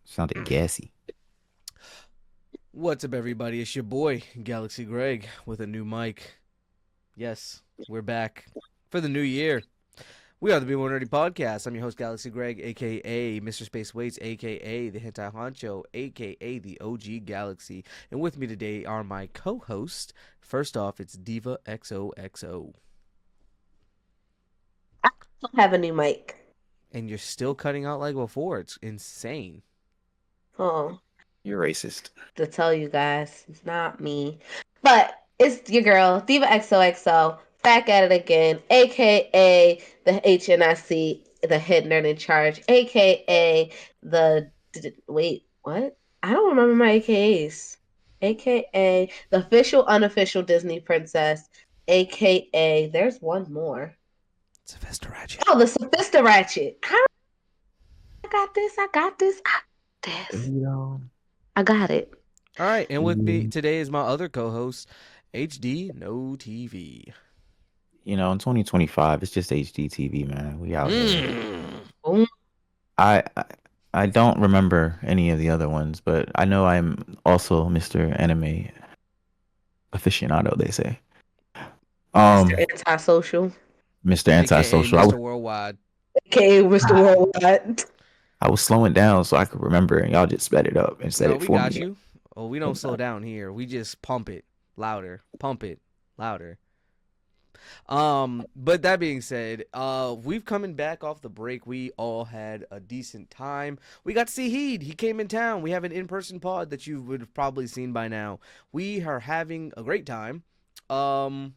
Sounded gassy. What's up, everybody? It's your boy, Galaxy Greg, with a new mic. Yes, we're back for the new year. We are the Bmore Nerdy Podcast. I'm your host, Galaxy Greg, aka Mr. Space Waits, aka the Hentai Honcho, aka the OG Galaxy. And with me today are my co hosts. First off, it's Diva XOXO. I don't have a new mic. And you're still cutting out like before. It's insane. Oh, You're racist. to tell you guys, it's not me. But it's your girl, Diva XOXO, back at it again, aka the HNIC, the head nerd in charge, aka wait, what? I don't remember my AKAs. AKA the official, unofficial Disney princess, aka there's one more. Sylvester Ratchet. Oh, the Sophista Ratchet. I got this. I got this. I got this. You know, I got it. All right, and with me you today is my other co host, HD No TV. in 2025, it's just HD TV, man. We out here. Boom. I, I I don't remember any of the other ones, but I know I'm also Mr. Anime aficionado. They say, Mr. um, Antisocial, Mr. AKA Antisocial. Mr. Worldwide. aka Mr. Worldwide. I was slowing down so I could remember, and y'all just sped it up and said No, it we for got me. you. Oh, we don't slow down here. We just pump it louder. Pump it louder. But that being said, we've coming back off the break. We all had a decent time. We got to see Heed. He came in town. We have an in-person pod that you would have probably seen by now. We are having a great time. Um,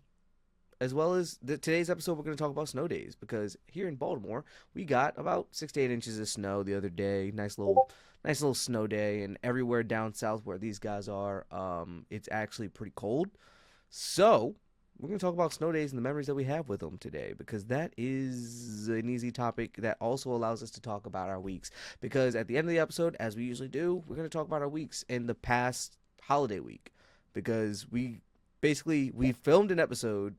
as well as today's episode, we're going to talk about snow days because here in Baltimore, we got about 6 to 8 inches of snow the other day. Nice little snow day, and everywhere down south where these guys are, it's actually pretty cold. So we're going to talk about snow days and the memories that we have with them today because that is an easy topic that also allows us to talk about our weeks. Because at the end of the episode, as we usually do, we're going to talk about our weeks in the past holiday week because we filmed an episode.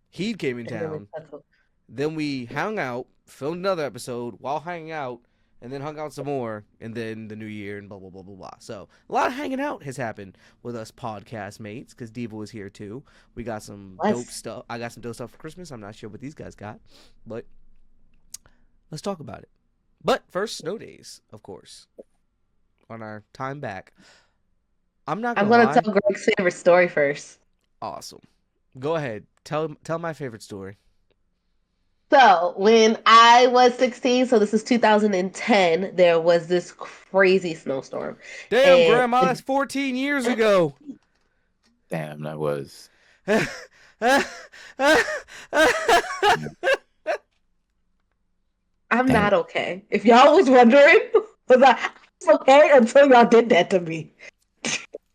He came in And then we town. cut to- Then we hung out, filmed another episode while hanging out, and then hung out some more, and then the new year and blah blah blah blah blah. So a lot of hanging out has happened with us podcast mates because Diva was here too. We got some dope Let's stuff. I got some dope stuff for Christmas. I'm not sure what these guys got, but let's talk about it. But first, snow days, of course, on our time back. I'm not I'm gonna gonna lie. tell Greg's favorite story first. Awesome. Go ahead. Tell my favorite story. So when I was 16, so this is 2010, there was this crazy snowstorm. Damn, And Grandma, that's 14 years ago. Damn, that was. I'm Damn, not okay. If y'all was wondering, was I okay until y'all did that to me?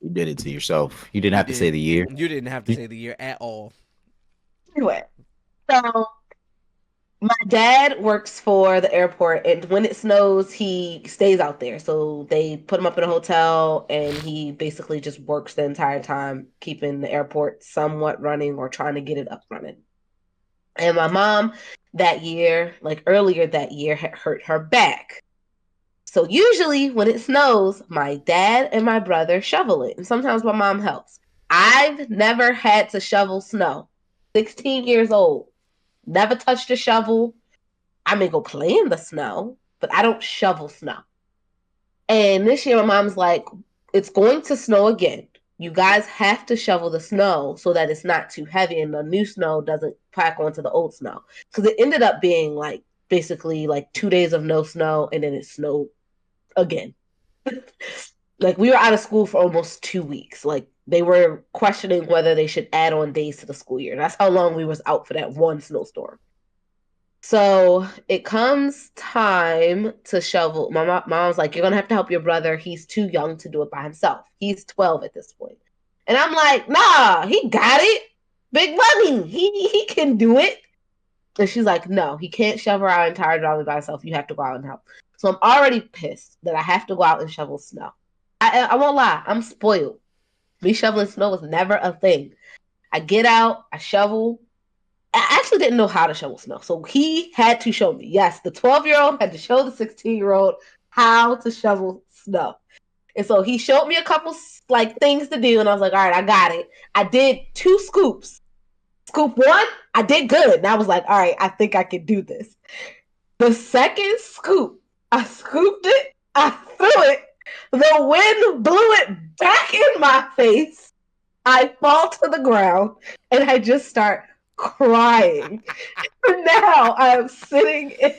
you did it to yourself. You didn't You have to say did. the year. You didn't have to say the year at all. Anyway, so my dad works for the airport, and when it snows, he stays out there. So they put him up in a hotel, and he basically just works the entire time, keeping the airport somewhat running or trying to get it up running. And my mom that year, like earlier that year, had hurt her back. So usually when it snows, my dad and my brother shovel it, and sometimes my mom helps. I've never had to shovel snow. 16 years old, never touched a shovel. I may go play in the snow, but I don't shovel snow. And this year, my mom's like, it's going to snow again. You guys have to shovel the snow so that it's not too heavy and the new snow doesn't pack onto the old snow. Because it ended up being like basically like 2 days of no snow and then it snowed again. Like we were out of school for almost 2 weeks. Like they were questioning whether they should add on days to the school year. That's how long we was out for that one snowstorm. So it comes time to shovel. Mom's like, you're gonna have to help your brother. He's too young to do it by himself. He's 12 at this point. And I'm like, nah, he got it. Big money. He can do it. And she's like, no, he can't shovel our entire driveway by himself. You have to go out and help. So I'm already pissed that I have to go out and shovel snow. I won't lie, I'm spoiled. Me shoveling snow was never a thing. I get out, I shovel. I actually didn't know how to shovel snow. So he had to show me. Yes, the 12-year-old had to show the 16-year-old how to shovel snow. And so he showed me a couple like things to do, and I was like, all right, I got it. I did 2 scoops. Scoop 1, I did good. And I was like, all right, I think I can do this. The second scoop, I scooped it, I threw it. The wind blew it back in my face. I fall to the ground and I just start crying. Now I am sitting in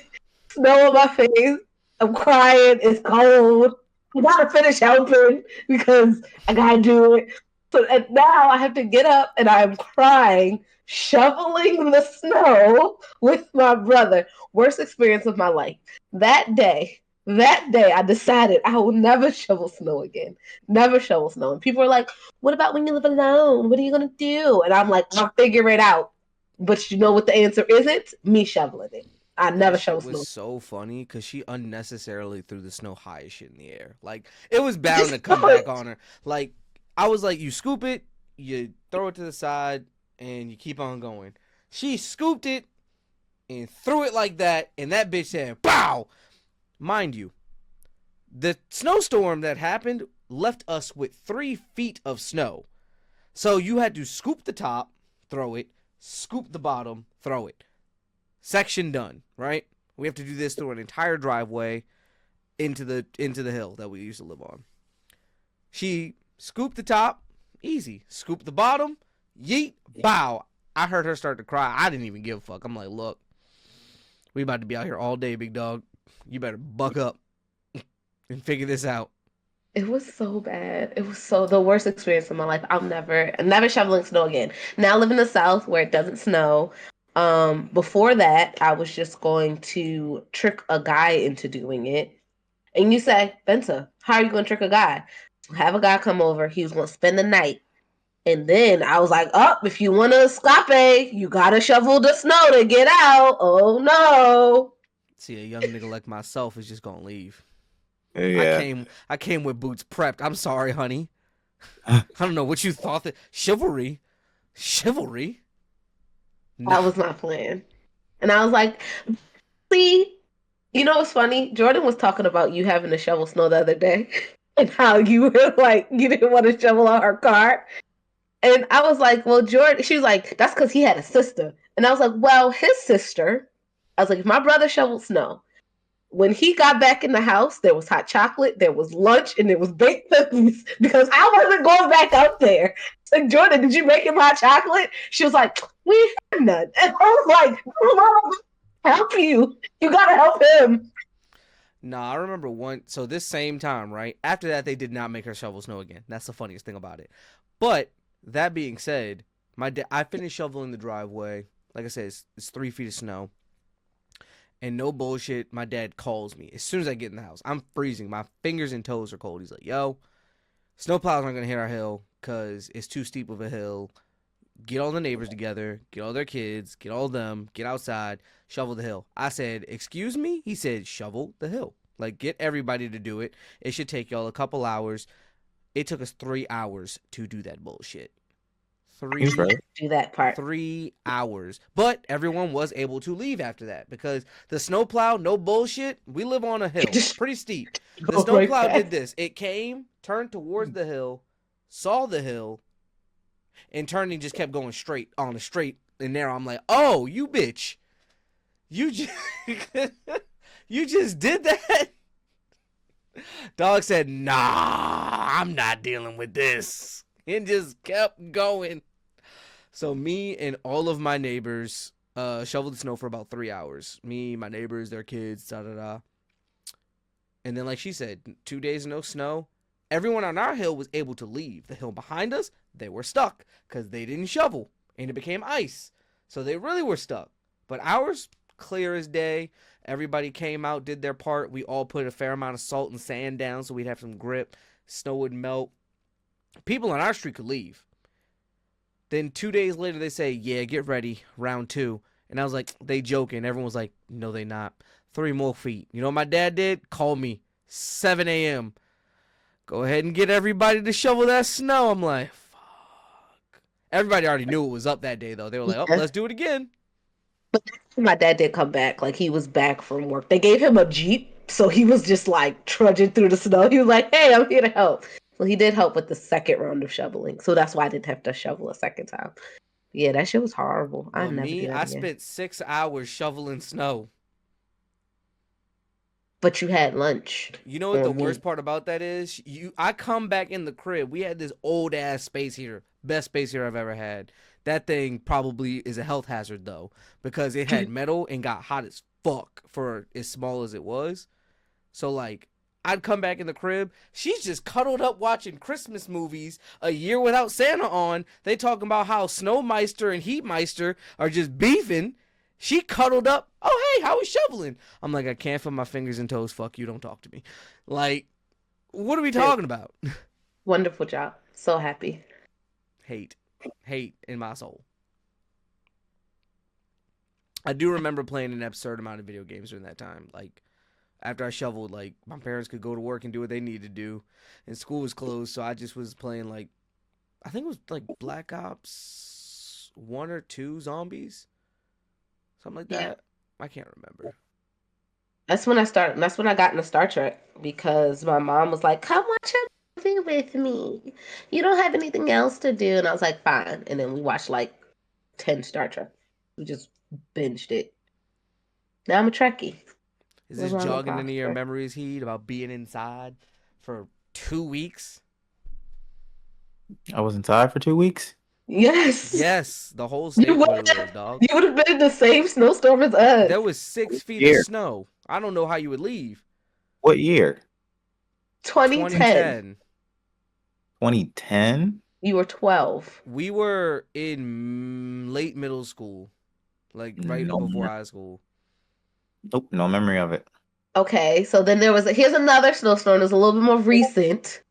snow on my face. I'm crying. It's cold. I gotta finish helping because I gotta do it. So and now I have to get up and I'm crying, shoveling the snow with my brother. Worst experience of my life. That day, I decided I will never shovel snow again. Never shovel snow. And people are like, what about when you live alone? What are you gonna do? And I'm like, I'll figure it out. But you know what the answer isn't? Me shoveling it. I That never shit shovel was snow. so funny because she unnecessarily threw the snow high as shit in the air. Like, it was bound to come back on her. Like, I was like, you scoop it, you throw it to the side, and you keep on going. She scooped it and threw it like that, and that bitch said, "Bow!" Mind you, the snowstorm that happened left us with 3 feet of snow. So you had to scoop the top, throw it, scoop the bottom, throw it. Section done, right? We have to do this through an entire driveway into the hill that we used to live on. She scooped the top, easy. Scooped the bottom, yeet, bow. I heard her start to cry. I didn't even give a fuck. I'm like, look, we about to be out here all day, big dog. You better buck up and figure this out. It was so bad. It was so the worst experience of my life. I'll never shoveling snow again. Now I live in the South where it doesn't snow. Before that, I was just going to trick a guy into doing it. And you say, Benta, how are you going to trick a guy? Have a guy come over. He was going to spend the night. And then I was like, oh, if you want to escape, you got to shovel the snow to get out. Oh, no. See, a young nigga like myself is just gonna leave. Yeah. I came with boots prepped. I'm sorry, honey. I don't know what you thought that chivalry. That was my plan. And I was like, see, you know what's funny? Jordan was talking about you having to shovel snow the other day and how you were like, you didn't want to shovel out her car. And I was like, well, Jordan, she was like, that's because he had a sister. And I was like, well, his sister, I was like, if my brother shoveled snow, when he got back in the house, there was hot chocolate, there was lunch, and there was baked cookies because I wasn't going back up there. Like, Jordan, did you make him hot chocolate? She was like, we had none. And I was like, Mom, help you. You gotta help him. Nah, I remember one. So this same time, right after that, they did not make her shovel snow again. That's the funniest thing about it. But that being said, I finished shoveling the driveway. Like I said, it's 3 feet of snow. And no bullshit, my dad calls me as soon as I get in the house. I'm freezing. My fingers and toes are cold. He's like, yo, snowplows aren't going to hit our hill because it's too steep of a hill. Get all the neighbors together, get all their kids, get all of them, get outside, shovel the hill. I said, excuse me? He said, shovel the hill. Like, get everybody to do it. It should take y'all a couple hours. It took us 3 hours to do that bullshit. He's right. Do that part. 3 hours. But everyone was able to leave after that because the snowplow, no bullshit, we live on a hill. Pretty steep. The snowplow did this. It came, turned towards the hill, saw the hill, and turned and just kept going straight on a straight and narrow. I'm like, oh, you bitch. You just, you just did that? Dog said, nah, I'm not dealing with this. And just kept going. So me and all of my neighbors shoveled the snow for about 3 hours. Me, my neighbors, their kids, da-da-da. And then, like she said, 2 days no snow. Everyone on our hill was able to leave. The hill behind us, they were stuck because they didn't shovel. And it became ice. So they really were stuck. But ours, clear as day. Everybody came out, did their part. We all put a fair amount of salt and sand down so we'd have some grip. Snow would melt. People on our street could leave. Then 2 days later, they say, yeah, get ready, round 2. And I was like, they joking. Everyone was like, no, they not. 3 more feet. You know what my dad did? Called me 7 a.m. Go ahead and get everybody to shovel that snow. I'm like, fuck. Everybody already knew it was up that day, though. They were like, oh, let's do it again. But my dad did come back. Like, he was back from work. They gave him a Jeep So he was just like trudging through the snow. He was like, "Hey, I'm here to help." Well, he did help with the second round of shoveling, so that's why I didn't have to shovel a second time. Yeah, that shit was horrible. I'd Well, never do me, that I again. spent 6 hours shoveling snow. But you had lunch You know what the on worst me. part about that is? I come back in the crib. We had this old ass space heater, best space heater I've ever had. That thing probably is a health hazard though, because it had metal and got hot as fuck for as small as it was. So like, I'd come back in the crib. She's just cuddled up watching Christmas movies. A Year Without Santa on. They talking about how Snowmeister and Heatmeister are just beefing. She cuddled up. Oh hey, how we shoveling? I'm like, I can't feel my fingers and toes. Fuck you. Don't talk to me. Like, what are we talking about? Wonderful job. So happy. Hate, hate in my soul. I do remember playing an absurd amount of video games during that time. Like, after I shoveled, like, my parents could go to work and do what they needed to do, and school was closed, so I just was playing, like, I think it was, like, Black Ops 1 or 2 Zombies, something like Yeah. that. I can't remember. That's when I started. That's when I got into Star Trek because my mom was like, "Come watch a movie with me. You don't have anything else to do." And I was like, "Fine." And then we watched like 10 Star Trek. We just binged it. Now I'm a Trekkie. Is Live this on and jogging any of your prosper. memories, Heed, about being inside for 2 weeks? I was inside for 2 weeks. Yes, Yes, the whole you state would literally was, have. dog. You would have been in the same snowstorm as us. There was 6 feet of Year. snow. I don't know how you would leave. What year? 2010. 2010. 2010. You were 12. We were in late middle school, like right No, before high school. nope, no memory of it. Okay, so then here's another snowstorm that's a little bit more recent.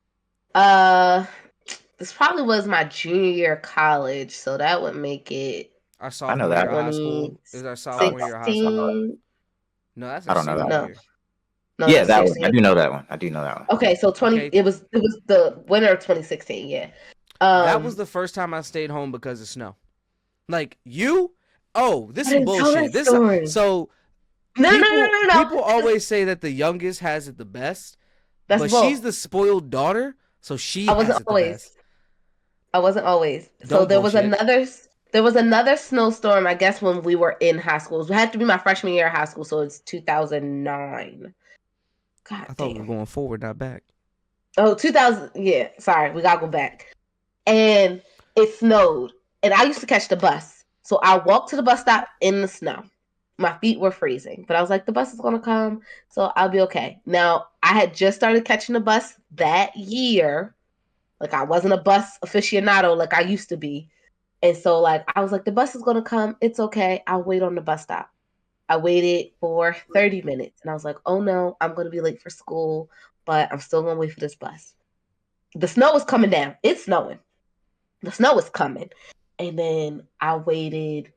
Uh, this probably was my junior year of college, so that would make it Our I know sophomore year that. of high school. It was our sophomore year of high school. 2016. No, that's I our don't know senior that one. No, year. no, Yeah, that's that one. I 16. do know that one. I do know that one. Okay, so 20. Okay, It was the winter of 2016. Yeah. that was Um, the first time I stayed home because of snow. Like you? Oh, this I is didn't tell bullshit. that This story. so No, no, no, no, people no, no. people always say that the youngest has it the best, That's but she's both. the spoiled daughter, so she I has wasn't it the always. best. I wasn't always. So Don't bullshit. there was another snowstorm, I guess, when we were in high school. It had to be my freshman year of high school, so it's 2009. God I thought we were damn. going forward, not back. Oh, 2000. Yeah, sorry, we gotta go back. And it snowed, and I used to catch the bus. So I walked to the bus stop in the snow. My feet were freezing, but I was like, the bus is gonna come, so I'll be okay. Now I had just started catching the bus that year. Like I wasn't a bus aficionado like I used to be. And so like I was like, the bus is gonna come. It's okay. I'll wait on the bus stop. I waited for 30 minutes and I was like, oh no, I'm gonna be late for school, but I'm still gonna wait for this bus. The snow is coming down. It's snowing. The snow is coming. And then I waited,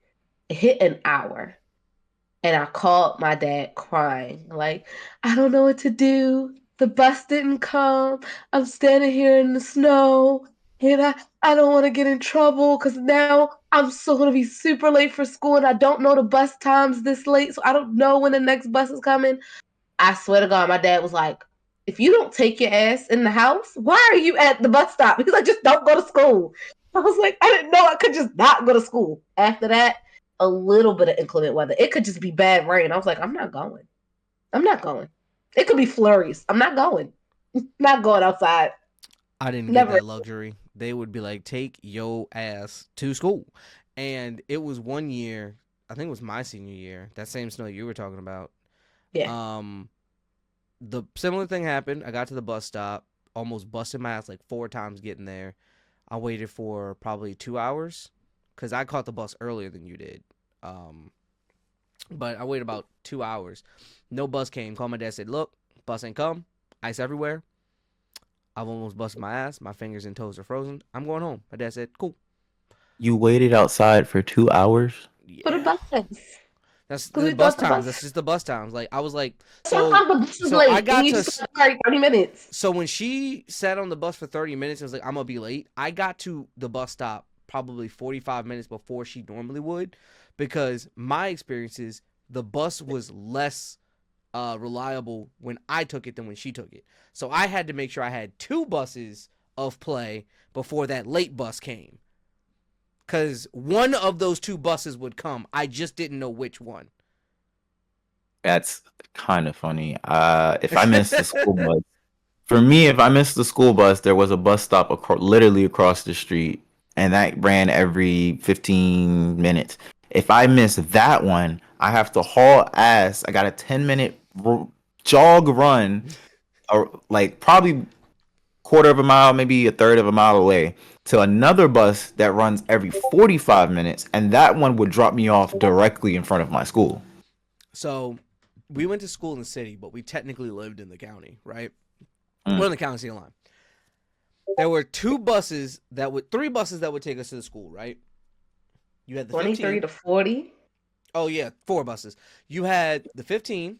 it hit an hour. And I called my dad crying, like, I don't know what to do. The bus didn't come. I'm standing here in the snow. And I don't want to get in trouble because now I'm still going to be super late for school and I don't know the bus times this late. So I don't know when the next bus is coming. I swear to God, my dad was like, if you don't take your ass in the house, why are you at the bus stop? He's like, just don't go to school. I was like, I didn't know I could just not go to school. After that, a little bit of inclement weather. It could just be bad rain. I was like, I'm not going. I'm not going. It could be flurries. I'm not going. Not going outside. I didn't get Never. that luxury. They would be like, take your ass to school. And it was one year, I think it was my senior year, that same snow you were talking about. Yeah. The similar thing happened. I got to the bus stop, almost busted my ass like 4 times getting there. I waited for probably 2 hours because I caught the bus earlier than you did. But I waited about 2 hours. No bus came. Called my dad, said, look, bus ain't come. Ice everywhere. I've almost busted my ass. My fingers and toes are frozen. I'm going home. My dad said, cool. You waited outside for 2 hours? For the Yeah. bus. That's Because the we bus thought the times. bus. That's just the bus times. Like, I was like, Sometimes the bus is so late. I got and you to, just got 30 minutes. so when she sat on the bus for 30 minutes, I was like, I'm going to be late. I got to the bus stop probably 45 minutes before she normally would because my experiences, the bus was less reliable when I took it than when she took it. So I had to make sure I had 2 buses of play before that late bus came. Because one of those 2 buses would come. I just didn't know which one. That's kind of funny. If I missed the school bus, for me, if I missed the school bus, there was a bus stop literally across the street, and that ran every 15 minutes. If I miss that one, I have to haul ass. I got a 10-minute jog run, or like probably quarter of a mile, maybe a third of a mile away, to another bus that runs every 45 minutes, and that one would drop me off directly in front of my school. So we went to school in the city, but we technically lived in the county, right? We're Mm. in the county city line. There were 3 buses that would take us to the school, right? You had the 23 15. to 40. Oh yeah, 4 buses. You had the 15.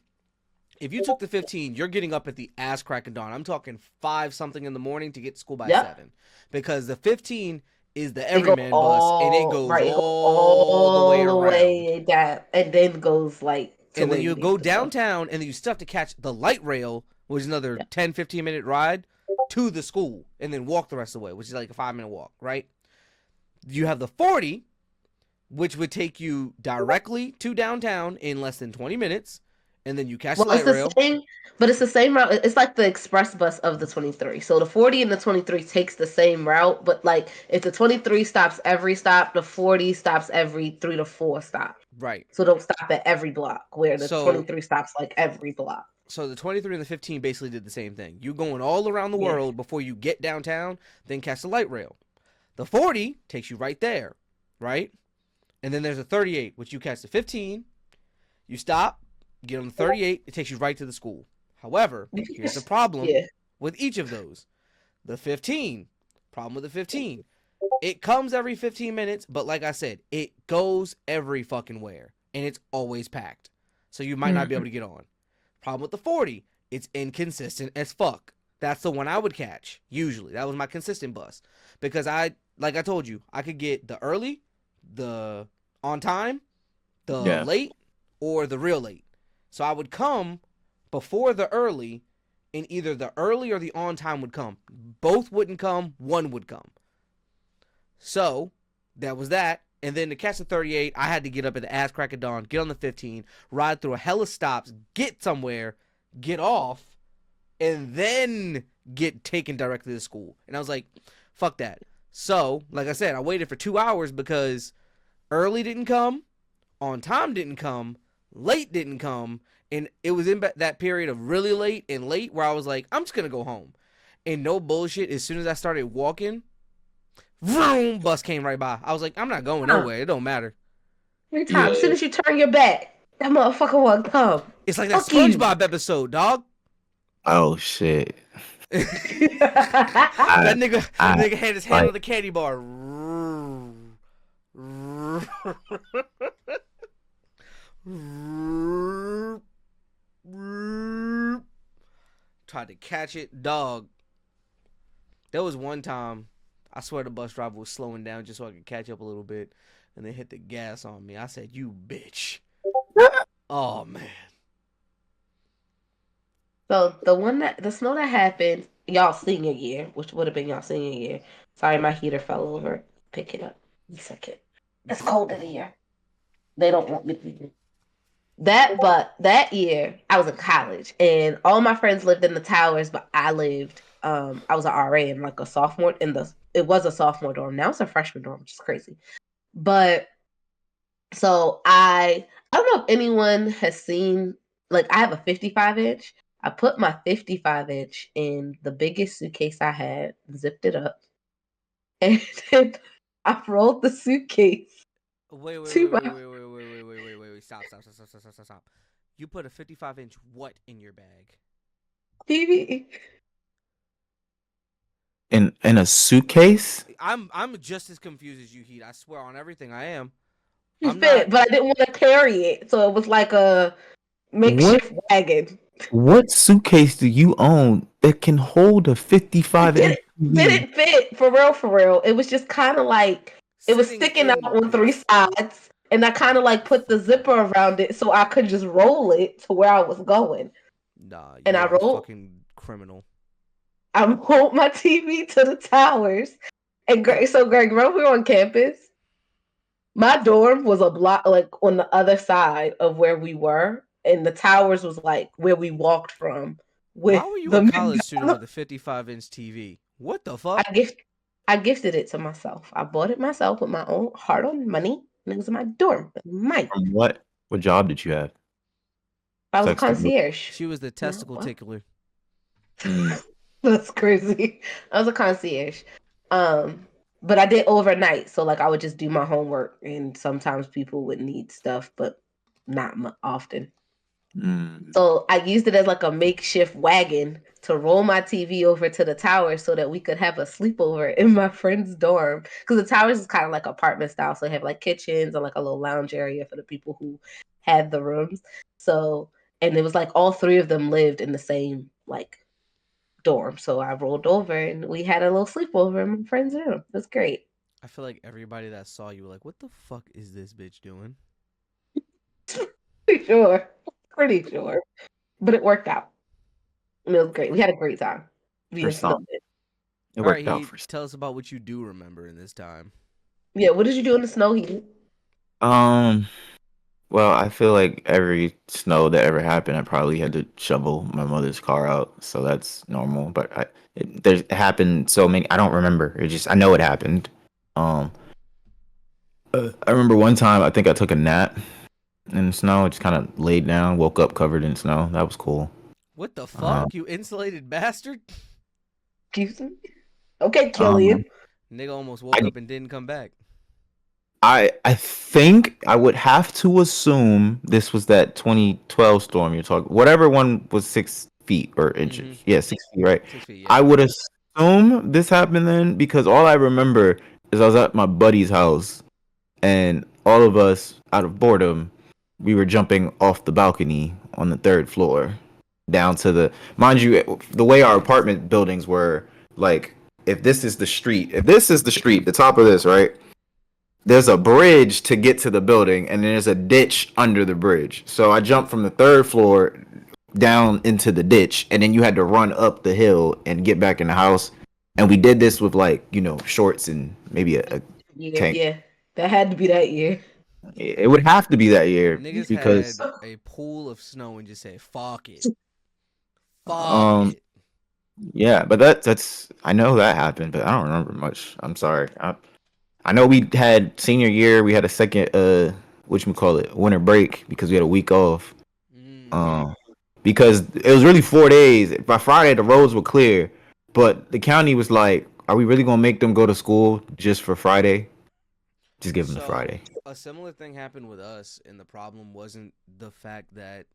If you took the 15, you're getting up at the ass crack of dawn. I'm talking 5 something in the morning to get to school by Yep. 7, because the 15 is the It goes everyman bus, and it goes right. It goes all the way all the around. way down, and then goes like to And where then you you need go to go. downtown, and then you still have to catch the light rail, which is another Yeah. 10, 15-minute ride to the school, and then walk the rest of the way, which is like a 5-minute walk, right? You have the 40, which would take you directly to downtown in less than 20 minutes, and then you catch the Well, it's light the rail. same, but it's the same route. It's like the express bus of the 23. So the 40 and the 23 takes the same route, but like if the 23 stops every stop, the 40 stops every 3 to 4 stops. Right. So don't stop at every block, where the So 23 stops like every block. so the 23 and the 15 basically did the same thing. You going all around the Yeah. world before you get downtown, then catch the light rail. The 40 takes you right there, right? And then there's a 38, which you catch the 15, you stop, get on the 38, it takes you right to the school. However, here's the problem Yeah. with each of those. The 15, problem with the 15. It comes every 15 minutes, but like I said, it goes every fucking where, and it's always packed. So you might not be able to get on. Problem with the 40, it's inconsistent as fuck. That's the one I would catch, usually. That was my consistent bus. Because like I told you, I could get the early, the on time, the Yeah. late, or the real late. So I would come before the early, and either the early or the on time would come. Both wouldn't come, one would come. So that was that. And then to catch the 38, I had to get up at the ass crack of dawn, get on the 15, ride through a hella stops, get somewhere, get off, and then get taken directly to school. And I was like, fuck that. So, like I said, I waited for 2 hours because early didn't come, on time didn't come, late didn't come, and it was in that period of really late and late where I was like, I'm just going to go home. And no bullshit, as soon as I started walking, vroom, bus came right by. I was like, I'm not going nowhere. It don't matter. Every time, as soon as you turn your back, that motherfucker won't come. It's like that Fuck you. SpongeBob episode, dog. Oh shit. That nigga had his hand like- on the candy bar. Tried to catch it, dog. There was one time, I swear the bus driver was slowing down just so I could catch up a little bit, and then hit the gas on me. I said, "You bitch." Oh man. So the snow that happened y'all senior year, which would have been y'all senior year. Sorry, my heater fell over. Pick it up. One second. It's cold in here. They don't want me to be. But that year I was in college and all my friends lived in the towers, but I was an RA in like a sophomore it was a sophomore dorm. Now it's a freshman dorm, which is crazy. But so I don't know if anyone has seen, like, I have a 55-inch. I put my 55-inch in the biggest suitcase I had, zipped it up, and then I rolled the suitcase Wait, to my Stop. You put a 55-inch what in your bag? TV. In a suitcase? I'm just as confused as you, Heat. I swear on everything I am. It I'm fit, not. but I didn't want to carry it, so it was like a makeshift wagon. What suitcase do you own that can hold a 55-inch TV? Didn't fit for real, for real. It was just kind of like it was Sitting sticking out in on 3 sides, and I kind of like put the zipper around it so I could just roll it to where I was going. Nah, And you are a fucking criminal. I rolled my TV to the towers. And Greg, so Greg, remember we were on campus? My dorm was a block like on the other side of where we were, and the towers was like where we walked from Why with were you a the college student with McDonald's. a 55-inch TV? What the I fuck? gift I gifted it to myself. I bought it myself with my own hard-earned money, and it was in my dorm. Mine. From what? What job did you have? I was a Sex to concierge. She was the No, testicle what? tickler. That's crazy. I was a concierge. Um, but I did overnight, so like I would just do my homework, and sometimes people would need stuff, but not often. Mm. So I used it as like a makeshift wagon to roll my TV over to the tower so that we could have a sleepover in my friend's dorm. Because the towers is kind of like apartment style, so they have like kitchens and like a little lounge area for the people who had the rooms. So, and it was like all three of them lived in the same like dorm. So I rolled over and we had a little sleepover in my friend's room. It was great. I feel like everybody that saw you were like, what the fuck is this bitch doing? Pretty sure. Pretty sure. But it worked out. And it was great. We had a great time. For Being some, snowed. it All right, worked out he for some. tell us about what you do remember in this time. Yeah, what did you do in the snow heat? Um, well, I feel like every snow that ever happened, I probably had to shovel my mother's car out, so that's normal. But it happened so many. I don't remember. It just I know it happened. Um, I remember one time I think I took a nap in the snow. I just kind of laid down, woke up covered in snow. That was cool. What the Um, fuck, you insulated bastard? Excuse me? Okay, um, Killian. Nigga almost woke I up and didn't come back. I think I would have to assume this was that 2012 storm you're talking. Whatever one was 6 feet or inches. Mm-hmm. Yeah, 6 feet, right? 6 feet, yeah. I would assume this happened then because all I remember is I was at my buddy's house and all of us, out of boredom, we were jumping off the balcony on the third floor down to the. Mind you, the way our apartment buildings were, like, if this is the street, the top of this, right? There's a bridge to get to the building and there's a ditch under the bridge. So I jumped from the third floor down into the ditch and then you had to run up the hill and get back in the house. And we did this with like, shorts and maybe a Yeah, tank. yeah. That had to be that year. It would have to be that year Niggas because had a pool of snow and just said, fuck it. Fuck um it. yeah, but that's I know that happened, but I don't remember much. I'm sorry. I know we had senior year, we had a second whatchamacallit, winter break because we had a week off. Mm. Um, because it was really 4 days. By Friday, the roads were clear, but the county was like, "Are we really gonna make them go to school just for Friday? Just give them the So Friday." a similar thing happened with us, and the problem wasn't the fact that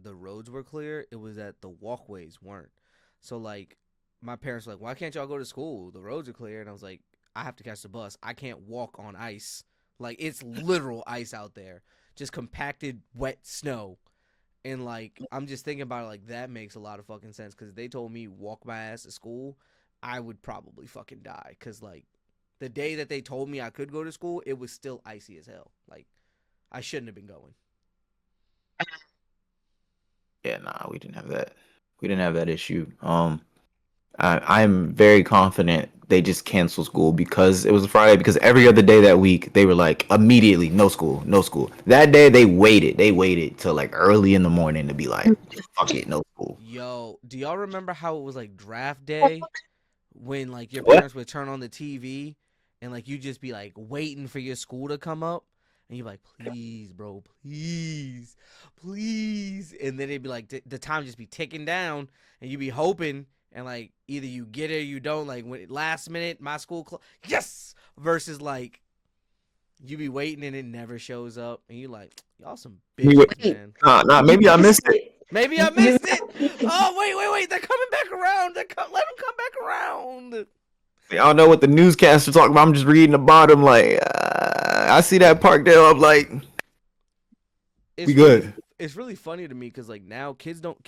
the roads were clear; it was that the walkways weren't. So like, my parents were like, "Why can't y'all go to school? The roads are clear." And I was like, "I have to catch the bus. I can't walk on ice. Like it's literal ice out there, just compacted wet snow." And like, I'm just thinking about it, like that makes a lot of fucking sense because they told me walk my ass to school, I would probably fucking die because like the day that they told me I could go to school, it was still icy as hell. Like I shouldn't have been going. Yeah, nah, we didn't have that. We didn't have that issue. I'm very confident they just canceled school because it was a Friday. Because every other day that week, they were like immediately no school, no school. That day they waited. They waited till like early in the morning to be like, fuck it, no school. Yo, do y'all remember how it was like draft day when like your What? parents would turn on the TV and like you just be like waiting for your school to come up and you're like, please, bro, please, please, and then it'd be like the time just be ticking down and you be hoping and like either you get it or you don't. Like when last minute my school yes versus like you be waiting and it never shows up and you like y'all some bitches, Wait, man. Nah, you maybe I missed missed it. it. Maybe I You missed it. Oh wait! They're coming back around. Let them come back around. I don't know what the newscaster talking about. I'm just reading the bottom. Like, I see that park there. I'm like, we It's really good. it's really funny to me because like now kids don't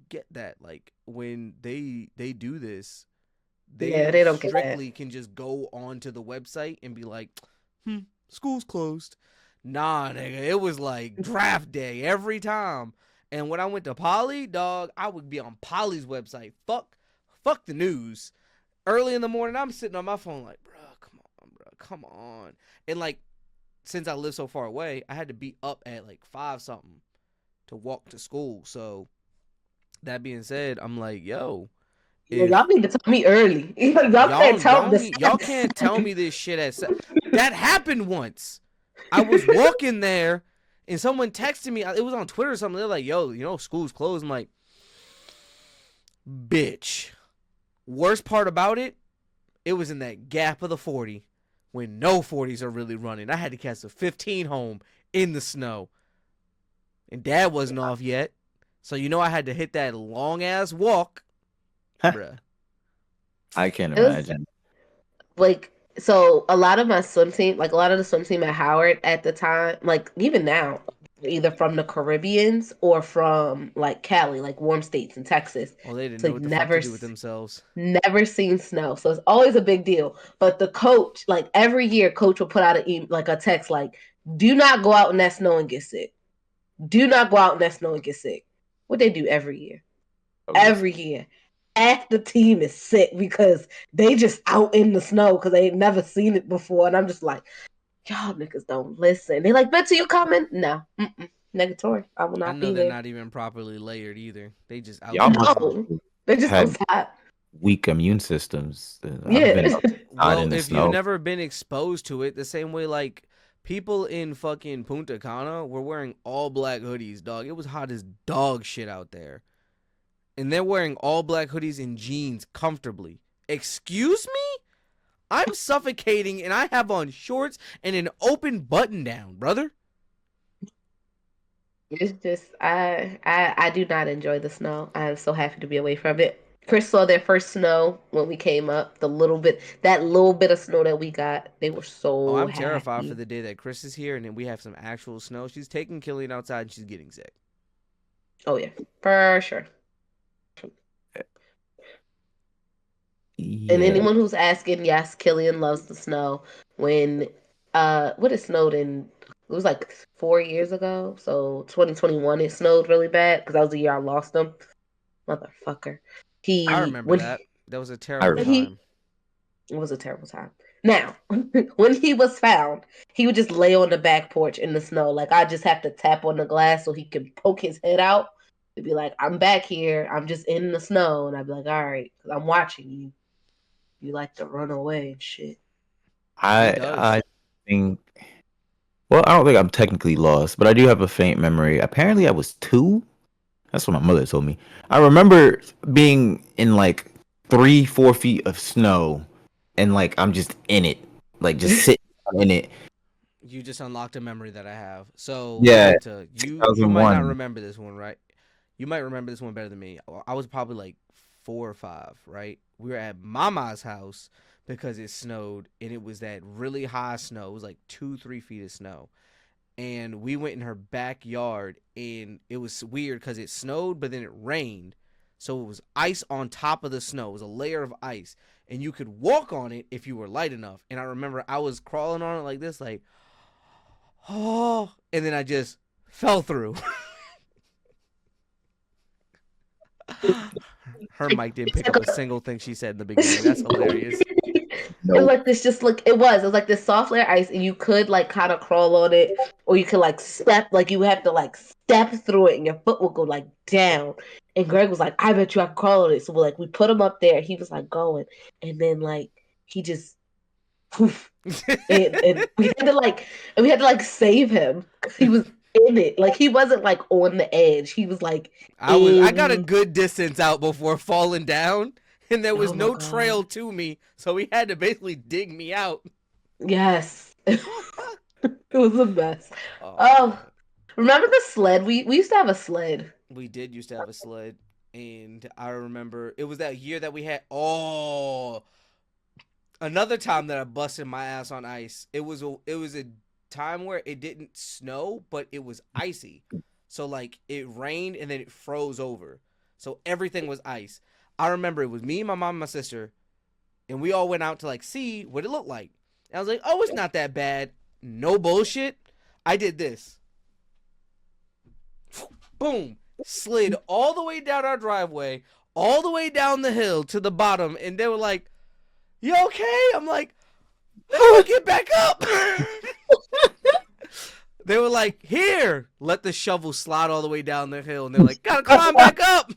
get that. Like when they do this, Yeah, they they don't get that. strictly can just go onto the website and be like, school's closed. Nah, nigga, it was like draft day every time. And when I went to Poly, dog, I would be on Poly's website. Fuck the news. Early in the morning, I'm sitting on my phone like, bro, come on, bro, come on. And like, since I live so far away, I had to be up at like 5 something to walk to school. So that being said, I'm like, yo, Yeah, y'all if need to tell me early. Y'all can't tell me y'all this. can't tell me this shit that happened once. I was walking there and someone texted me. It was on Twitter or something. They're like, yo, school's closed. I'm like, bitch. Worst part about it, it was in that gap of the 40 when no 40s are really running. I had to catch a 15 home in the snow. And dad wasn't off yet. So I had to hit that long ass walk. Bruh. I can't It was imagine. like, so a lot of my swim team, like a lot of the swim team at Howard at the time, like even now, either from the Caribbeans or from like Cali, like warm states in Texas. Well, they didn't So know like what the fuck to do with themselves. never seen snow. So it's always a big deal. But the coach, like every year, coach will put out like a text like, do not go out in that snow and get sick. Do not go out in that snow and get sick. What they do every year. Every year. Half the team is sick because they just out in the snow because they ain't never seen it before. And I'm just like, y'all niggas don't listen. They like, Betsy, you coming? No. Negatory. I will I not know be they're there. not even properly layered either. They just out Y'all there must running. No. They just had outside. weak immune systems. I've been Yeah. outside Well, in the if you've snow. never been exposed to it, the same way like people in fucking Punta Cana were wearing all black hoodies, dog. It was hot as dog shit out there. And they're wearing all black hoodies and jeans comfortably. Excuse me? I'm suffocating and I have on shorts and an open button down, brother. It's just I do not enjoy the snow. I'm so happy to be away from it. Chris saw their first snow when we came up. That little bit of snow that we got, they were Oh, so I'm terrified for happy. the day that Chris is here and then we have some actual snow. She's taking Killian outside and she's getting sick. Oh yeah, for sure. And Yeah, anyone who's asking, yes, Killian loves the snow. When what it snowed in, it was like 4 years ago. So 2021, it snowed really bad because that was the year I lost him. Motherfucker. I He remember when that. That was a I terrible remember. he time. It was a terrible time. Now, when he was found, he would just lay on the back porch in the snow. Like I just have to tap on the glass so he can poke his head out. To be like, I'm back here. I'm just in the snow, and I'd be like, all right, 'cause I'm watching you. You like to run away and shit. He I does. think. Well, I don't think I'm technically lost, but I do have a faint memory. Apparently, I was 2. That's what my mother told me. I remember being in like 3, 4 feet of snow, and like I'm just in it, like just sitting in it. You just unlocked a memory that I have. So Yeah, Magenta, you might not 2001. remember this one, right? You might remember this one better than me. I was probably like 4 or 5, right? We were at Mama's house because it snowed and it was that really high snow. It was like 2, 3 feet of snow. And we went in her backyard and it was weird because it snowed, but then it rained. So it was ice on top of the snow. It was a layer of ice. And you could walk on it if you were light enough. And I remember I was crawling on it like this, like, oh, and then I just fell through. Her mic didn't It's pick like up a single thing she said in the beginning. That's hilarious. It was Nope. like this, just like it was like this soft layer ice, and you could like kind of crawl on it, or you could like step, like you would have to like step through it, and your foot would go like down. And Greg was like, "I bet you I can crawl on it." So we put him up there. He was like going, and then like he just poof, and we had to like save him because he was in it. Like he wasn't like on the edge. He was like I got a in. good distance out before falling down, and there was Oh my no god! trail to me, so he had to basically dig me out. Yes, it was the best. Oh Oh, man. remember the sled? We used to have a sled. We did used to have a sled, and I remember it was that year that we had. Oh, another time that I busted my ass on ice. It was a time where it didn't snow, but it was icy. So like it rained and then it froze over. So everything was ice. I remember it was me, my mom, and my sister, and we all went out to like see what it looked like. And I was like, oh, it's not that bad. No bullshit. I did this. Boom. Slid all the way down our driveway, all the way down the hill to the bottom, and they were like, "You okay?" I'm like, "How do I get back up?" They were like, "Here, let the shovel slide all the way down the hill," and they're like, "Gotta climb back up."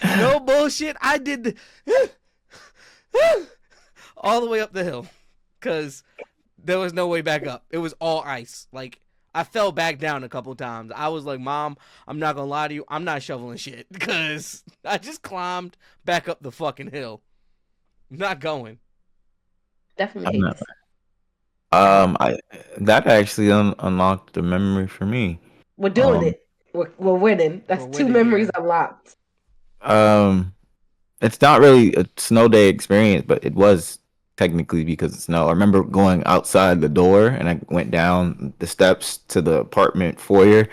No bullshit. I did the all the way up the hill because there was no way back up. It was all ice. Like, I fell back down a couple times. I was like, "Mom, I'm not gonna lie to you. I'm not shoveling shit because I just climbed back up the fucking hill. I'm not going." Definitely I'm hate not. this. I that actually unlocked the memory for me. We're doing Um, it. We're winning. We're That's two winning memories here. unlocked. um, it's not really a snow day experience, but it was technically because of snow. I remember going outside the door and I went down the steps to the apartment foyer,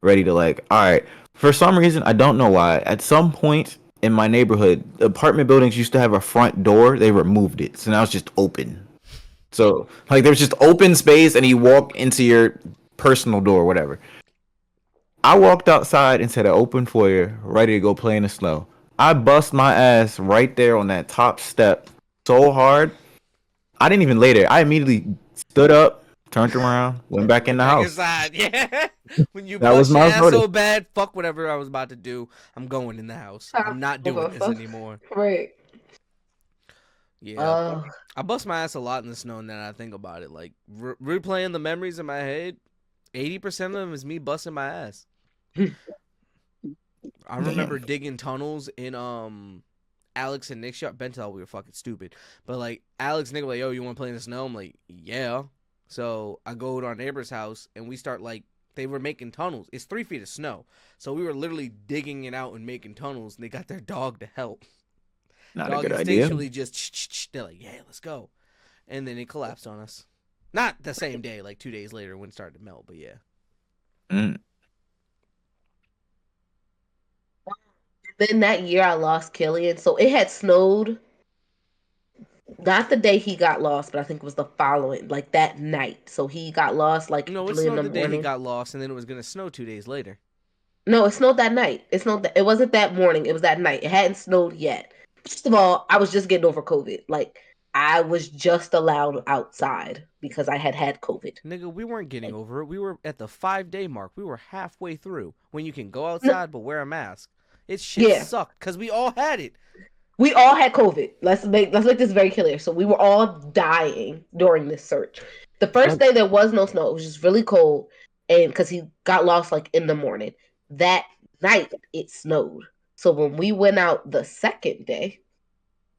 ready to like, all right. For some reason, I don't know why. At some point in my neighborhood, apartment buildings used to have a front door. They removed it, so now it's just open. So like there's just open space, and you walk into your personal door, whatever. I walked outside into the open foyer, ready to go play in the snow. I bust my ass right there on that top step so hard. I didn't even lay there. I immediately stood up, turned around, went back in Went the back house. inside. Yeah. When you That was bust your my ass notice. so bad, fuck whatever I was about to do. I'm going in the house. I'm not doing this anymore. Right. Yeah. Oh, I bust my ass a lot in the snow, and then I think about it. Like, replaying the memories in my head, 80% of them is me busting my ass. I remember Damn. digging tunnels in Alex and Nick's shop. Ben thought we were fucking stupid, but like Alex and Nick were like, "Yo, you want to play in the snow?" I'm like, "Yeah." So I go to our neighbor's house and we start like they were making tunnels. It's 3 feet of snow, so we were literally digging it out and making tunnels. And they got their dog to help. Not a Dog good idea. instinctually just they're like, "Yeah, let's go," and then it collapsed on us. Not the same day, like 2 days later when it started to melt, but yeah. Mm. then that year I lost Killian. So it had snowed. Not the day he got lost, but I think it was the following, like that night. So he got lost like No, it early in snowed the the day he morning. got lost, and then it was gonna snow 2 days later. No, it snowed that night. It snowed. It wasn't that morning. It was that night. It hadn't snowed yet. First of all, I was just getting over COVID. Like I was just allowed outside because I had COVID. Nigga, we weren't getting over it. We were at the 5 day mark. We were halfway through when you can go No, outside but wear a mask. It shit yeah, sucked because we all had it. we all had COVID. Let's make this very clear. So we were all dying during this search. The first That- day there was no snow. It was just really cold, and because he got lost like in the morning. That night it snowed. So when we went out the second day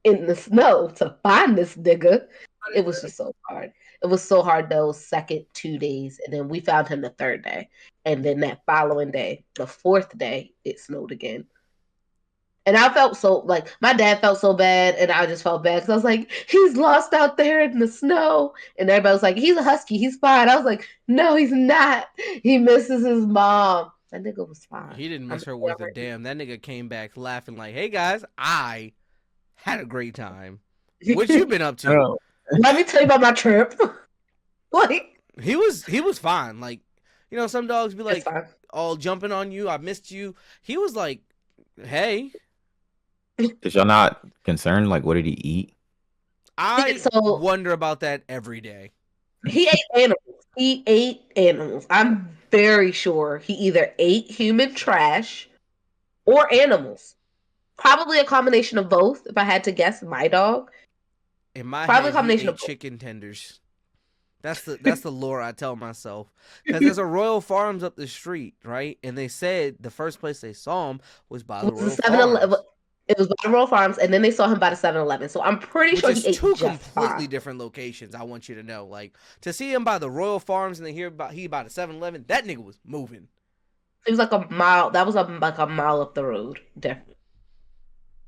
in the snow to find this nigga, it was just so hard. It was so hard those second 2 days, and then we found him the third day, and then that following day, the fourth day, it snowed again. And I felt so like my dad felt so bad, and I just felt bad because I was like, he's lost out there in the snow, and everybody was like, he's a husky, he's fine. I was like, no, he's not. He misses his mom. That nigga was fine. He didn't I'm miss her worth a damn. That nigga came back laughing like, "Hey guys, I had a great time. What you been up to?" Oh. Let me tell you about my trip. Like He was fine. Like, some dogs be it's like fine. all jumping on you. I missed you. He was like, "Hey, Is y'all not concerned? Like, what did he eat? I So wonder about that every day." he ate animals. He ate animals. I'm very sure he either ate human trash or animals. Probably a combination of both. If I had to guess, my dog. In my Probably a head, he combination ate of both. chicken tenders. That's the lore I tell myself. Because there's a Royal Farms up the street, right? And they said the first place they saw him was by the It was Royal a 7-Eleven. Farms, It was by the Royal Farms, and then they saw him by the 7-Eleven. So I'm pretty which sure he is ate two just fine. completely different locations. I want you to know, like, to see him by the Royal Farms and then hear about he by the 7-Eleven, that nigga was moving. It was like a mile. That was like a mile up the road, definitely.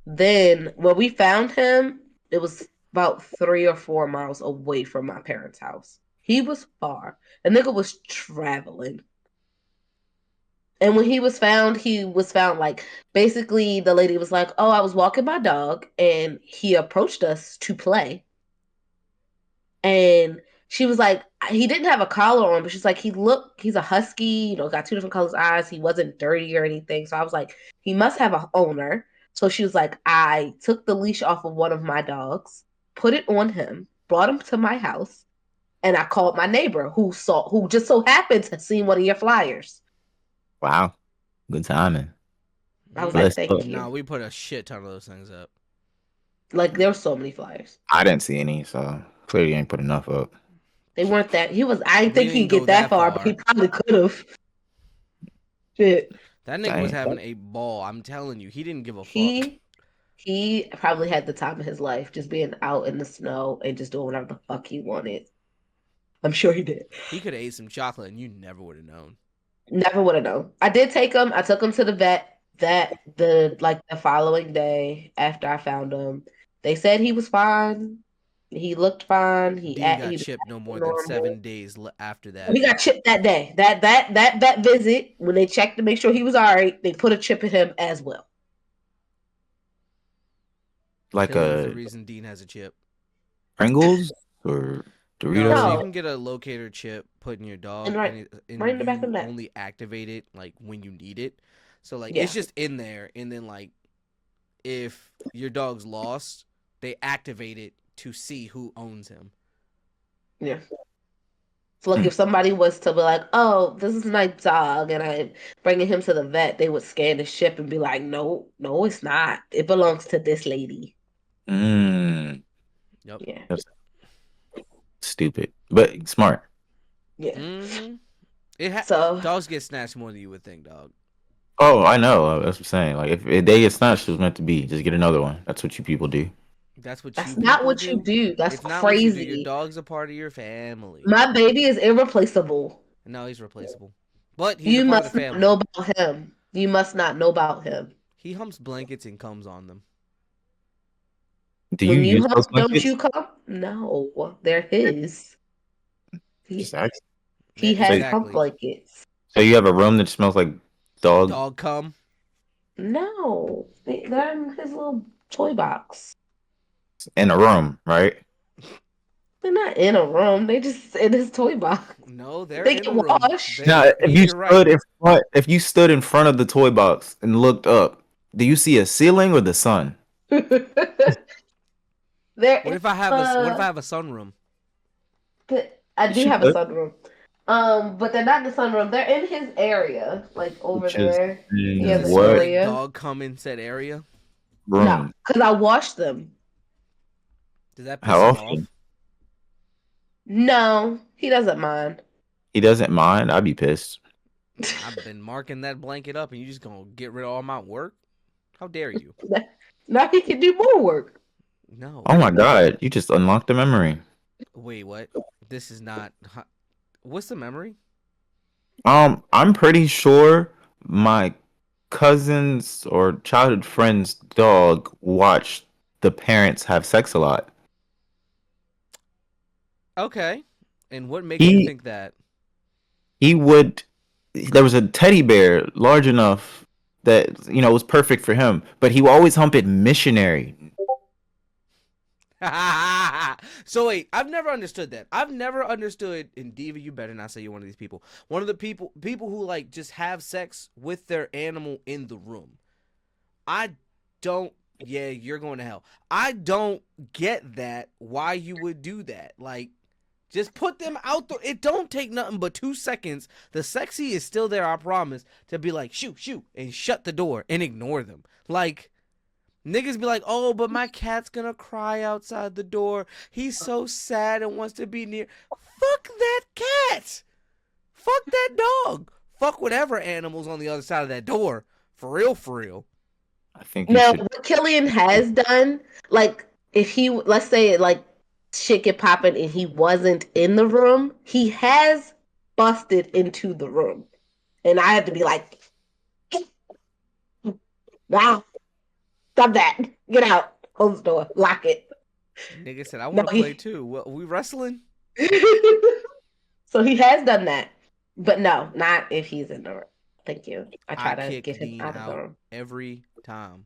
Then when we found him, it was about 3 or 4 miles away from my parents' house. He was far. The nigga was traveling. And when he was found like basically the lady was like, "Oh, I was walking my dog and he approached us to play." And she was like, he didn't have a collar on, but she's like, he's a husky, got two different colors eyes. He wasn't dirty or anything. So I was like, he must have a owner. So she was like, I took the leash off of one of my dogs, put it on him, brought him to my house, and I called my neighbor who just so happened to see one of your flyers. Wow, good timing. I was like, Bless thank up. you. No, we put a shit ton of those things up. Like there were so many flyers. I didn't see any, so clearly you ain't put enough up. They weren't that. I didn't We think he'd didn't go get that that far, but he far. probably could have. Shit. That nigga was Dang. having a ball. I'm telling you, he didn't give a fuck. He probably had the time of his life just being out in the snow and just doing whatever the fuck he wanted. I'm sure he did. He could have ate some chocolate and you never would have known. Never would have known. I did take him. I took him to the vet. The following day after I found him, they said he was fine. He looked fine. Dean got He was chipped no more than normal. 7 days after that. He got chipped that day. That vet visit when they checked to make sure he was all right. They put a chip in him as well. Like Philly's the a reason Dean has a chip. Pringles or No, so you Doritos? No, can get a locator chip put in your dog, and right, and right in the back of the you neck. only activate it like when you need it. So like Yeah, it's just in there, and then like if your dog's lost, they activate it to see who owns him. yeah. So like Hmm. if somebody was to be like, "Oh, this is my dog," and I'm bringing him to the vet, they would scan the ship and be like, "No, no, it's not. It belongs to this lady." Mm, Yep. Yeah, that's stupid, but smart. yeah. Mm-hmm. So Dogs get snatched more than you would think, dog. Oh, I know. That's what I'm saying. Like if they get snatched, it was meant to be. Just get another one. That's what you people do. That's what that's you not people what you do. do. That's It's not what you do. Your crazy. dog's a part of your family. My baby is irreplaceable. No, he's replaceable, but he's a You part of the must not know family. about him. You must not know about him. He humps blankets and comes on them. Do you When you use those hump, don't blankets? you come? No, they're his. Just He ask. he So, has hump Exactly. blankets. so you have a room that smells like dog Dog come. No, they're in his little toy box. in a room, right? They're not in a room. They just in his toy box. No, they're They in a get room. washed. Now, They. You're right. if you stood in front of the toy box and looked up, do you see a ceiling or the sun? They're What in if I have a What if I have a sunroom? I You do have a should, sunroom. But they're not in the sunroom. They're in his area, like over which is there. He Does has in it an smell what like area. dog cum in said area? No, room? because I washed them. Does that How piss him often? off? No, he doesn't mind. He doesn't mind. I'd be pissed. I've been marking that blanket up, and you just gonna get rid of all my work? How dare you? Now he can do more work. No. Oh my God, you just unlocked a memory. Wait, what? This is not. What's the memory? I'm pretty sure my cousin's or childhood friend's dog watched the parents have sex a lot. Okay. And what makes you He think that? he would there was a teddy bear large enough that was perfect for him, but he would always hump it missionary. So wait, I've never understood that. I've never understood. And Diva, you better not say you're one of these people. One of the people who like just have sex with their animal in the room. I don't. Yeah, you're going to hell. I don't get that. Why you would do that? Like, just put them out there. It don't take nothing but 2 seconds. The sexy is still there. I promise. To be like, shoot, shoot, and shut the door and ignore them. Like. Niggas be like, oh, but my cat's gonna cry outside the door. He's so sad and wants to be near. Fuck that cat. Fuck that dog. Fuck whatever animals on the other side of that door. For real, for real. I think you Now, should. what Killian has done, like if he, let's say, like shit get popping and he wasn't in the room, he has busted into the room, and I have to be like, "Wow, stop that! Get out! Close the door, lock it." Nigga said, I No, want to play he. too. What, we wrestling? So he has done that, but no, not if he's in the room. Thank you. I I try to kick get him Dean out of the out room. every time.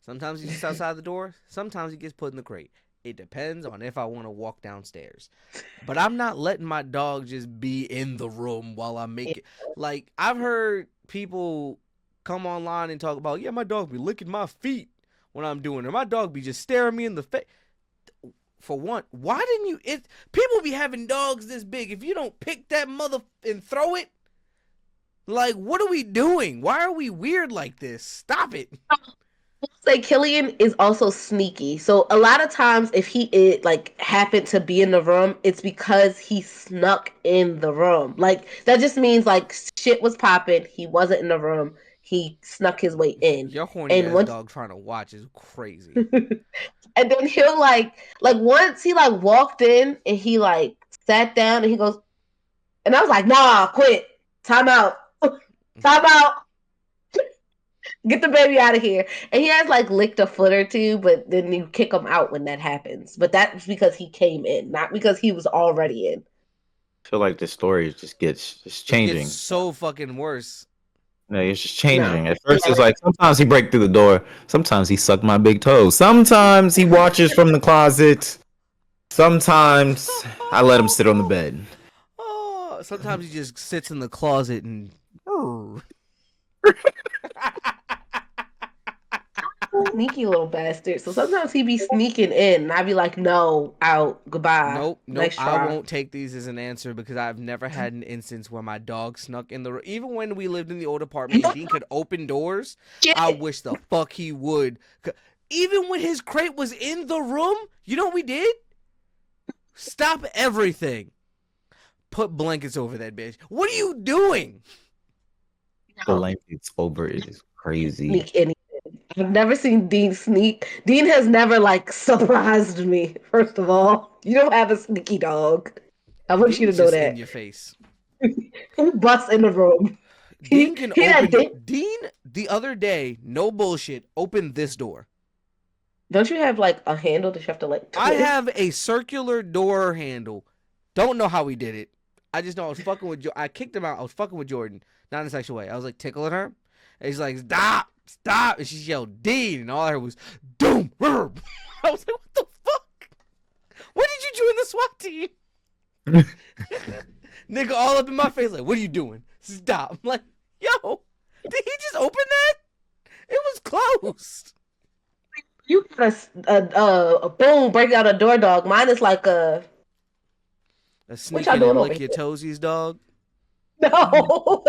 Sometimes he's just outside the door. Sometimes he gets put in the crate. It depends on if I want to walk downstairs. But I'm not letting my dog just be in the room while I'm Yeah. making. Like, I've heard people come online and talk about, yeah, my dog be licking my feet when I'm doing it. My dog be just staring me in the face. For one, why didn't you? People be having dogs this big. If you don't pick that mother and throw it, like, what are we doing? Why are we weird like this? Stop it. Say Killian is also sneaky. So a lot of times if he like happened to be in the room, it's because he snuck in the room. Like that just means like shit was popping, he wasn't in the room, he snuck his way in. Your horny And ass once dog trying to watch is crazy. and then he'll like once he like walked in and he like sat down and he goes and I was like, nah, quit. Time out. Time out. Get the baby out of here. And he has like licked a foot or two, but then you kick him out when that happens. But that's because he came in, not because he was already in. I feel like the story just gets it's It gets changing. so fucking worse. No, it's just No. changing. At first, it's like sometimes he break through the door. Sometimes he suck my big toe. Sometimes he watches from the closet. Sometimes I let him sit on the bed. Oh, sometimes he just sits in the closet and. Sneaky little bastard. So sometimes he be sneaking in, and I be like, no, out, goodbye. Nope, nope. Nice I try. won't take these as an answer because I've never had an instance where my dog snuck in the room. Even when we lived in the old apartment and Dean could open doors, I Shit. wish the fuck he would. Even when his crate was in the room, you know what we did? Stop everything. Put blankets over that bitch. What are you doing? The No. length it's over is crazy. Sneak anything. I've never seen Dean sneak. Dean has never like surprised me. First of all, you don't have a sneaky dog. I want you to Dean's know just in that. your face. He busts in the room. Dean can He that open. did. Dean, the other day, no bullshit, opened this door. Don't you have like a handle that you have to like I twist? have a circular door handle. Don't know how he did it. I just know I was fucking with. I kicked him out. I was fucking with Jordan, not in a sexual way. I was like tickling her, and he's like, "Stop, stop!" And she yelled, "Dean!" And all I heard was, "Doom!" I was like, "What the fuck? When did you join the SWAT team?" Nigga, all up in my face, like, "What are you doing? Stop!" I'm like, "Yo, did he just open that? It was closed." You got a boom break out a door dog. Mine is like a A what sneak y'all in doing and over lick your here? toesies, dog. No,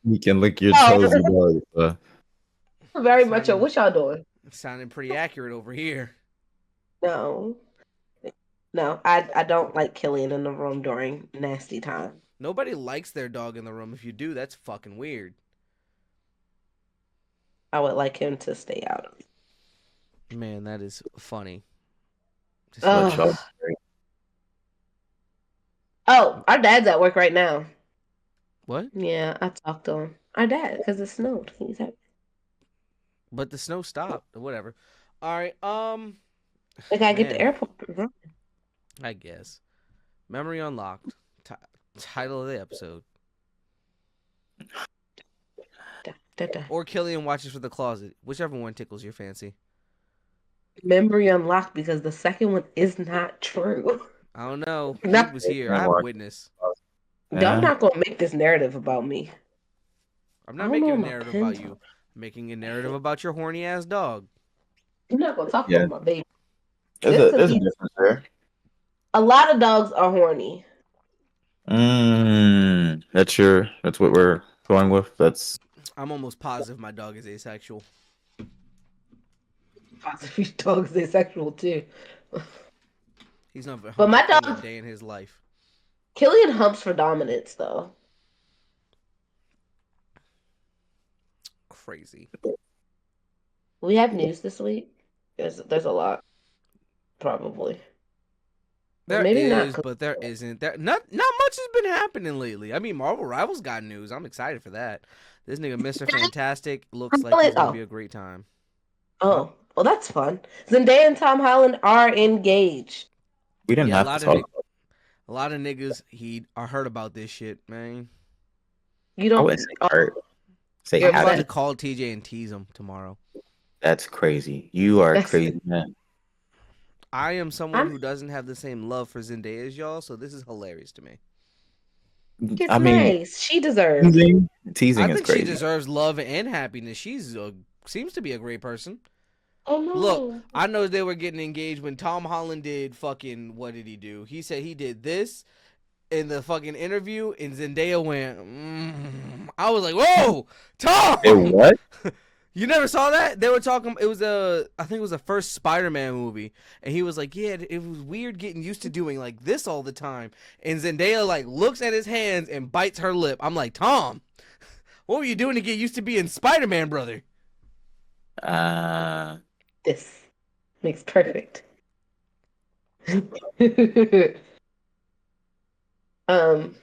You can lick your toes, no, you dog. very much a Sounding, what y'all doing? sounding pretty accurate over here. No, no, I don't like Killian in the room during nasty time. Nobody likes their dog in the room. If you do, that's fucking weird. I would like him to stay out. Man, that is funny. To say But the Oh, y'all, least. oh, our dad's at work right now. What? Yeah, I talked to him. Our dad, because it snowed. He's happy. But the snow stopped. Whatever. All right. They gotta get the Man, airport. I guess. Memory unlocked. Title of the episode. Da, da, da. Or Killian watches from the closet. Whichever one tickles your fancy. Memory unlocked because the second one is not true. I don't know. No, Heed was here. I have a witness. y'all yeah. not gonna make this narrative about me. I'm I not don't know making where a my narrative about pens you. are. I'm making a narrative about your horny ass dog. You're not gonna talk Yeah, about my baby. there's Just a because there's a he, difference there. a lot of dogs are horny. That's what we're going with. That's I'm almost positive my dog is asexual. Possibly dogs asexual too. He's never But humped a my fool a dog, day in his life. Killian humps for dominance though. Crazy. We have news this week. There's a lot probably, but There maybe not. is, but there isn't. There not much has been happening lately. I mean, Marvel Rivals got news. I'm excited for that. This nigga Mr. Fantastic looks Tom like he's Holland. gonna be Oh, a great time. Huh? oh, well, that's fun. Zendaya and Tom Holland are engaged. we didn't Yeah, have to talk. a lot of niggas he I heard about this shit, man. You I don't. wouldn't say Oh, hurt. Say you're I'm about to happen. upset. call TJ and tease him tomorrow. That's crazy. You are a That's crazy man. I am someone I'm who doesn't have the same love for Zendaya as y'all, so this is hilarious to me. it's I mean, nice. She deserves. I teasing is think she crazy. deserves love and happiness. Seems to be a great person. Oh Look, no. I know they were getting engaged when Tom Holland did fucking, what did he do? He said he did this in the fucking interview, and Zendaya went, I was like, whoa, It Tom! what? You never saw that? They were talking. It was I think it was the first Spider-Man movie, and he was like, "Yeah, it was weird getting used to doing like this all the time." And Zendaya like looks at his hands and bites her lip. I'm like, Tom, what were you doing to get used to being Spider-Man, brother? Uh, This makes perfect. um,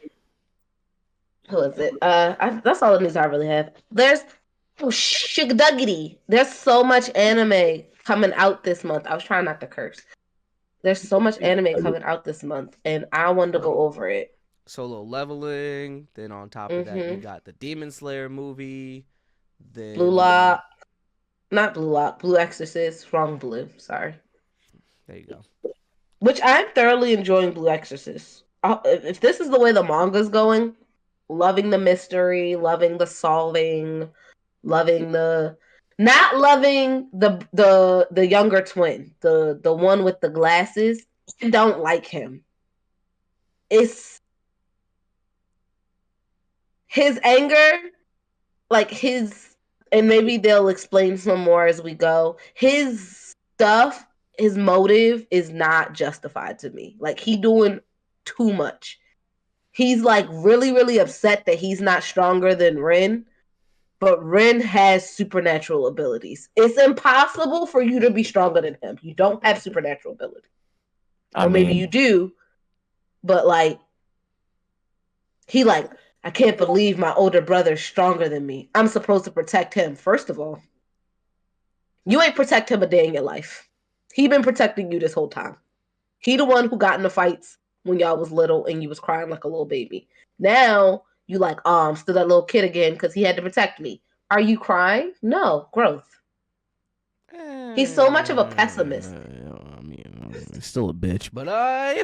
who is it? That's all the news I really have. There's Shugduggity. There's so much anime coming out this month. I was trying not to curse. There's so much anime coming out this month, and I wanted to go over it. Solo Leveling. Then on top of that, you Mm-hmm. got the Demon Slayer movie. Blue Then Lock, not Blue Lock, Blue Exorcist, wrong Blue. Sorry. there you go. Which I'm thoroughly enjoying Blue Exorcist. If this is the way the manga's going, loving the mystery, loving the solving, loving the not loving the younger twin, the one with the glasses. I don't like him. It's his anger, like his, and maybe they'll explain some more as we go. His stuff, his motive is not justified to me. Like he doing too much. He's like really, really upset that he's not stronger than Ren, but Ren has supernatural abilities. It's impossible for you to be stronger than him. You don't have supernatural ability. I Or maybe you mean, do, but like he like, I can't believe my older brother's stronger than me. I'm supposed to protect him. First of all, you ain't protect him a day in your life. He been protecting you this whole time. He the one who got in the fights when y'all was little and you was crying like a little baby. Now you like, oh, I'm still that little kid again because he had to protect me. Are you crying? No, growth. He's so much of a pessimist. I mean, he's still a bitch, but He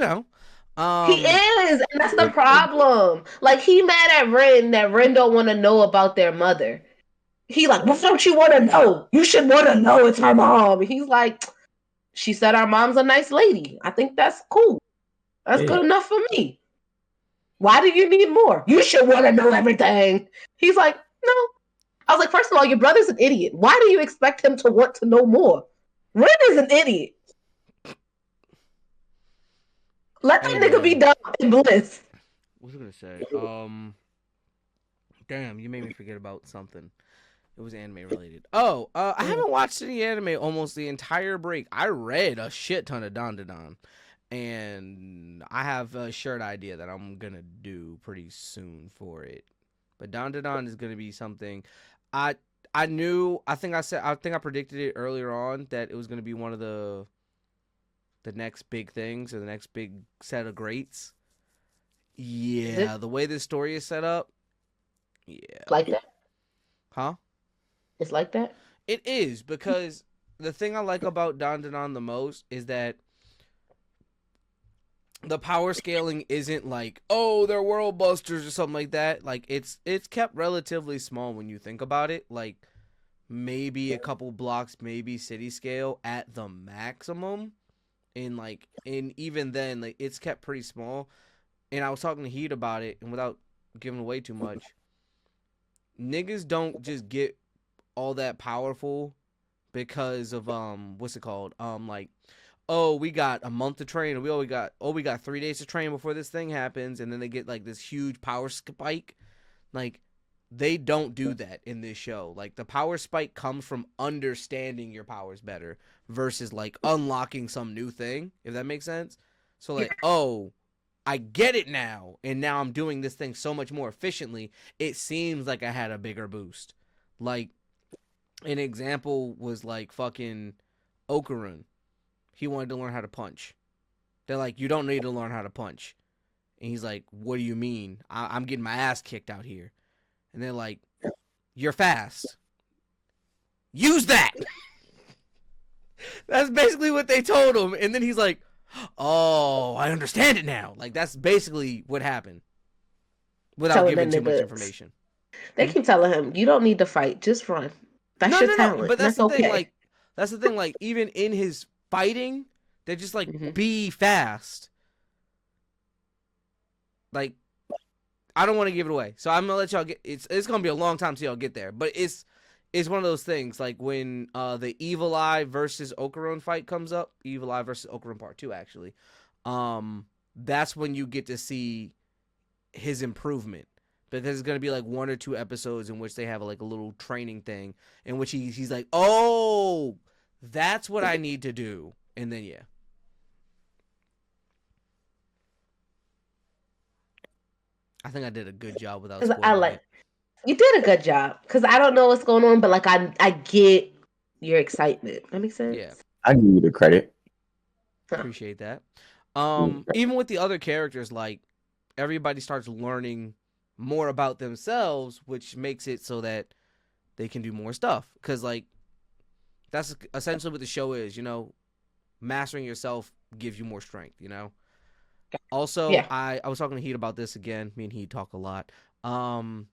um, is, and that's the problem. Like he mad at Ren that Ren don't want to know about their mother. He like, what don't you want to know? You should want to know it's her mom. He's like, she said our mom's a nice lady. I think that's cool. That's yeah, good enough for me. Why do you need more? You should want to know everything. He's like, no. I was like, first of all, your brother's an idiot. Why do you expect him to want to know more? Ren is an idiot. Let hey that nigga be man, dumb in bliss. what was I gonna say? Damn, you made me forget about something. It was anime related. Oh, I haven't watched any anime almost the entire break. I read a shit ton of Dandadan, and I have a shirt idea that I'm gonna do pretty soon for it. But Dandadan is gonna be something. I I knew. I think I predicted it earlier on that it was gonna be one of the next big things or the next big set of greats. Is it Yeah, the way this story is set up. Yeah. like that? Huh? It's like that? It is because the thing I like about Dandadan the most is that the power scaling isn't like, oh, they're world busters or something like that. Like it's kept relatively small when you think about it. Like maybe a couple blocks, maybe city scale at the maximum. And even then, like it's kept pretty small. And I was talking to Heat about it, and without giving away too much, niggas don't just get all that powerful because of what's it called, like, oh, we got a month to train, and we got 3 days to train before this thing happens, and then they get like this huge power spike. Like they don't do that in this show. Like the power spike comes from understanding your powers better versus like unlocking some new thing, if that makes sense. So like, oh, I get it now, and now I'm doing this thing so much more efficiently. It seems like I had a bigger boost. Like an example was like fucking Okarun. He wanted to learn how to punch. They're like, you don't need to learn how to punch. And he's like, what do you mean? I'm getting my ass kicked out here. And they're like, you're fast. Use that. That's basically what they told him, and then he's like, "Oh, I understand it now." Like that's basically what happened, without Telling that giving too much nigga, information. they keep telling him, you don't need to fight, just run. That's No, your no, no. talent, But and that's that's the thing. okay. Like even in his fighting, they're just like Hmm. be fast. Like I don't want to give it away, so I'm gonna let y'all get. It's gonna be a long time till y'all get there, but it's one of those things like when the Evil Eye versus Okaron fight comes up, Evil Eye versus Okaron Part 2 actually. That's when you get to see his improvement. But there's gonna be like 1 or 2 episodes in which they have like a little training thing in which he's like, oh, that's what I need to do, and then yeah, I think I did a good job without Because I spoiling like it. you did a good job. Because I don't know what's going on, but like I get your excitement. That makes Yeah, sense. I give you the credit. Huh. appreciate that. Mm. Even with the other characters, like everybody starts learning more about themselves, which makes it so that they can do more stuff. Because like that's essentially what the show is. Mastering yourself gives you more strength. Also, Yeah, I was talking to Heat about this again. Me and Heat talk a lot. Um,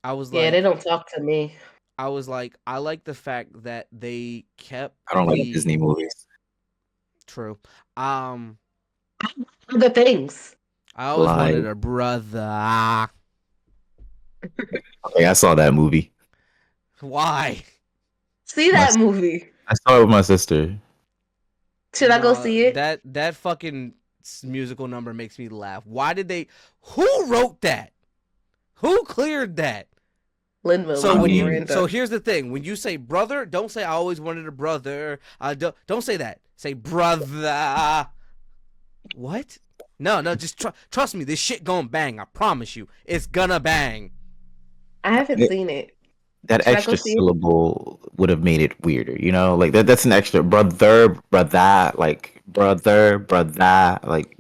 I was yeah. They like, don't talk to me. I like the fact that they kept I don't like the Disney movies. true. Um, Other things. I always Like, wanted a brother. okay, I saw that movie. Why? See My, that movie. I saw it with my sister. Should I go No, see it? that fucking musical number makes me laugh. Why did they? Who wrote that? Who cleared that? So Lin I when you mean, so Miranda. here's the thing: when you say brother, don't say I always wanted a brother. Don't say that. Say brother. What? No, no, just trust me. This shit gonna bang. I promise you, it's gonna bang. I haven't it, seen it. that Should I go extra see it? syllable would have made it weirder, Like that's an extra brother, like brother, like.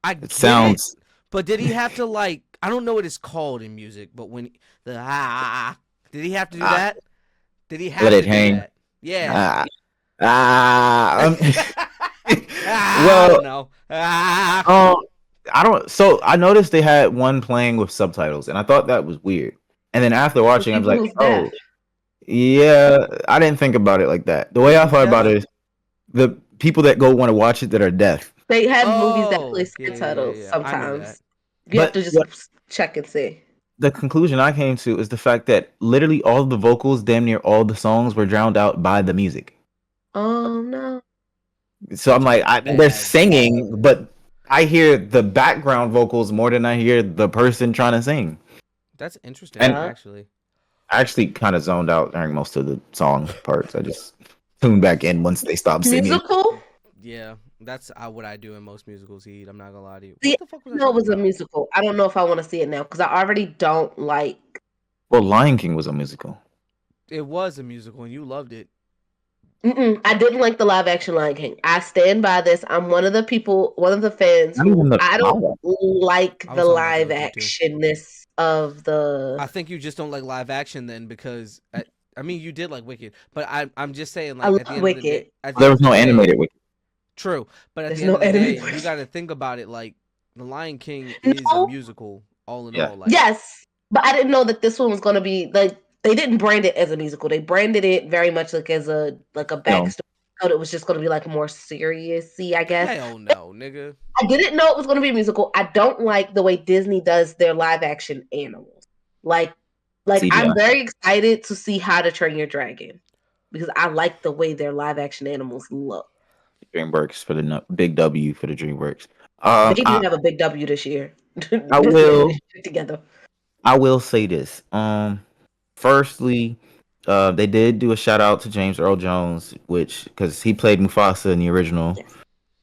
I It get it, sounds. but did he have to like? I don't know what it's called in music, but when the did he have to do Ah, that? Did he let have it to do hang. that? Yeah. Ah, I don't well, know. um, I don't. So I noticed they had one playing with subtitles, and I thought that was weird. And then after For watching, I was people like, who's deaf. oh, yeah, I didn't think about it like that. The way Wait, I who's thought about deaf? it is the people that go want to watch it that are deaf. They have movies that play Oh, yeah, yeah, yeah, subtitles yeah. I knew that. sometimes. You have But to just what check and see. the conclusion I came to is the fact that literally all the vocals, damn near all the songs, were drowned out by the music. Oh no. So I'm Which is like, they're bad. singing, but I hear the background vocals more than I hear the person trying to sing. That's interesting, And Yeah. actually. I actually kind of zoned out during most of the song parts. I just tuned back in once they stopped singing. Musical? Yeah, that's what I do in most musicals. Heat. I'm not gonna lie to you. See, What I the fuck was I didn't know it talking was a about? musical. I don't know if I want to see it now because I already don't like. Well, Lion King was a musical. It was a musical, and you loved it. I didn't like the live action Lion King. I stand by this. I'm one of the people, one of the fans Not who even the I don't live. like I the was talking about the live OG too. actionness of the. I think you just don't like live action then because I mean you did like Wicked, but I'm just saying I like at the love end of the day, Wicked. at the There end was of the no day, animated. true. But at There's the end no of the day, animated you version. got to think about it like The Lion King is a No, musical all in Yeah, all. Like yes, but I didn't know that this one was going to be like they didn't brand it as a musical. They branded it very much like as a film. backstory. I thought it was just going to be like more serious-y, I guess. hell no, nigga. I didn't know it was going to be a musical. I don't like the way Disney does their live action animals. Like, I'm CGI. very excited to see How to Train Your Dragon because I like the way their live action animals look. DreamWorks for the big W for the DreamWorks. They do I have a big W this year. I Disney had will this shit together. I will say this. Firstly, they did do a shout out to James Earl Jones, which because he played Mufasa in the original. Yes.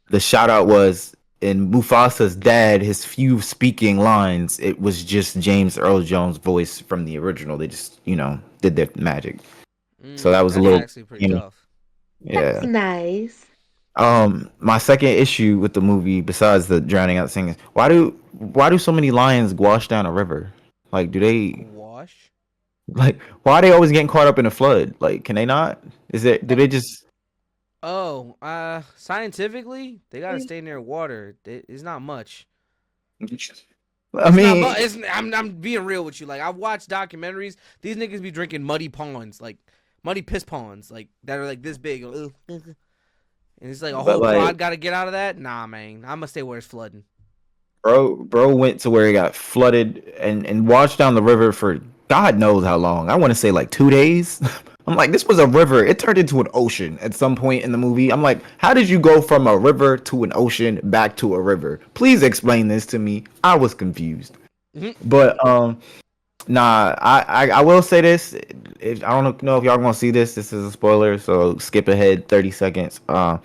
The shout out was in Mufasa's dad, his few speaking lines. It was just James Earl Jones' voice from the original. They just did their magic. So that was a That's little, actually pretty you know, tough. That's yeah. nice. My second issue with the movie, besides the drowning out singing, why do so many lions wash down a river? Like, do they Wash. like why are they always getting caught up in a flood? Like, can they not? Do they just? Oh, scientifically, they gotta stay near water. It's not much. I It's not much. mean, I'm being real with you. Like I've watched documentaries. These niggas be drinking muddy ponds, like muddy piss ponds, like that are like this big. And it's like a but whole like, quad got to get out of that. Nah, man. I'm gonna stay where it's flooding. bro went to where he got flooded and washed down the river for God knows how long. I want to say like 2 days. I'm like, this was a river. It turned into an ocean at some point in the movie. I'm like, how did you go from a river to an ocean back to a river? Please explain this to me. I was confused. Mhm. But nah, I will say this. If I don't know if y'all gonna see this, this is a spoiler, so skip ahead 30 seconds. That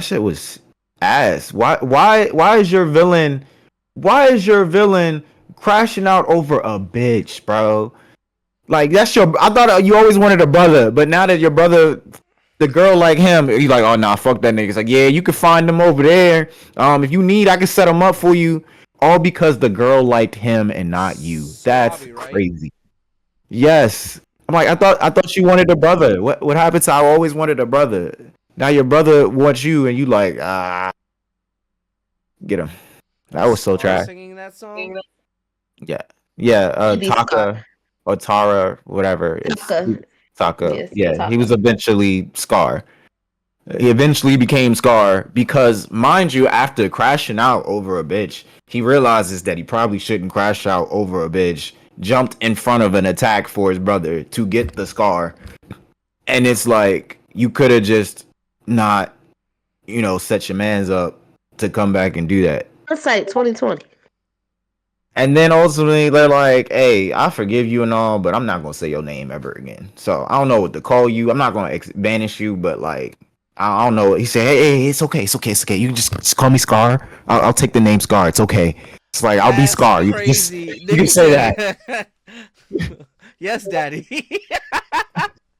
shit was ass. Why is your villain? Why is your villain crashing out over a bitch, bro? Like that's your. I thought you always wanted a brother, but now that your brother, the girl like him, he's like, oh nah, fuck that nigga. It's like, yeah, you can find them over there. If you need, I can set them up for you. All because the girl liked him and not you. That's Suave, right? crazy. Yes. I'm like, I thought you wanted a brother. What happened to I always wanted a brother? Now your brother wants you and you like, get him. That Is was so Scar trash. singing that song? Yeah. Yeah, Maybe Scar. Taka or Tara, whatever. It's Taka. Taka. Yes, Yeah, he was Taka. eventually Scar. He eventually became Scar because, mind you, after crashing out over a bitch, he realizes that he probably shouldn't crash out over a bitch. Jumped in front of an attack for his brother to get the Scar, and it's like you could have just not, set your man's up to come back and do that. Hindsight 2020. And then ultimately they're like, "Hey, I forgive you and all, but I'm not gonna say your name ever again. So I don't know what to call you. I'm not gonna banish you, but like, I don't know." He said, "Hey, it's okay, it's okay, it's okay. You can just call me Scar. I'll take the name Scar. It's okay. It's like I'll be That's Scar. crazy. You can Nigga say that." said, yes, daddy.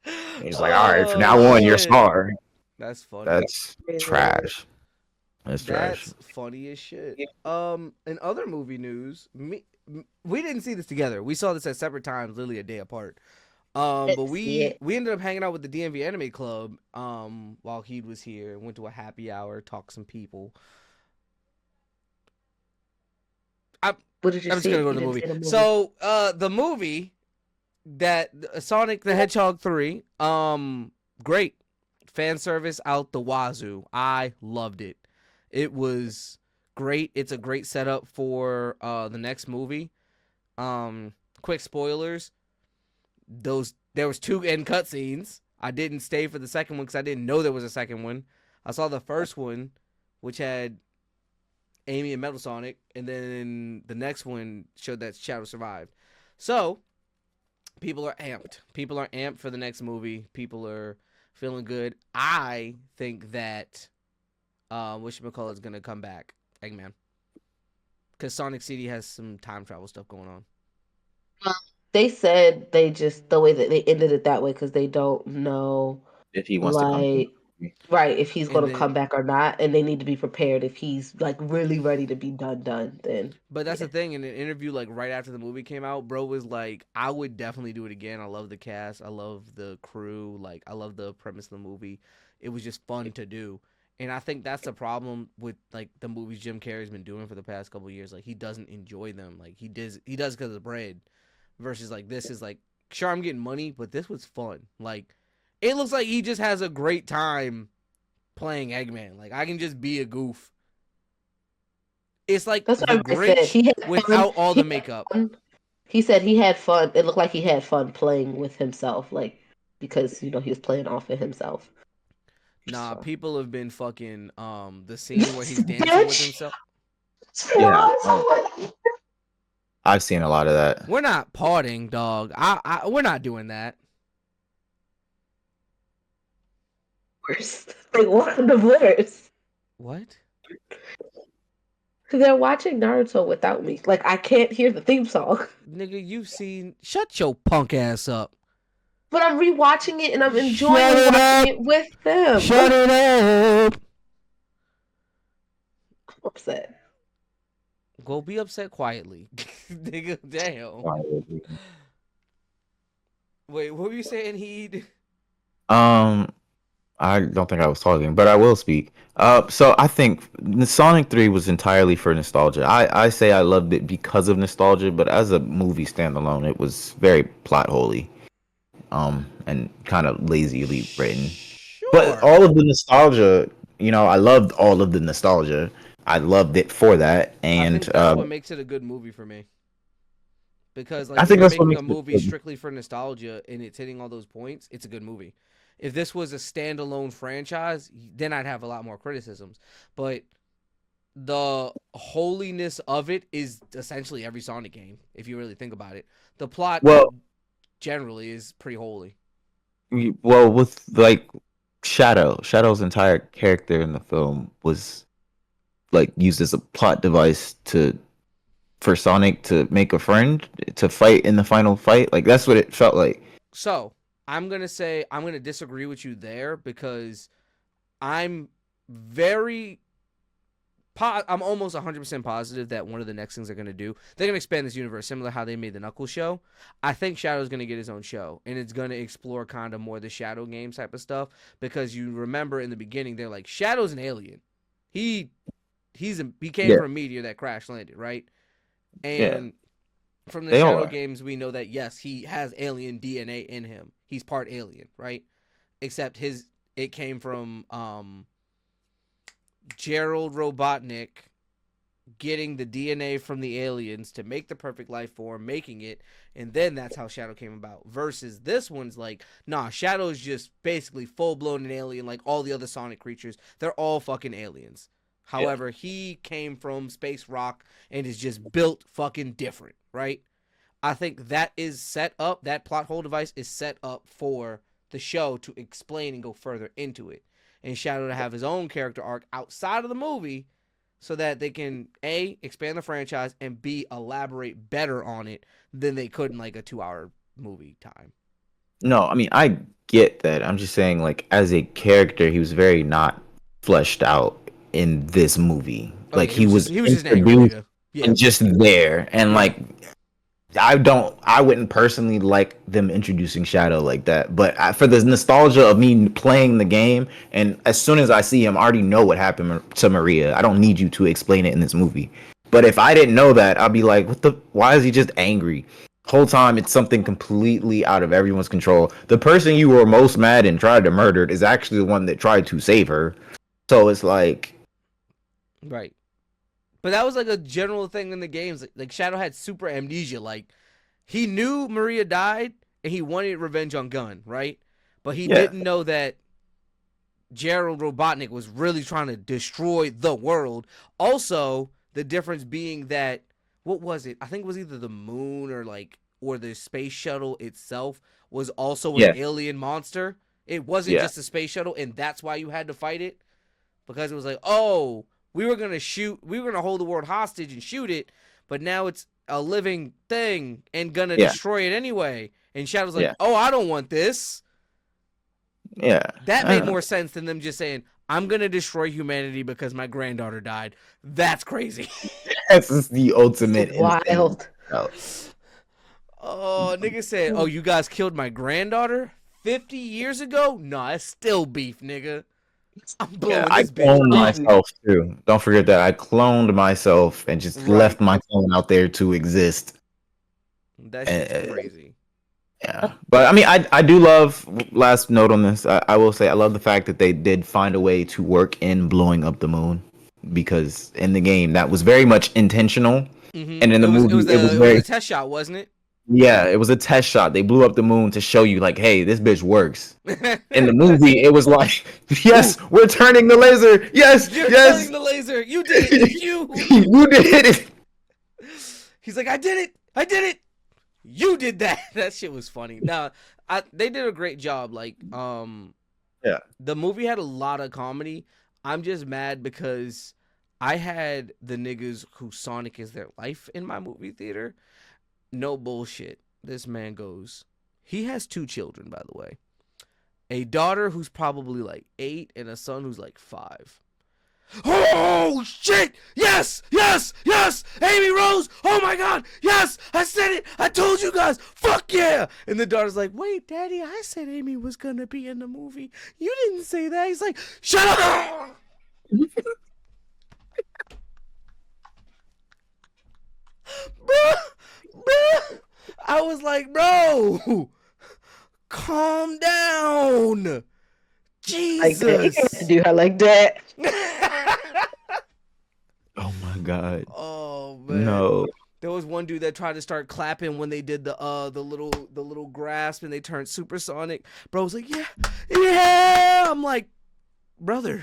And he's like, "All right, from Oh, now on, you're shit. Scar." That's funny. That's trash. That's trash. That's funny as shit. In other movie news, we didn't see this together. We saw this at separate times, literally a day apart. But Let's see we ended up hanging out with the DMV Anime Club while he was here. Went to a happy hour, talked some people. I, What did you I'm just gonna see? go You to the didn't movie. see the movie. So the movie that Sonic the Hedgehog 3, great fan service out the wazoo. I loved it. It was great. It's a great setup for the next movie. Quick spoilers. There was two end cutscenes. I didn't stay for the second one because I didn't know there was a second one. I saw the first one, which had Amy and Metal Sonic, and then the next one showed that Shadow survived. So people are amped. People are amped for the next movie. People are feeling good. I think that whatchamacallit is gonna come back, Eggman, because Sonic City has some time travel stuff going on. They said they just the way that they ended it that way because they don't know, If he wants to come to the like, movie. right, if he's And gonna then, come back or not, and they need to be prepared if he's like really ready to be done. Then but that's yeah, the thing. In an interview, like right after the movie came out, bro was like, "I would definitely do it again. I love the cast. I love the crew. Like, I love the premise of the movie. It was just fun to do." And I think that's the problem with like the movies Jim Carrey's been doing for the past couple of years. Like he doesn't enjoy them. Like he does because of the bread. Versus like this is like, sure, I'm getting money, but this was fun. Like it looks like he just has a great time playing Eggman. Like I can just be a goof. It's like that's what the everybody said. Grinch He had fun. without all He the had makeup. fun. He said he had fun. It looked like he had fun playing with himself, like because he was playing off of himself. Nah, So people have been fucking the scene where yes, he's dancing with bitch. himself. Yeah, I've seen a lot of that. We're not parting, dog. We're not doing that. Worse. Like what the worst? What? They're watching Naruto without me. Like I can't hear the theme song. Nigga, you've seen shut your punk ass up. But I'm rewatching it and I'm Shut enjoying it watching up. it with them. Shut I'm it up. upset. Go be upset quietly. Nigga, damn. Wait, what were you saying, Heed? Um, I don't think I was talking, but I will speak. So I think the Sonic 3 was entirely for nostalgia. I say I loved it because of nostalgia, but as a movie standalone, it was very plot holy, and kind of lazily written. But Sure. all of the nostalgia, I loved all of the nostalgia. I loved it for that, I and think that's what makes it a good movie for me. Because I like if think you're that's what making a makes it movie good. strictly for nostalgia and it's hitting all those points, it's a good movie. If this was a standalone franchise, then I'd have a lot more criticisms. But the holiness of it is essentially every Sonic game, if you really think about it. The plot Well, generally is pretty holy. with like Shadow's entire character in the film was like used as a plot device to for Sonic to make a friend to fight in the final fight. Like that's what it felt like. So I'm gonna disagree with you there because I'm very I'm almost 100% positive that one of the next things they're going to do, they're going to expand this universe, similar to how they made the Knuckles show. I think Shadow's going to get his own show, and it's going to explore kind of more the Shadow games type of stuff, because you remember in the beginning, they're like, Shadow's an alien. He he came Yeah, from a meteor that crash landed, right? yeah, And from the they all Shadow are. games, we know that, yes, he has alien DNA in him. He's part alien, right? Except it came from Gerald Robotnik getting the DNA from the aliens to make the perfect life form, making it, and then that's how Shadow came about. Versus this one's like, nah, Shadow's just basically full blown an alien like all the other Sonic creatures. They're all fucking aliens. Yeah. However, he came from space rock and is just built fucking different, right? I think that is set up, that plot hole device is set up for the show to explain and go further into it. And Shadow to have his own character arc outside of the movie so that they can A, expand the franchise, and B, elaborate better on it than they could in like a 2 hour movie time. No, I mean I get that. I'm just saying, like as a character, he was very not fleshed out in this movie. Oh Like yeah, he was he was just an angry introduced nigga. Yeah. and just there, and Yeah. like I wouldn't personally like them introducing Shadow like that, but for the nostalgia of me playing the game, and as soon as I see him, I already know what happened to Maria. I don't need you to explain it in this movie. But if I didn't know that, I'd be like, what the? Why is he just angry? Whole time it's something completely out of everyone's control. The person you were most mad and tried to murder is actually the one that tried to save her. So it's like, Right. But that was like a general thing in the games. Like Shadow had super amnesia. Like he knew Maria died and he wanted revenge on Gunn, right? But he yeah, didn't know that Gerald Robotnik was really trying to destroy the world. Also, the difference being that what was it? I think it was either the moon or the space shuttle itself was also an yeah, alien monster. It wasn't yeah, just a space shuttle, and that's why you had to fight it, because it was like, oh, we were gonna hold the world hostage and shoot it, but now it's a living thing and gonna yeah, destroy it anyway. And Shadow's like, yeah, oh, I don't want this. yeah. That I made don't know. more sense than them just saying, I'm gonna destroy humanity because my granddaughter died. That's crazy. That's the ultimate insane. Wild. Oh, nigga said, oh, you guys killed my granddaughter 50 years ago? Nah, it's still beef, nigga. I'm Yeah, blowing I this bitch cloned up. myself too. Don't forget that I cloned myself and just Right. left my clone out there to exist. That shit's Uh, crazy. yeah, but I mean, I do love. Last note on this, I will say I love the fact that they did find a way to work in blowing up the moon, because in the game that was very much intentional, and in the movie it was It was very, a test shot, wasn't yeah, it was a test shot. They blew up the moon to show you like, hey, this bitch works. In the it? movie, it was like, yes, we're turning the laser. Yes, You're yes, turning the laser. You did it. It's you. you did it. He's like, I did it. I did it. You did that. That shit was funny. Now, they did a great job. Like, Yeah. the movie had a lot of comedy. I'm just mad because I had the niggas who Sonic is their life in my movie theater. No bullshit. This man goes. He has 2 children, by the way. A daughter who's probably like 8 and a son who's like 5. Oh shit! Yes! Yes! Yes! Amy Rose! Oh my god! Yes! I said it! I told you guys! Fuck yeah! And the daughter's like, wait, Daddy, I said Amy was gonna be in the movie. You didn't say that. He's like, shut up! Bro! Bro! I was like, bro! Calm down! Like that. You can't Jesus! do her like that. Oh my god. Oh man. No. There was one dude that tried to start clapping when they did the little grasp and they turned supersonic. Bro was like, yeah, yeah. I'm like, brother,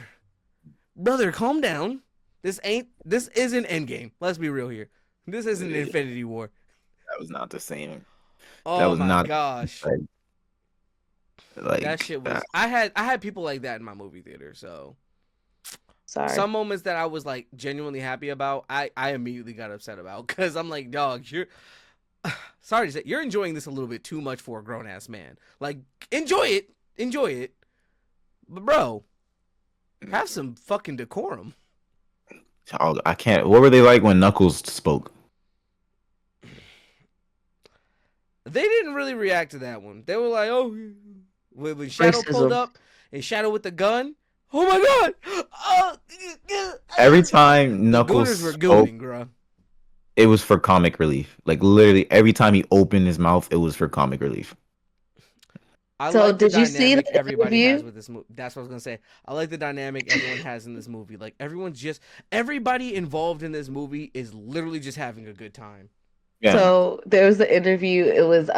calm down. This isn't Endgame. Let's be real here. This isn't Infinity War. That was not the same. That Oh was my not gosh. That like shit was I had people like that in my movie theater, so Sorry. some moments that I was like genuinely happy about, I immediately got upset about because I'm like, dog, you're sorry to say, you're enjoying this a little bit too much for a grown ass man. Like, enjoy it, but bro, have some fucking decorum. oh, I can't. What were they like when Knuckles spoke? They didn't really react to that one. They were like, oh, when Shadow pulled Racism. up and Shadow with the gun. Oh my god! Every time The Knuckles Gooners were spoke, gooning, bro. it was for comic relief. Like literally every time he opened his mouth, it was for comic relief. I So like the did you see dynamic the everybody has interview? with this movie. That's what I was gonna say. I like the dynamic everyone has in this movie. Like everybody involved in this movie is literally just having a good time. Yeah. So there was the interview. It was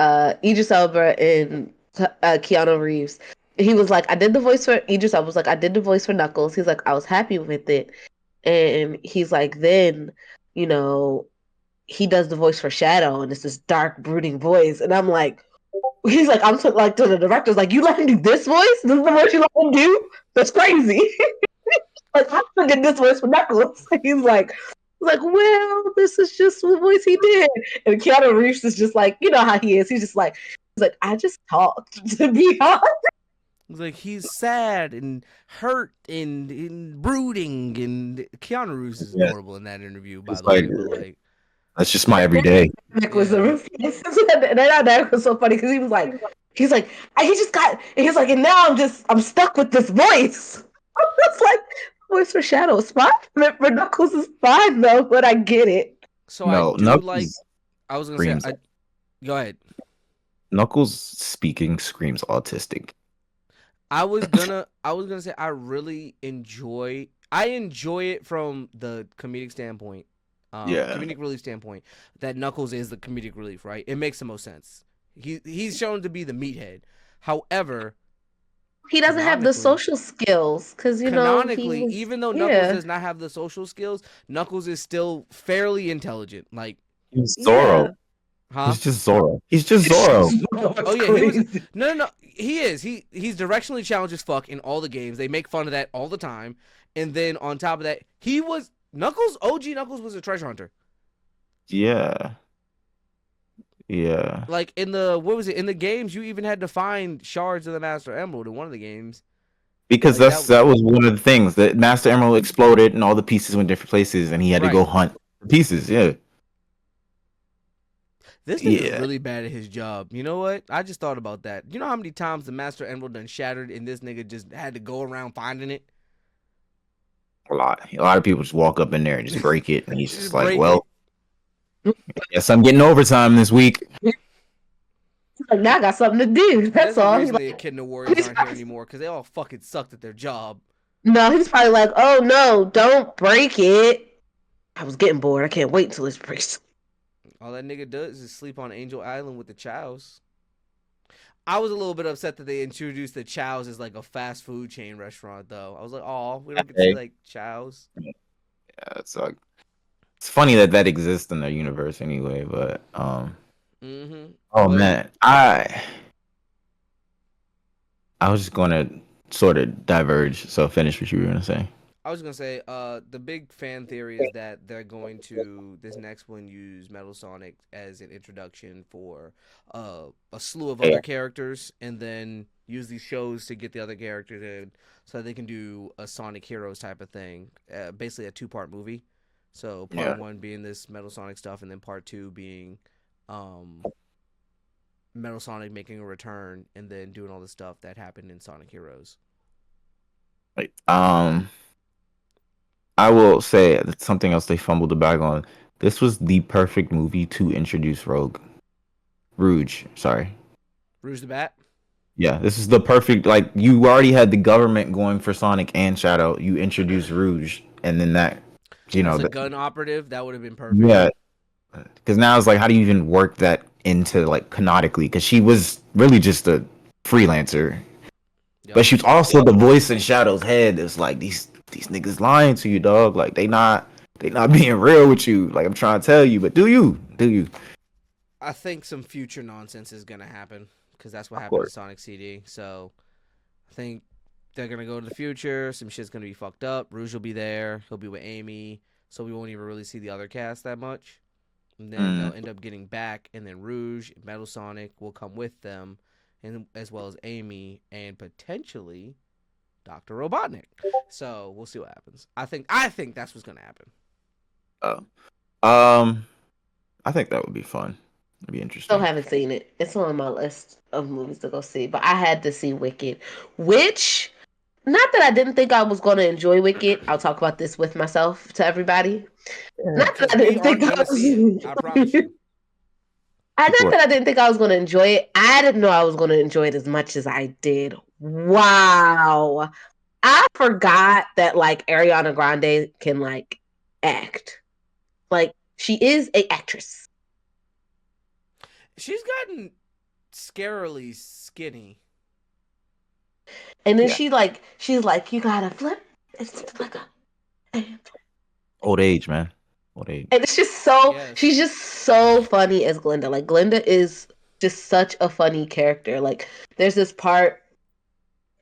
Idris Elba and Keanu Reeves. He was like, I did the voice for Idris Elba was like, I did the voice for Knuckles. He's like, I was happy with it. And he's like, then, you know, he does the voice for Shadow, and it's this dark, brooding voice. And I'm like, he's like, like to the directors, like, you let him do this voice? This is the voice you let him do? That's crazy. Like, I did this voice for Knuckles. He's like, well, this is just the voice he did. And Keanu Reeves is just like, you know how he is. He's like, I just talked, to be honest. It's like he's sad and hurt and brooding, and Keanu Reeves is Yeah. adorable in that interview, by It's the like way. But like, that's just my everyday. Nick was yeah. that was so funny because he's like, and he just got, and he's like, and now I'm stuck with this voice. It's like, voice for Shadow is fine. For Knuckles is fine though, but I get it. So I No, do like. Knuckles I was gonna say, screams. go ahead. Knuckles speaking screams autistic. I was gonna say I really enjoy. I enjoy it from the comedic standpoint, Yeah. comedic relief standpoint. That Knuckles is the comedic relief, right? It makes the most sense. He's shown to be the meathead. However, He doesn't have the canonically, social skills because canonically, even though Knuckles yeah, does not have the social skills, Knuckles is still fairly intelligent. Like, He's yeah. Zoro. huh? He's just Zoro. He's just Zoro. Oh yeah, he was no. He is. He's directionally challenged as fuck in all the games. They make fun of that all the time. And then on top of that, he was Knuckles. OG Knuckles was a treasure hunter. Yeah. Yeah. Like in in the games, you even had to find shards of the Master Emerald in one of the games. Because Like that was one of the things that Master Emerald exploded and all the pieces went different places and he had to go right. hunt the pieces. Yeah. This nigga's Yeah. really bad at his job. You know what? I just thought about that. You know how many times the Master Emerald done shattered and this nigga just had to go around finding it? A lot. A lot of people just walk up in there and just break it, and he's just Just like, break "Well, it. guess I'm getting overtime this week." Like, now I got something to do. There's That's a all. reason the Echidna Warriors aren't here anymore because they all fucking sucked at their job. No, he's probably like, oh no, don't break it. I was getting bored. I can't wait until this breaks. All that nigga does is sleep on Angel Island with the Chows. I was a little bit upset that they introduced the Chows as like a fast food chain restaurant, though. I was like, oh, we don't get to see like Chows. Yeah, it's funny that that exists in their universe anyway. But Mm-hmm. oh But man, I was just going to sort of diverge. So finish what you were going to say. I was gonna say, the big fan theory is that they're going to this next one use Metal Sonic as an introduction for a slew of Yeah. other characters, and then use these shows to get the other characters in, so they can do a Sonic Heroes type of thing. Basically, a 2-part movie. So part Yeah. one being this Metal Sonic stuff, and then part two being um, Metal Sonic making a return, and then doing all the stuff that happened in Sonic Heroes. Like, I will say that's something else they fumbled the bag on. This was the perfect movie to introduce Rogue. Rouge, sorry. Rouge the Bat. Yeah, this is the perfect, like, you already had the government going for Sonic and Shadow. You introduce Rouge, and then that, As a that, gun operative, that would have been perfect. yeah, because now it's like, how do you even work that into, like, canonically? Because she was really just a freelancer, but Yep. she was also the voice in Shadow's head. It's like, these niggas lying to you, dog. Like, they not being real with you. Like, I'm trying to tell you, but do you? I think some future nonsense is gonna happen because that's what Of happened to course. Sonic CD. So I think they're gonna go to the future. Some shit's gonna be fucked up. Rouge will be there. He'll be with Amy, so we won't even really see the other cast that much. And then Mm. they'll end up getting back, and then Rouge, Metal Sonic will come with them, and as well as Amy and potentially Doctor Robotnik. So we'll see what happens. I think that's what's gonna happen. Oh. Um, I think that would be fun. It'd be Still interesting. haven't seen it. It's on my list of movies to go see, but I had to see Wicked, which not that I didn't think I was going to enjoy Wicked. I'll talk about this with myself to everybody. Not that Because I we didn't think aren't I gonna see it. I promise was. you. I People not are, that I didn't think I was going to enjoy it. I didn't know I was going to enjoy it as much as I did. Wow. I forgot that like Ariana Grande can like act. Like she is a actress. She's gotten scarily skinny. And then yeah, she's like, you gotta flip. It's like a and old age, man. Old age. it's just I so she's guess. just so funny as Glinda. Like Glinda is just such a funny character. Like there's this part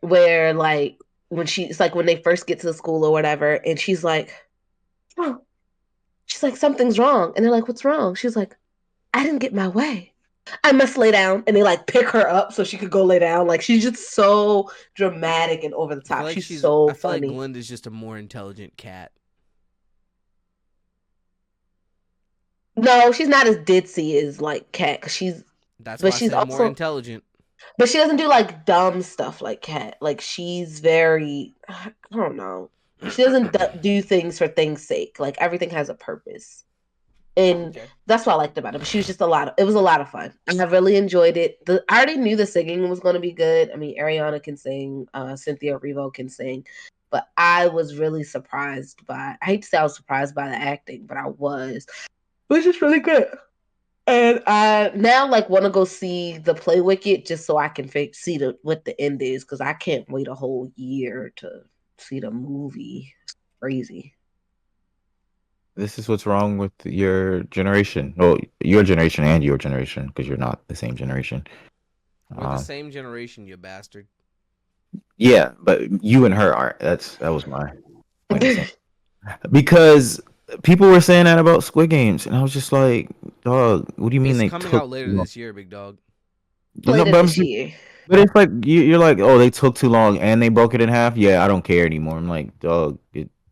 where like when she's like when they first get to the school or whatever, and oh, she's like, something's wrong. And they're like, what's wrong? She's like, I didn't get my way. I must lay down. And they like pick her up so she could go lay down. Like she's just so dramatic and over the I feel top. like She's she's. so I feel like funny. Glinda's just a more intelligent cat. No, she's not as ditzy as like Cat, cause That's but why I she's said more also, intelligent. but she doesn't do like dumb stuff like Cat. Like she's very, I don't know. She doesn't do things for things' sake. Like everything has a purpose, and Okay. that's what I liked about it. But she was just it was a lot of fun. I really enjoyed it. I already knew the singing was going to be good. I mean, Ariana can sing, Cynthia Erivo can sing, but I was really surprised by. I hate to say I was surprised by the acting, but I was. It was just really good. And I now like want to go see the Play Wicked just so I can see what the end is because I can't wait a whole year to see the movie. It's crazy. This is what's wrong with your generation. Well, your generation and your generation, because you're not the same generation. We're the Um, same generation, you bastard. yeah, but you and her aren't. That was my point of saying. Because people were saying that about Squid Games, and I was just like, dog, what do you mean It's they coming took out later too long? this year, big dog. No, Later this year. but it's like you're like, oh, they took too long and they broke it in half. Yeah, I don't care anymore. I'm like, dog,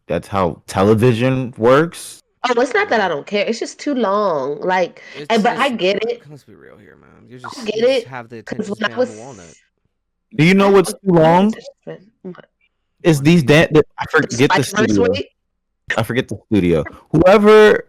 that's how television works. Oh, it's not that I Right. don't care. It's just too long. Like, but I It's. get it. Let's be real here, man. I You get just it have the because attention when I span of a walnut. was, Do you know I what's have too a great long? attention span. Is One these piece. I The forget the Spider Verse studio. way. I forget the studio. Whoever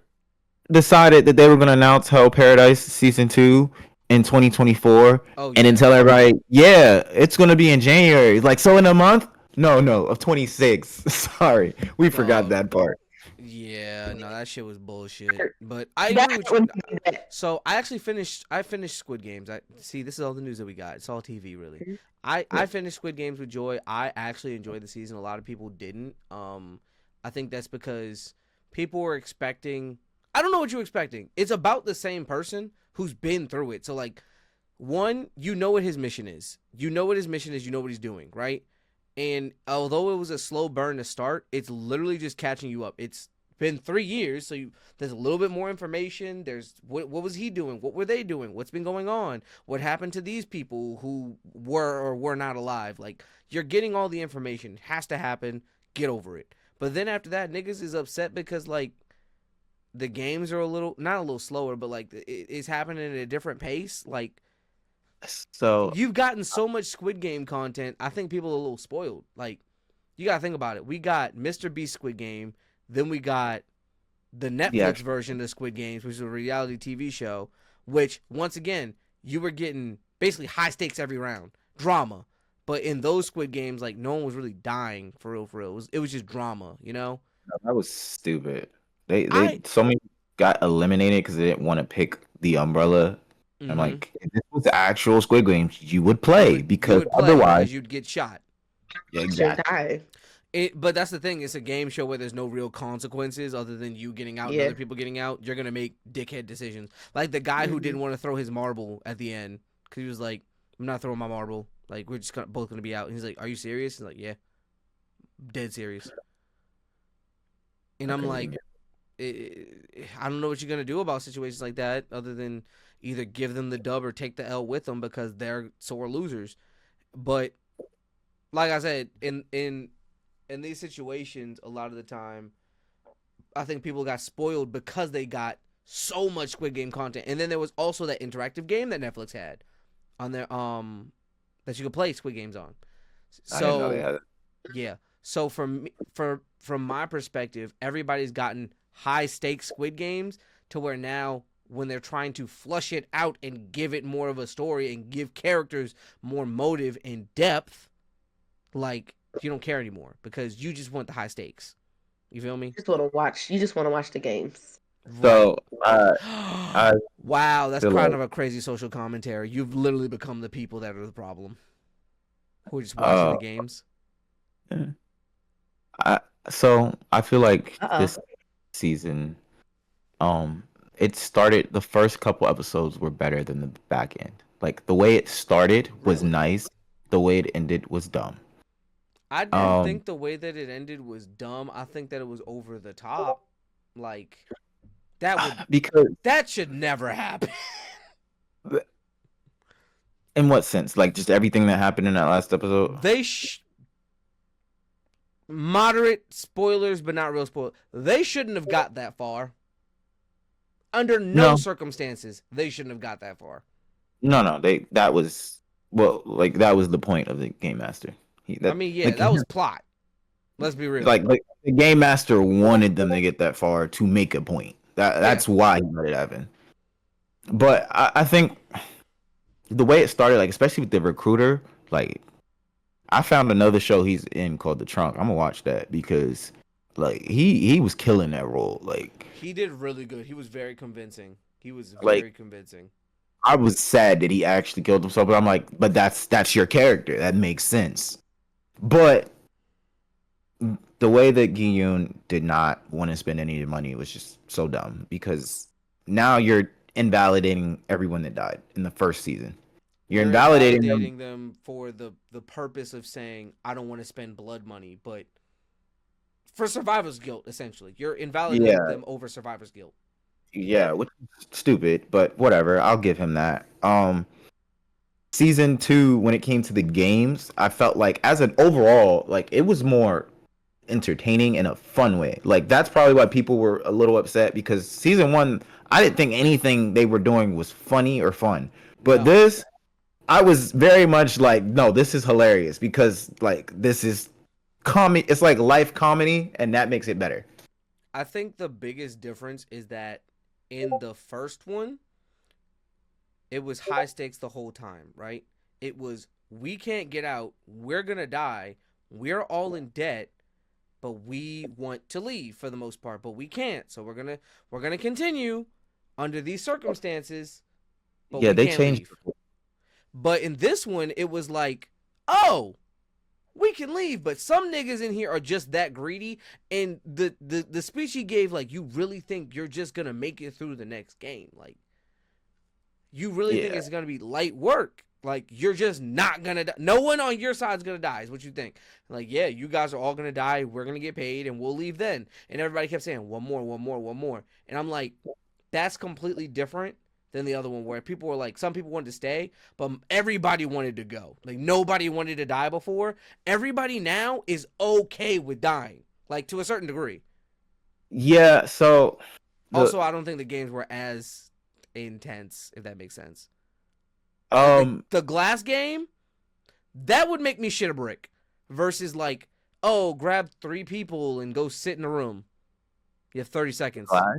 decided that they were going to announce Hell Paradise season 2 in 2024 Oh and then yeah. tell everybody, yeah, it's going to be in January. Like, so in a month? No, of 26. Sorry. We forgot Dog. that part. Yeah, no, that shit was bullshit. But I That agree with you. when they did that. So I actually finished. I finished Squid Games. I see. This is all the news that we got. It's all TV, really. I finished Squid Games with joy. I actually enjoyed the season. A lot of people didn't. I think that's because people were expecting. I don't know what you were expecting. It's about the same person who's been through it. So like, one, you know what his mission is. You know what his mission is. You know what he's doing, right? And although it was a slow burn to start, it's literally just catching you up. It's been 3 years, so there's a little bit more information. There's what was he doing? What were they doing? What's been going on? What happened to these people who were or were not alive? Like, you're getting all the information. It has to happen. Get over it. But then after that, niggas is upset because like the games are a little not a little slower, but like it's happening at a different pace. Like So you've gotten so much Squid Game content. I think people are a little spoiled. Like you gotta think about it. We got Mr. Beast Squid Game, then we got the yeah, Netflix version of Squid Games, which is a reality TV show. Which once again, you were getting basically high stakes every round, drama. But in those Squid Games, like no one was really dying for real. For real, it was just drama. You know. that was stupid. They I. so many got eliminated because they didn't want to pick the umbrella. I'm Mm-hmm. like, if this was actual Squid Games, you would You play would you because would play otherwise, because you'd get shot. yeah, Sure exactly. die. But that's the thing. It's a game show where there's no real consequences other than you getting out and Yeah. other people getting out. You're gonna make dickhead decisions. Like the guy who didn't want to throw his marble at the end because he was like, "I'm not throwing my marble. Like we're just both gonna be out." And he's like, "Are you serious?" He's like, "Yeah, dead serious." And I'm like, I don't know what you're gonna do about situations like that other than either give them the dub or take the L with them because they're sore losers. But like I said, in these situations, a lot of the time, I think people got spoiled because they got so much Squid Game content, and then there was also that interactive game that Netflix had on their that you could play Squid Games on. I didn't know they So had it. yeah, so from my perspective, everybody's gotten high stakes Squid Games to where now when they're trying to flush it out and give it more of a story and give characters more motive and depth, like you don't care anymore because you just want the high stakes. You feel me? Just want to watch. You just want to watch the games. Right. So I Wow, that's feel kind like of a crazy social commentary. You've literally become the people that are the problem. Who are just watching uh the games. I so I feel like Uh this season, um, it started the first couple episodes were better than the back end. Like the way it started was Really? nice, the way it ended was dumb. I didn't Um, think the way that it ended was dumb. I think that it was over the top. Like because that should never happen. in what sense? Like just everything that happened in that last episode? They moderate spoilers, but not real spoilers. They shouldn't have got that far. Under no No, circumstances, they shouldn't have got that far. no. That was well, like that was the point of the game master. He I that mean, yeah, like that was plot. Let's be real. like the game master wanted them to get that far to make a point. Yeah, That's why he let it happen. But I think the way it started, like especially with the recruiter, like I found another show he's in called The Trunk. I'm gonna watch that because like he was killing that role. he did really good. He was very convincing. He was Like very convincing. I was sad that he actually killed himself, but I'm like, but that's your character. That makes sense. But the way that Gi-yoon did not want to spend any of the money was just so dumb because now you're invalidating everyone that died in the first season. You're You're invalidating them. invalidating them for the purpose of saying I don't want to spend blood money, but for survivor's guilt, essentially. You're invalidating Yeah, them over survivor's guilt. yeah, which is stupid, but whatever. I'll give him that. Season two, when it came to the games, I felt like as an overall, like it was more entertaining in a fun way. Like that's probably why people were a little upset because season one, I didn't think anything they were doing was funny or fun. But No. this, I was very much like, no, this is hilarious because like this is comedy. It's like life comedy, and that makes it better. I think the biggest difference is that in the first one, it was high stakes the whole time, right? It was we can't get out, we're gonna die, we're all in debt, but we want to leave for the most part, but we can't. So we're gonna continue under these circumstances, but Yeah, we they can't changed. leave. But in this one, it was like, oh, we can leave, but some niggas in here are just that greedy. And the speech he gave, like, you really think you're just gonna make it through the next game? Like, you really think Yeah, it's gonna be light work? Like, you're just not gonna die. No one on your side's gonna die, is what you think. Like, yeah, you guys are all gonna die. We're gonna get paid, and we'll leave then. And everybody kept saying, one more, one more, one more. And I'm like, that's completely different than the other one, where people were like, some people wanted to stay, but everybody wanted to go. Like, nobody wanted to die before. Everybody now is okay with dying, like, to a certain degree. Yeah, so Also, the I don't think the games were as intense, if that makes sense. Like, um the glass game, that would make me shit a brick. Versus, like, oh, grab 3 people and go sit in a room. You have 30 seconds. Clash?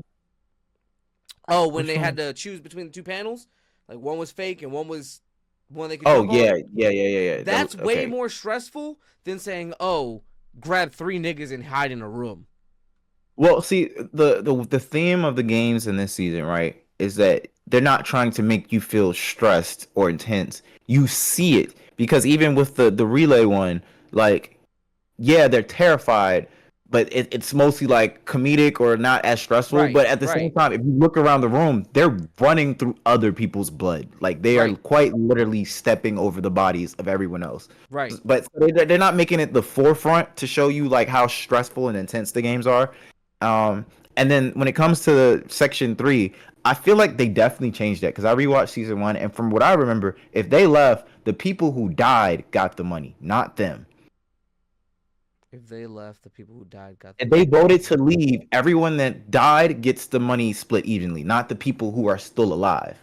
Oh, when Which they had one? to choose between the 2 panels, like, one was fake and one was one they could Oh jump yeah, on. yeah. That was That's way okay. more stressful than saying, oh, grab 3 niggas and hide in a room. Well, see, the theme of the games in this season, right, is that they're not trying to make you feel stressed or intense. You see it because even with the relay one, like, yeah, they're terrified, but it's mostly like comedic or not as stressful. Right, But at the same right, time, if you look around the room, they're running through other people's blood. Like they are right, quite literally stepping over the bodies of everyone else. right. But they're not making it the forefront to show you like how stressful and intense the games are. Um, and then when it comes to the section 3, I feel like they definitely changed that because I rewatched season 1, and from what I remember, if they left, the people who died got the money, not them. If they left, the people who died got the And they money. voted to leave. Everyone that died gets the money split evenly, not the people who are still alive.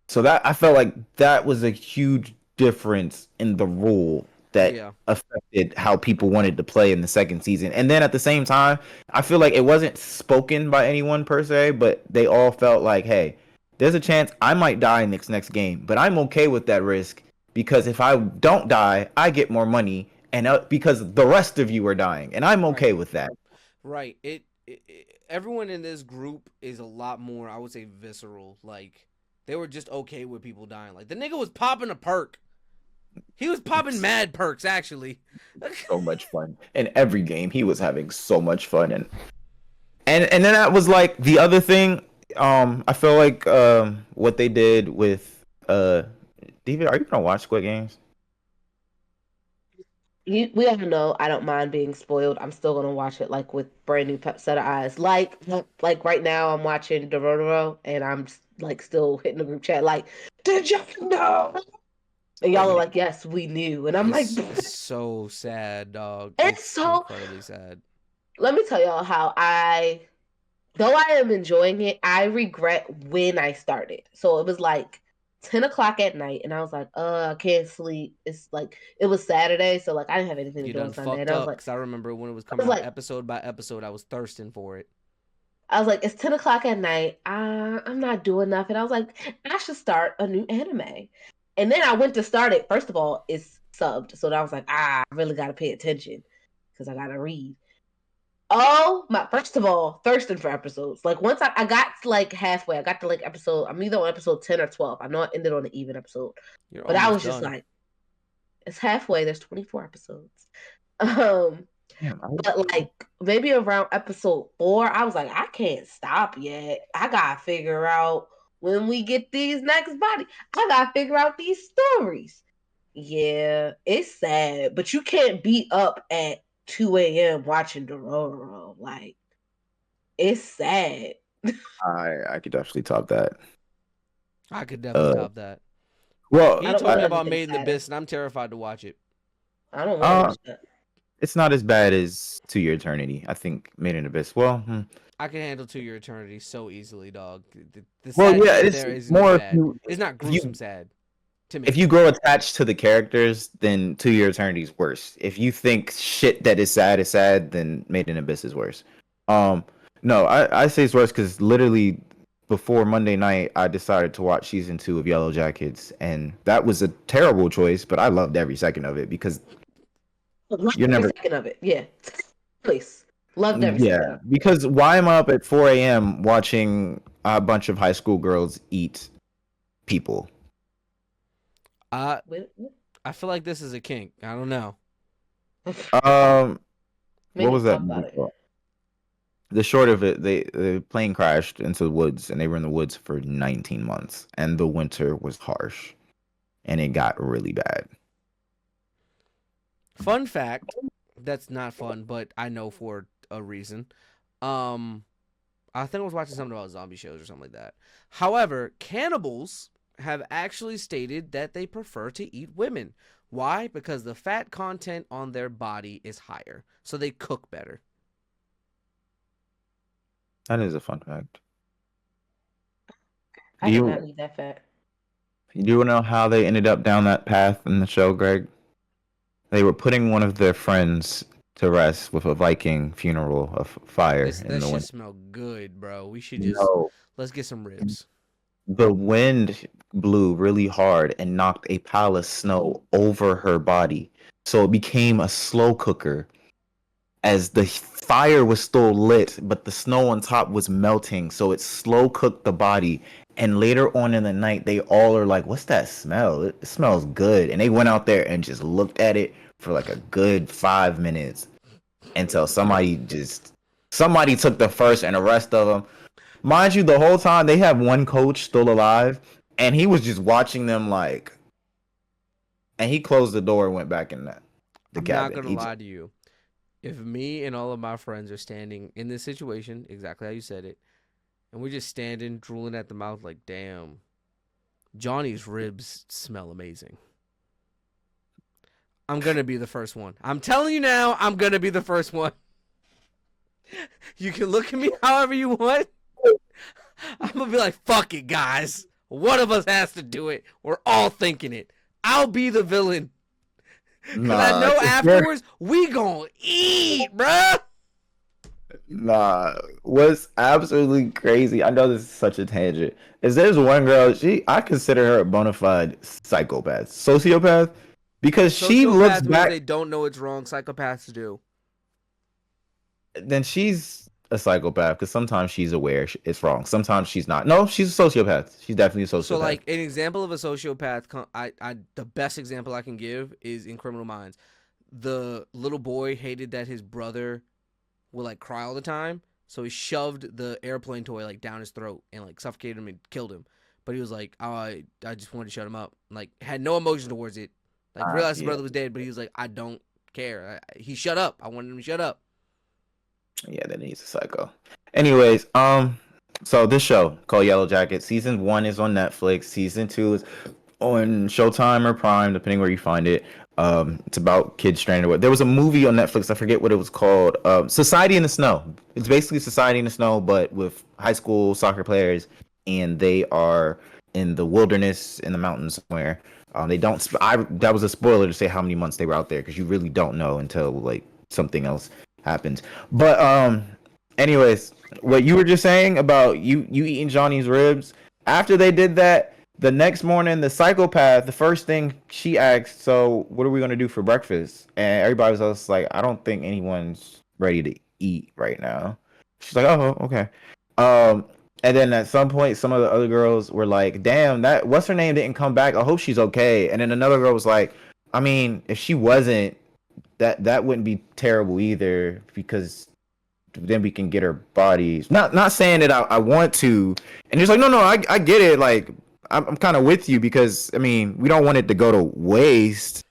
So that I felt like that was a huge difference in the rule that Yeah. affected how people wanted to play in the second season. And then at the same time, I feel like it wasn't spoken by anyone per se, but they all felt like, hey, there's a chance I might die in this next game, but I'm okay with that risk because if I don't die, I get more money, and because the rest of you are dying, and I'm okay Right. with that. Right. Everyone in this group is a lot more, I would say, visceral. Like, they were just okay with people dying. Like, the nigga was popping a perk. He was popping It's mad perks, actually. so much fun. In every game, he was having so much fun, and then that was like the other thing. I feel like what they did with David, are you gonna watch Squid Games? We all know I don't mind being spoiled. I'm still gonna watch it like with brand new set of eyes. Like right now, I'm watching Dororo, and I'm just, like still hitting the group chat like, "Did you know?" And y'all are like, "Yes, we knew." And I'm like, It's so sad, dog. "It's It's so." incredibly sad. Let me tell y'all how though I am enjoying it, I regret when I started. So it was like 10 o'clock at night, and I was like, I can't sleep. It's like it was Saturday, so like I didn't have anything to You do on done Sunday, and fucked up, because I remember when it was I coming was out like, episode by episode, I was thirsting for it. it's 10 o'clock at night. I'm not doing nothing. I was like, I should start a new anime. And then I went to start it. First of all, it's subbed. So I was like, I really got to pay attention because I got to read. Oh my! First of all, thirsting for episodes. Like once I got to like halfway, I got to like episode. I'm either on episode 10 or 12. I know I ended on an even episode, You're but I almost was just done. like, it's halfway. There's 24 episodes. Um, Damn, but like maybe around episode 4, I was like, I can't stop yet. I gotta figure out when we get these next body. I gotta figure out these stories. Yeah, it's sad, but you can't be up at 2 a.m. watching Dororo. Like, it's sad. I could definitely top that. I could definitely Uh, top that. well, I He don't told want me about anything Made in the sadder. Abyss, and I'm terrified to watch it. I don't want to uh, watch that. it's not as bad as To Your Eternity. I think Made in Abyss. Well, I can handle To Your Eternity so easily, dog. The well, sad yeah, shit it's there isn't as more bad. It's not if gruesome you sad to if me. you grow attached to the characters, then To Your Eternity is worse. If you think shit that is sad, then Made in Abyss is worse. Um, no, I say it's worse because literally before Monday night, I decided to watch season 2 of Yellow Jackets, and that was a terrible choice, but I loved every second of it because Loved you're every never. second of it. Yeah. Please. Loved every second Yeah, of because why am I up at 4 a.m. watching a bunch of high school girls eat people? I it. I feel like this is a kink. I don't know. Um, what Maybe was that talk movie about it. called? The short of it, the plane crashed into the woods, and they were in the woods for 19 months, and the winter was harsh, and it got really bad. Fun fact, that's not fun, but I know for a reason. Um, I think I was watching something about zombie shows or something like that. However, cannibals have actually stated that they prefer to eat women. Why? Because the fat content on their body is higher, so they cook better. That is a fun fact. I Do did not you need that fact. do you know how they ended up down that path in the show, Greg? They were putting one of their friends to rest with a Viking funeral of fire This in that the shit winter. smell good, bro. We should just No, let's get some ribs. the wind blew really hard and knocked a pile of snow over her body. So it became a slow cooker as the fire was still lit, but the snow on top was melting. So it slow cooked the body. And later on in the night, they all are like, "What's that smell? It smells good." And they went out there and just looked at it for like a good 5 minutes until somebody took the first, and the rest of them, mind you, the whole time they have one coach still alive, and he was just watching them like, and he closed the door and went back in the I'm not cabin. gonna lie to you. If me and all of my friends are standing in this situation, exactly how you said it, and we're just standing, drooling at the mouth, like, damn, Johnny's ribs smell amazing. I'm gonna be the first one. I'm telling you now, I'm gonna be the first one. You can look at me however you want. I'm gonna be like, fuck it, guys. One of us has to do it. We're all thinking it. I'll be the villain. Cause I Nah, know afterwards we gonna eat, bruh. nah. What's absolutely crazy? I know this is such a tangent. Is there's one girl? I consider her a bona fide psychopath, sociopath, because she looks Sociopaths means back. they don't know it's wrong. Psychopaths do. Then she's a psychopath because sometimes she's aware it's wrong. Sometimes she's not. No, she's a sociopath. She's definitely a So, sociopath. like an example of a sociopath, the best example I can give is in Criminal Minds. The little boy hated that his brother would like cry all the time, so he shoved the airplane toy like down his throat and like suffocated him and killed him. But he was like, oh, I just wanted to shut him up. Like had no emotion towards it. Like realized his Yeah, brother was dead, but he was like, I don't care. He shut up. I wanted him to shut up. yeah, that needs a psycho. Anyways, so this show called Yellow Jacket, season 1 is on Netflix. Season 2 is on Showtime or Prime, depending where you find it. It's about kids stranded away. There was a movie on Netflix. I forget what it was called. Society in the Snow. It's basically Society in the Snow, but with high school soccer players, and they are in the wilderness in the mountains somewhere. They don't. That was a spoiler to say how many months they were out there because you really don't know until like something else happens. But anyways, what you were just saying about you eating Johnny's ribs after they did that. The next morning, the psychopath, the first thing she asked, "So, what are we gonna do for breakfast?" And everybody was just like, "I don't think anyone's ready to eat right now." She's like, "Oh, okay." Um, and then at some point, some of the other girls were like, "Damn, that what's her name didn't come back. I hope she's okay." And then another girl was like, "I mean, if she wasn't, that wouldn't be terrible either because then we can get her bodies." Not saying that I want to, and he's like, no, I get it. Like I'm kind of with you because I mean we don't want it to go to waste.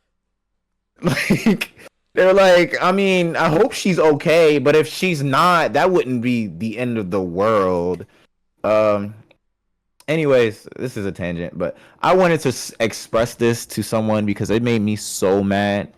Like they're like, I mean, I hope she's okay, but if she's not, that wouldn't be the end of the world. Um. Anyways, this is a tangent, but I wanted to express this to someone because it made me so mad.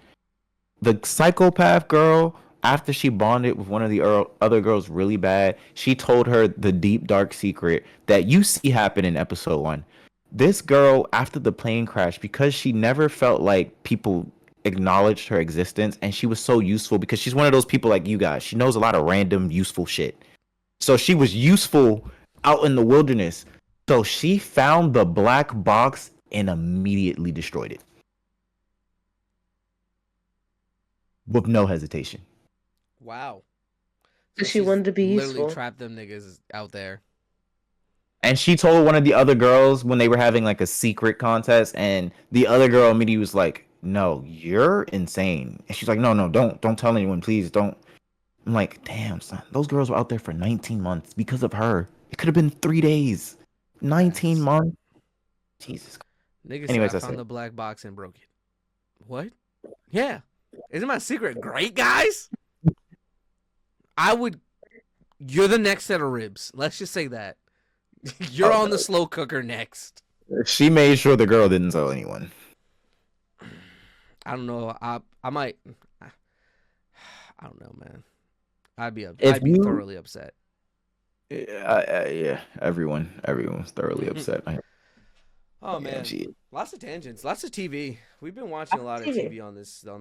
The psychopath girl, after she bonded with one of the other girls really bad, she told her the deep dark secret that you see happen in episode 1. This girl, after the plane crash, because she never felt like people acknowledged her existence, and she was so useful because she's one of those people like you guys. She knows a lot of random useful shit. So she was useful out in the wilderness. So she found the black box and immediately destroyed it with no hesitation. Wow. So She she's wanted to be literally useful. trapped them niggas out there. And she told one of the other girls when they were having like a secret contest, and the other girl immediately was like, "No, you're insane." And she's like, "No, don't tell anyone, please don't." I'm like, damn, son, those girls were out there for 19 months because of her. It could have been 3 days. 19 Facts. months. Jesus. Nigga said I Anyways, that's found it. the black box and broke it. What? Yeah. Isn't my secret great, guys? I would. You're the next set of ribs. Let's just say that. You're Oh, on the no. slow cooker next. She made sure the girl didn't tell anyone. I don't know. I might. I don't know, man. If I'd be you, thoroughly upset. yeah, everyone's thoroughly upset. Oh Yeah, man, she. lots of tangents, lots of TV. We've been watching a lot of TV. TV on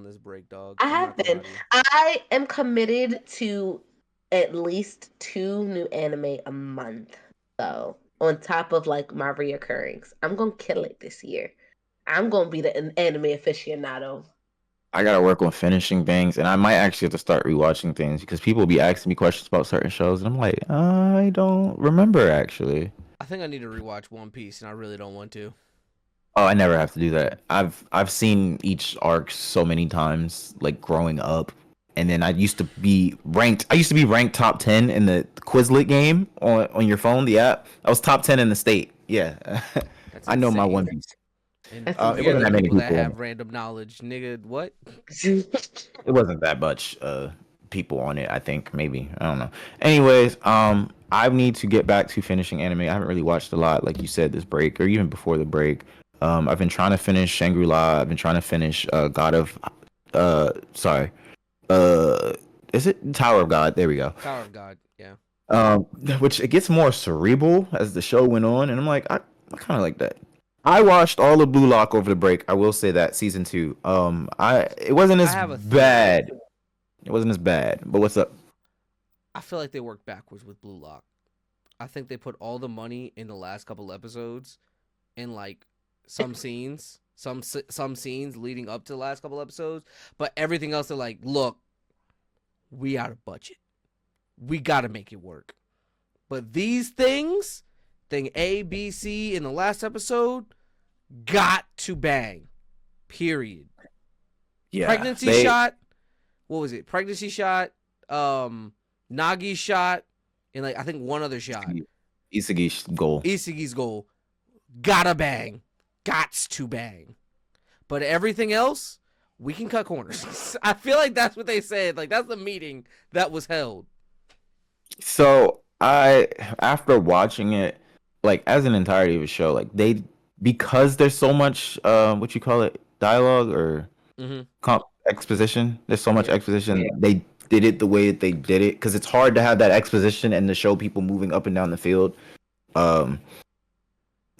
this break, dog. I I'm have not gonna been. lie to you. I am committed to at least 2 new anime a month. So on top of like my reoccurrings, I'm gonna kill it this year. I'm gonna be the anime aficionado. I gotta work on finishing things, and I might actually have to start rewatching things because people will be asking me questions about certain shows, and I'm like, I don't remember actually. I think I need to rewatch One Piece, and I really don't want to. Oh, I never have to do that. I've seen each arc so many times, like growing up, and then I used to be ranked. I used to be ranked top 10 in the Quizlet game on your phone, the app. I was top 10 in the state. Yeah, That's I know my insane. One Piece. And That's It we are wasn't the that many people that people. have random knowledge, nigga. What? It wasn't that much people on it. I think maybe I don't know. Anyways, I need to get back to finishing anime. I haven't really watched a lot, like you said, this break or even before the break. I've been trying to finish Shangri La. I've been trying to finish God of sorry uh is it Tower of God? There we go. Tower of God. Yeah. Um, which it gets more cerebral as the show went on, and I'm like, I kind of like that. I watched all of Blue Lock over the break. I will say that season two. It wasn't I as have a theory. bad. It wasn't as bad. But what's up? I feel like they worked backwards with Blue Lock. I think they put all the money in the last couple episodes, in like some scenes, some scenes leading up to the last couple episodes, but everything else they're like, look, we out of budget. We got to make it work. But these things, thing A, B, C in the last episode, got to bang. Period. Yeah, Pregnancy they shot. What was it? Pregnancy shot. Nagi shot, and like I think one other shot. Isagi's goal. Isagi's goal. Gotta bang. Gots to bang. But everything else, we can cut corners. I feel like that's what they said. Like that's the meeting that was held. So after watching it, like as an entirety of a show, like they because there's so much what you call it dialogue or Mm-hmm. exposition. There's so much Yeah. exposition. Yeah. They did it the way that they did it because it's hard to have that exposition and to show people moving up and down the field. Um,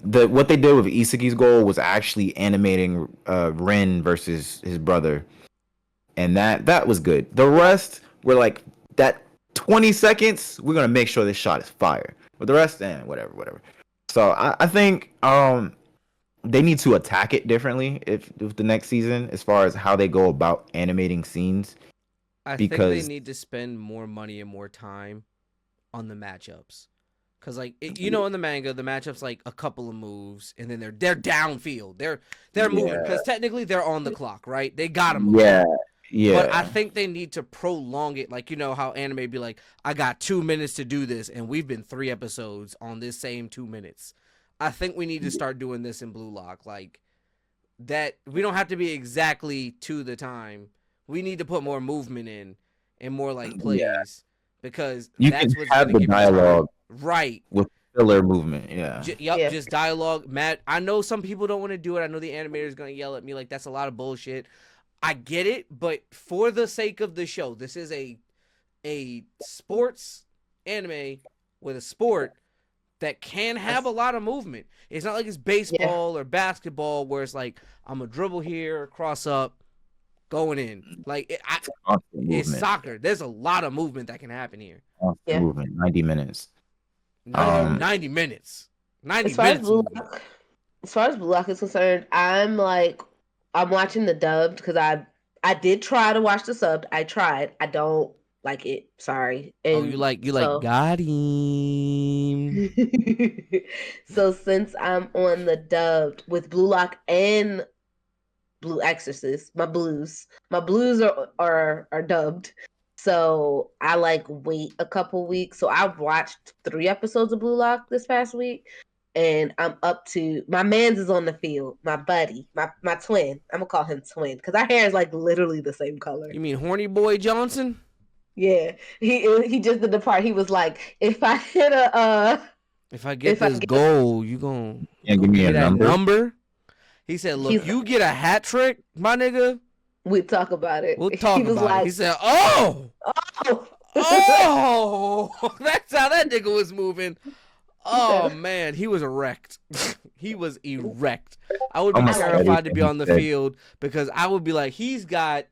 what they did with Isagi's goal was actually animating Ren versus his brother, and that was good. The rest were like that 20 seconds. We're gonna make sure this shot is fire. But the rest, whatever. So I think they need to attack it differently if the next season as far as how they go about animating scenes I think they because need to spend more money and more time on the matchups. Cause like you know in the manga, the matchups like a couple of moves and then they're downfield. They're moving because technically they're on the clock, right? They gotta move. yeah. But I think they need to prolong it. Like you know how anime be like, I got 2 minutes to do this, and we've been 3 episodes on this same 2 minutes. I think we need to start doing this in Blue Lock. Like that, we don't have to be exactly to the time. We need to put more movement in and more like plays because You that's can what's have gonna the give you time. dialogue Right. with filler movement. Yeah. Yeah. Just dialogue. Matt, I know some people don't want to do it. I know the animator is going to yell at me like that's a lot of bullshit. I get it, but for the sake of the show, this is a sports anime with a sport that can have a lot of movement. It's not like it's baseball or basketball where it's like I'm a dribble here, cross up, going in. Like it's soccer. There's a lot of movement that can happen here. Movement. 90 minutes. 90 minutes. 90 minutes. As far as Blue Lock is concerned, I'm watching the dubbed because I did try to watch the subbed. I tried. I don't like it. Sorry. And you like got him. So since I'm on the dubbed with Blue Lock and Blue Exorcist, my blues are dubbed. So I like wait a couple weeks. So I watched 3 episodes of Blue Lock this past week, and I'm up to my man's is on the field. My buddy, my twin. I'm gonna call him twin because our hair is like literally the same color. You mean Horny Boy Johnson? Yeah, he just did the part. He was like, if I hit a If I get if I this get goal, you gonna Can't go give give me me a that number. number? He said, he's "Look, you get a hat trick, my nigga. we talk about it. We'll He talk was about it." He like, said, "Oh, oh. oh, that's how that nigga was moving." He Oh said, man, he was erect. He was erect. I would be Almost terrified to everything be he on the said. field because I would be like, he's got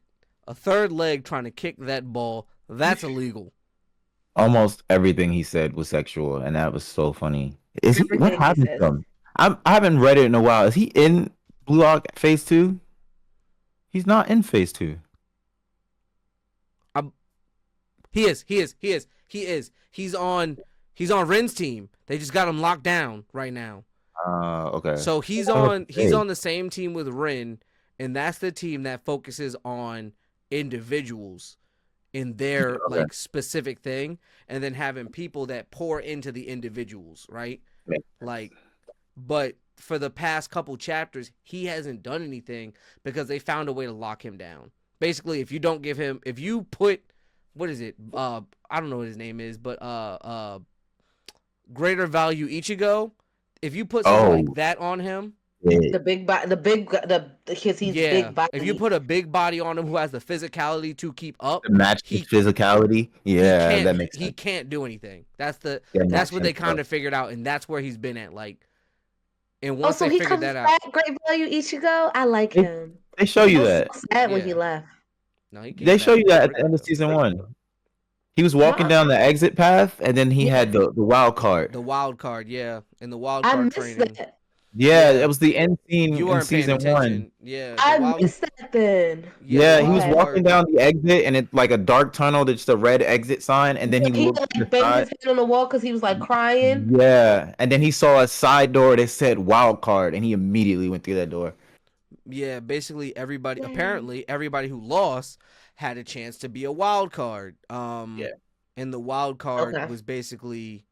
a third leg trying to kick that ball. That's illegal. Almost everything he said was sexual, and that was so funny. Is he? What everything he happened to says. him? I haven't read it in a while. Is he in Blue Lock Phase 2? He's not in Phase 2. He is. He is. He is. He is. He's on. He's on Ren's team. They just got him locked down right now. Okay. So he's on. He's on the same team with Ren, and that's the team that focuses on individuals in their Okay. like specific thing, and then having people that pour into the individuals, right? Yeah. Like, but for the past couple chapters, he hasn't done anything because they found a way to lock him down. Basically, if you don't give him, if you put, what is it? I don't know what his name is, but greater value Ichigo. If you put something like that on him, Yeah. The big body, because he's yeah. big body. If you put a big body on him who has the physicality to keep up, To match his physicality. Yeah, that makes he sense. can't do anything. That's Yeah, that's match what they him kind up. of figured out, and that's where he's been at. Like, and Oh, once so they he figured comes that out, back. Great value Ichigo. I like They, him. they show I you was that. so sad when he yeah. left. No, he came They show back you that at quick. the end of season 1. He was walking No, down the exit path, and then he yeah, had the wild card. The wild card, yeah, and the wild I card missed training. that. Yeah, Yeah, it was the end scene you in weren't paying season 1. attention. Yeah, the I wild, missed that then. yeah, the Yeah, he was wild Okay. walking card. down the exit, and it's like a dark tunnel. That's a red exit sign, and then he He looked had, to the like banged side. his head on the wall because he was like crying. Yeah, and then he saw a side door that said wild card, and he immediately went through that door. Yeah, basically everybody. Dang. Apparently, everybody who lost had a chance to be a wild card. Yeah. And the wild card Okay. was basically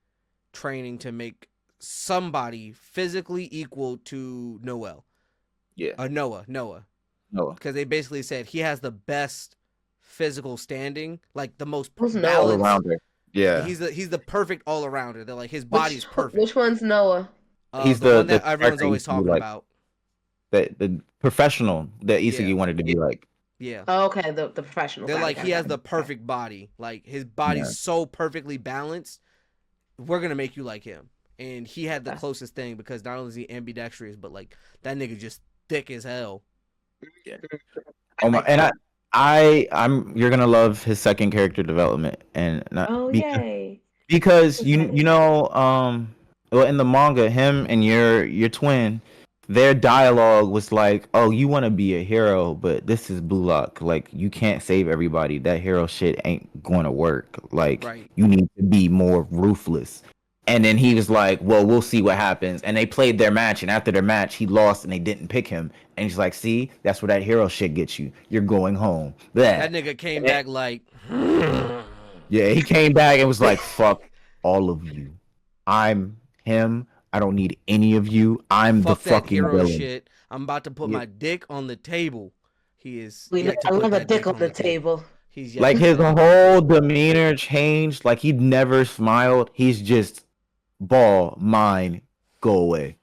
training to make somebody physically equal to Noel. Yeah. Noah, No. because they basically said he has the best physical standing, like the most Who's Noah? All balance. around her. Yeah. He's the perfect all arounder. They're like his body's perfect. Which one's Noah? He's the one the that everyone's character always you talking like. about. The professional that Isagi Yeah. wanted to be like. Yeah. Oh, okay, the professional. They're Got it, like got he it, has got the it. perfect body. Like his body's so perfectly balanced. We're gonna make you like him. And he had the Okay. closest thing because not only is he ambidextrous, but like that nigga just thick as hell. Oh my! And I'm you're gonna love his second character development, and not Oh yay! because you know well in the manga him and your twin, their dialogue was like, oh, you want to be a hero, but this is Blue Lock, like you can't save everybody, that hero shit ain't going to work, like Right. you need to be more ruthless. And then he was like, well, we'll see what happens. And they played their match, and after their match he lost and they didn't pick him, and he's like, see, that's where that hero shit gets you, you're going home. That nigga came back like Yeah, he came back and was like, fuck all of you. I'm him. I don't need any of you. I'm the fuck that fucking hero villain. shit. I'm about to put Yeah. my dick on the table. He is We yet to I put love a that dick on the table. He's yet Like to his put that whole demeanor changed. Like he'd never smiled. He's just ball, mine, go away.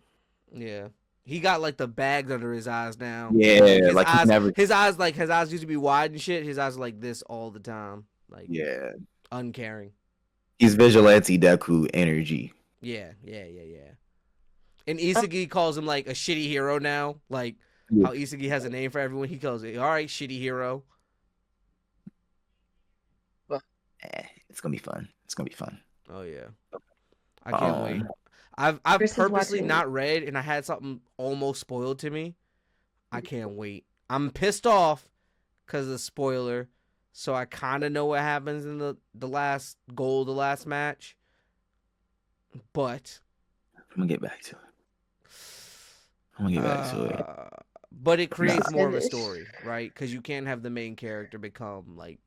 Yeah. He got like the bags under his eyes now. Yeah, his like he eyes, never. his eyes used to be wide and shit. His eyes are like this all the time, like Yeah, uncaring. he's vigilante Deku energy. Yeah. And Isagi calls him like a shitty hero now, like Yeah. how Isagi has a name for everyone. He calls it, all right, shitty hero. It's gonna be fun. It's gonna be fun. Oh yeah, I can't wait. Um, I've Chris is purposely watching. not read, and I had something almost spoiled to me. I can't wait. I'm pissed off because of the spoiler, so I kind of know what happens in the last goal, the last match. But I'm gonna get back to it. I'm gonna get back to it. But it creates Nah. more of a Finish. story, right? Because you can't have the main character become like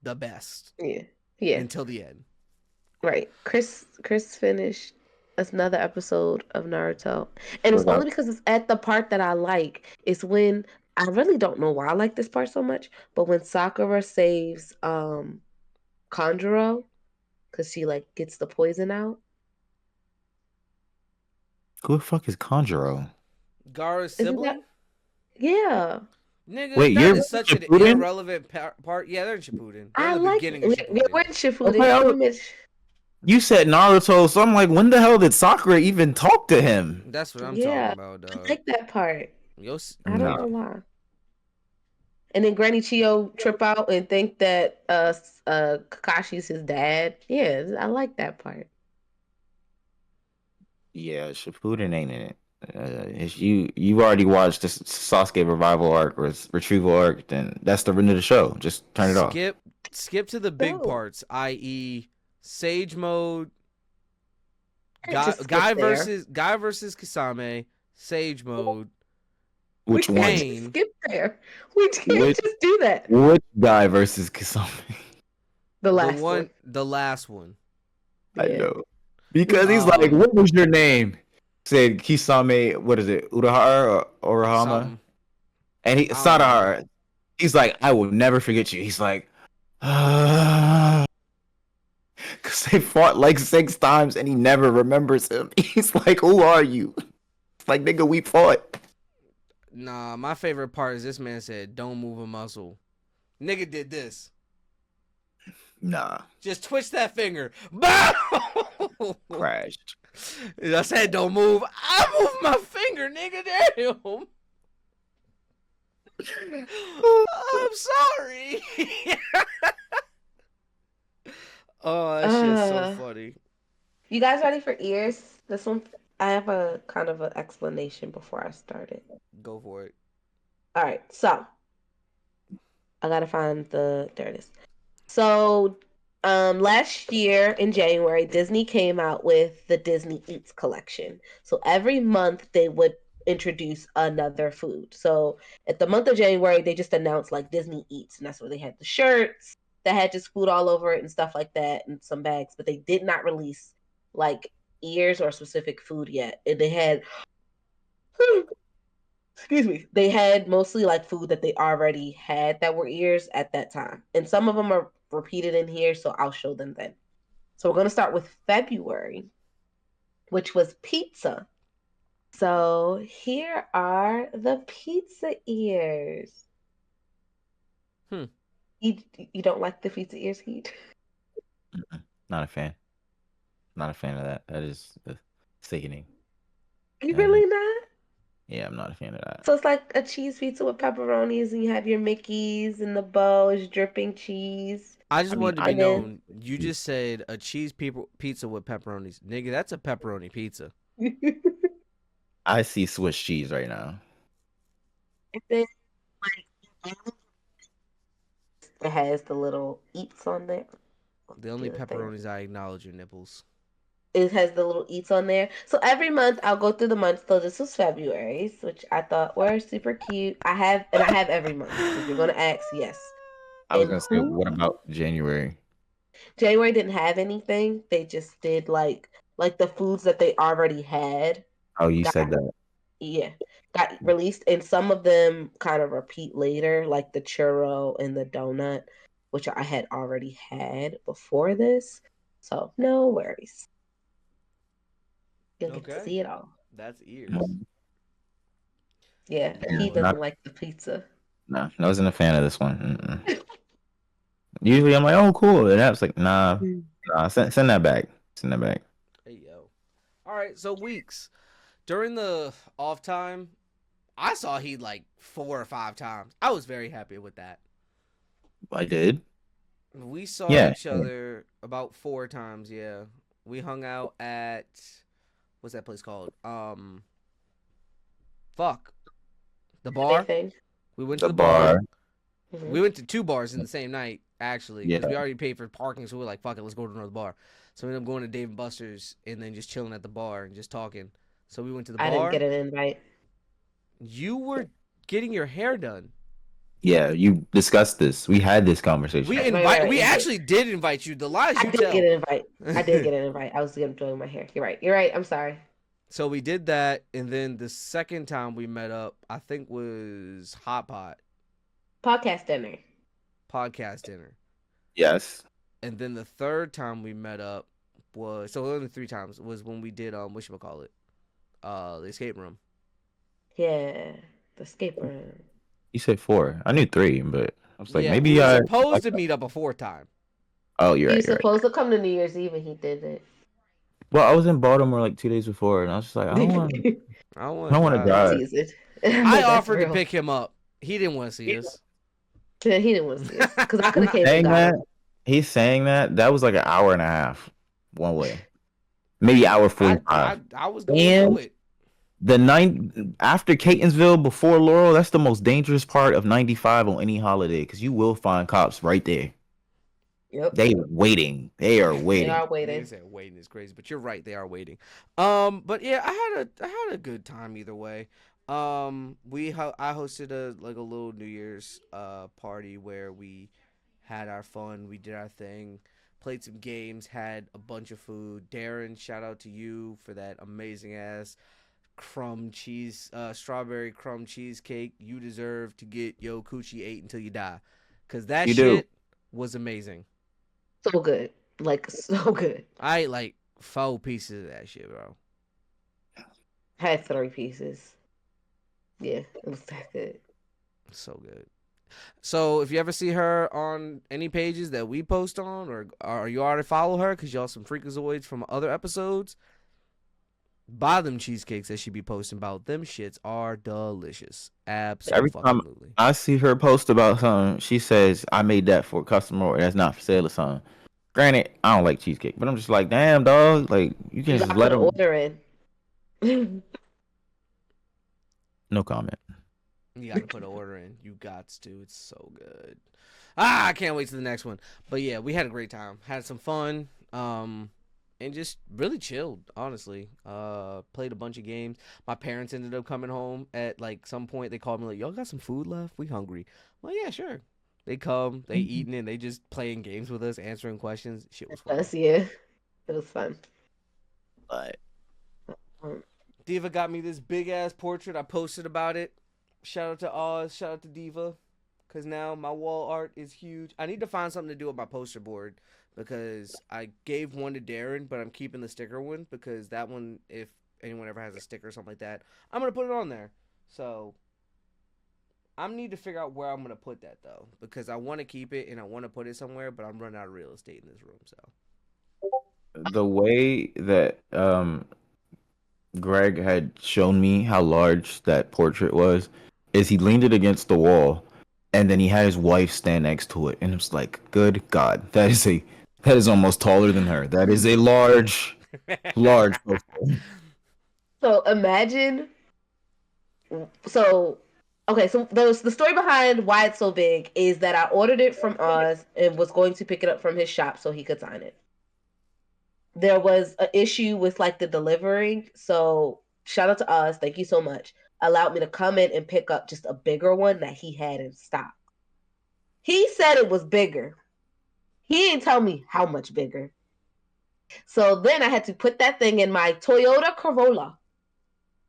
the best Yeah. Yeah. until the end. Right. Chris finished another episode of Naruto. And it's Without only because it's at the part that I like. It's when I really don't know why I like this part so much, but when Sakura saves Kanjuro, because she like gets the poison out. who the fuck is Conjuro? Gaara's Isn't that sibling? yeah. Nigga, Wait, that you're is such an Shippuden? irrelevant part. Yeah, they're in Shippuden. They're in I the like beginning of Shippuden. we're in Shippuden. Okay, You only mentioned you said Naruto, so I'm like, when the hell did Sakura even talk to him? That's what I'm talking yeah. about, I dog. like that part. Yo, I don't Nah, know why. And then Granny Chio trip out and think that Kakashi's his dad. Yeah, I like that part. yeah, Shippuden ain't in it. If you already watched the Sasuke revival arc or retrieval arc, then that's the end of the show. Just turn it off. skip to the big No, parts, i.e., Sage Mode, can't just skip there. Guy versus Kisame, Sage Mode, We Which can't one? just Pain, skip there. We can't Which just do that. which guy versus Kisame? The last one. the last one. I Yeah. know because he's like, Um, "What was your name?" Said Kisame. What is it? Urahara or Urahama? something. And he I don't know. Sadahara. He's like, "I will never forget you." He's like, because they fought like 6 times and he never remembers him. He's like, "Who are you?" It's like, nigga, we fought. Nah, my favorite part is this man said, "Don't move a muscle." Nigga did this. Nah, Just twitch that finger. Bow! crashed. I said, "Don't move." I moved my finger, nigga. Damn. I'm sorry. Oh, that shit's so Uh, funny. you guys ready for ears? This one, I have a kind of an explanation before I start it. Go for it. All right, so I gotta find there it is. So, last year in January, Disney came out with the Disney Eats collection. So every month they would introduce another food. So at the month of January, they just announced like Disney Eats, and that's where they had the shirts that had just food all over it and stuff like that, and some bags. But they did not release like ears or specific food yet. And they had excuse me, they had mostly like food that they already had that were ears at that time. And some of them are repeated in here, so I'll show them then. So we're going to start with February, which was pizza. So here are the pizza ears. Hmm. You don't like the pizza ears, Heat? Not a fan. Not a fan of that. That is sickening. You And really not? yeah, I'm not a fan of that. So it's like a cheese pizza with pepperonis, and you have your Mickeys, and the bow is dripping cheese. I just I mean, wanted to be I And then known. You just said a pizza with pepperonis. Nigga, that's a pepperoni pizza. I see Swiss cheese right now. and then like it has the little eats on there. The only The thing. pepperonis I acknowledge are nipples. It has the little eats on there. So every month I'll go through the months. So this was February's, which I thought were super cute. I have every month. So if you're gonna ask, yes. I was And gonna say, what about January? January didn't have anything. They just did like the foods that they already had Oh, you got said that. yeah got released, and some of them kind of repeat later, like the churro and the donut, which I had already had before this. So no worries. You'll get to Okay. see it all. That's ears. Mm, Yeah, yeah, he doesn't like the pizza. no, I wasn't a fan of this one. Usually, I'm like, oh, cool. And I was like, nah, send that back. Send that back. Hey, yo. All right, so weeks. During the off time, I saw he like 4 or 5 times. I was very happy with that. I did. We saw Yeah. each other about 4 times, yeah. We hung out at what's that place called? Fuck. The bar. Anything. We went to The the bar. bar. Mhm. We went to 2 bars in the same night, actually, because Yeah. we already paid for parking, so we were like, fuck it, let's go to another bar. So we ended up going to Dave and Buster's and then just chilling at the bar and just talking. So we went to the I didn't bar. get an invite. You were getting your hair done. Yeah, you discussed this. We had this conversation. We You did. actually did invite you. The lies I you did get tell. an invite. I did get an invite. I was gonna doing my hair. You're right. You're right. I'm sorry. So we did that, and then the second time we met up, I think was Hot Pot Podcast dinner. podcast dinner, Yes. and then the third time we met up was so only three times was when we did whatchamacallit, the escape room. Yeah, the escape room. You said 4. I knew 3, but I was like, Yeah, we maybe were I. supposed to meet up a fourth time. Oh, you're He right. was You're right. supposed to come to New Year's Eve and he didn't. Well, I was in Baltimore like 2 days before, and I was just like, I don't want. I don't I want don't to want to drive. I'm drive. teasing. I'm I like, that's offered to real. pick him up. He didn't want to see us. He didn't want to see us because I could He's have came and saying got that. him. He's saying that. That was like an hour and a half one way, maybe hour I 45. I I was gonna do And it. the nine after Catonsville before Laurel, that's the most dangerous part of 95 on any holiday because you will find cops right there. Yep, They waiting. They are they waiting. are Niggas waiting. said waiting is crazy, but you're right. They are waiting. But yeah, I had a good time either way. I hosted a little New Year's party where we had our fun. We did our thing, played some games, had a bunch of food. Darren, shout out to you for that amazing ass strawberry crumb cheesecake. You deserve to get yo coochie ate until you die, cause that You do. shit was amazing. So good, like so good. I ate like 4 pieces of that shit, bro. Had 3 pieces. Yeah, it was that good. So good. So if you ever see her on any pages that we post on, or you already follow her because y'all some freakazoids from other episodes, buy them cheesecakes that she be posting about. Them shits are delicious. Every time Absolutely. I see her post about something, she says, I made that for a customer or that's not for sale or something. Granted, I don't like cheesecake, but I'm just like, damn, dog. Like, you can You just gotta let put an them. order in. No comment. You got to put an order in. You got to. It's so good. I can't wait to the next one. But yeah, we had a great time. Had some fun. And just really chilled, honestly. Played a bunch of games. My parents ended up coming home at like some point. They called me like, "Y'all got some food left? We hungry." I'm like, yeah, sure. They come, they eating, and they just playing games with us, answering questions. Shit was fun. Us, yeah, it was fun. But Um, Diva got me this big ass portrait. I posted about it. Shout out to Oz. Shout out to Diva. Because now my wall art is huge. I need to find something to do with my poster board because I gave one to Darren, but I'm keeping the sticker one because that one, if anyone ever has a sticker or something like that, I'm going to put it on there. So I need to figure out where I'm going to put that though because I want to keep it and I want to put it somewhere, but I'm running out of real estate in this room. So the way that Greg had shown me how large that portrait was is he leaned it against the wall and then he had his wife stand next to it and it's like, good God, that is almost taller than her. That is a large poster. so imagine. So okay, so the story behind why it's so big is that I ordered it from Oz and was going to pick it up from his shop so he could sign it. There was an issue with like the delivering, so shout out to Oz, thank you so much. Allowed me to come in and pick up just a bigger one that he had in stock. He said it was bigger. He didn't tell me how much bigger. So then I had to put that thing in my Toyota Corolla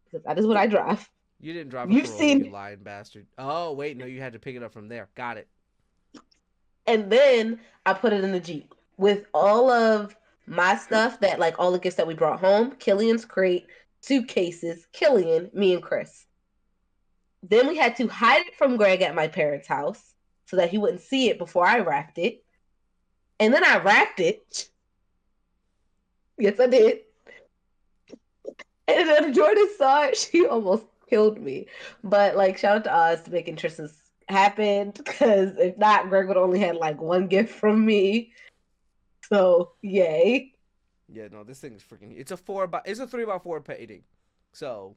because that is what I drive. you didn't drive a You've Corolla, you seen, lying bastard. Oh, wait, no, you had to pick it up from there. Got it. and then I put it in the Jeep with all of my stuff that like all the gifts that we brought home, Killian's crate, suitcases, Killian, me and Chris. Then we had to hide it from Greg at my parents' house so that he wouldn't see it before I wrapped it. And then I wrapped it. Yes, I did. And then Jordan saw it. She almost killed me. But like, shout out to us to making Tristan's happen because if not, Greg would only had like one gift from me. So yay. Yeah, no, this thing is freaking. It's a 3x4 painting, so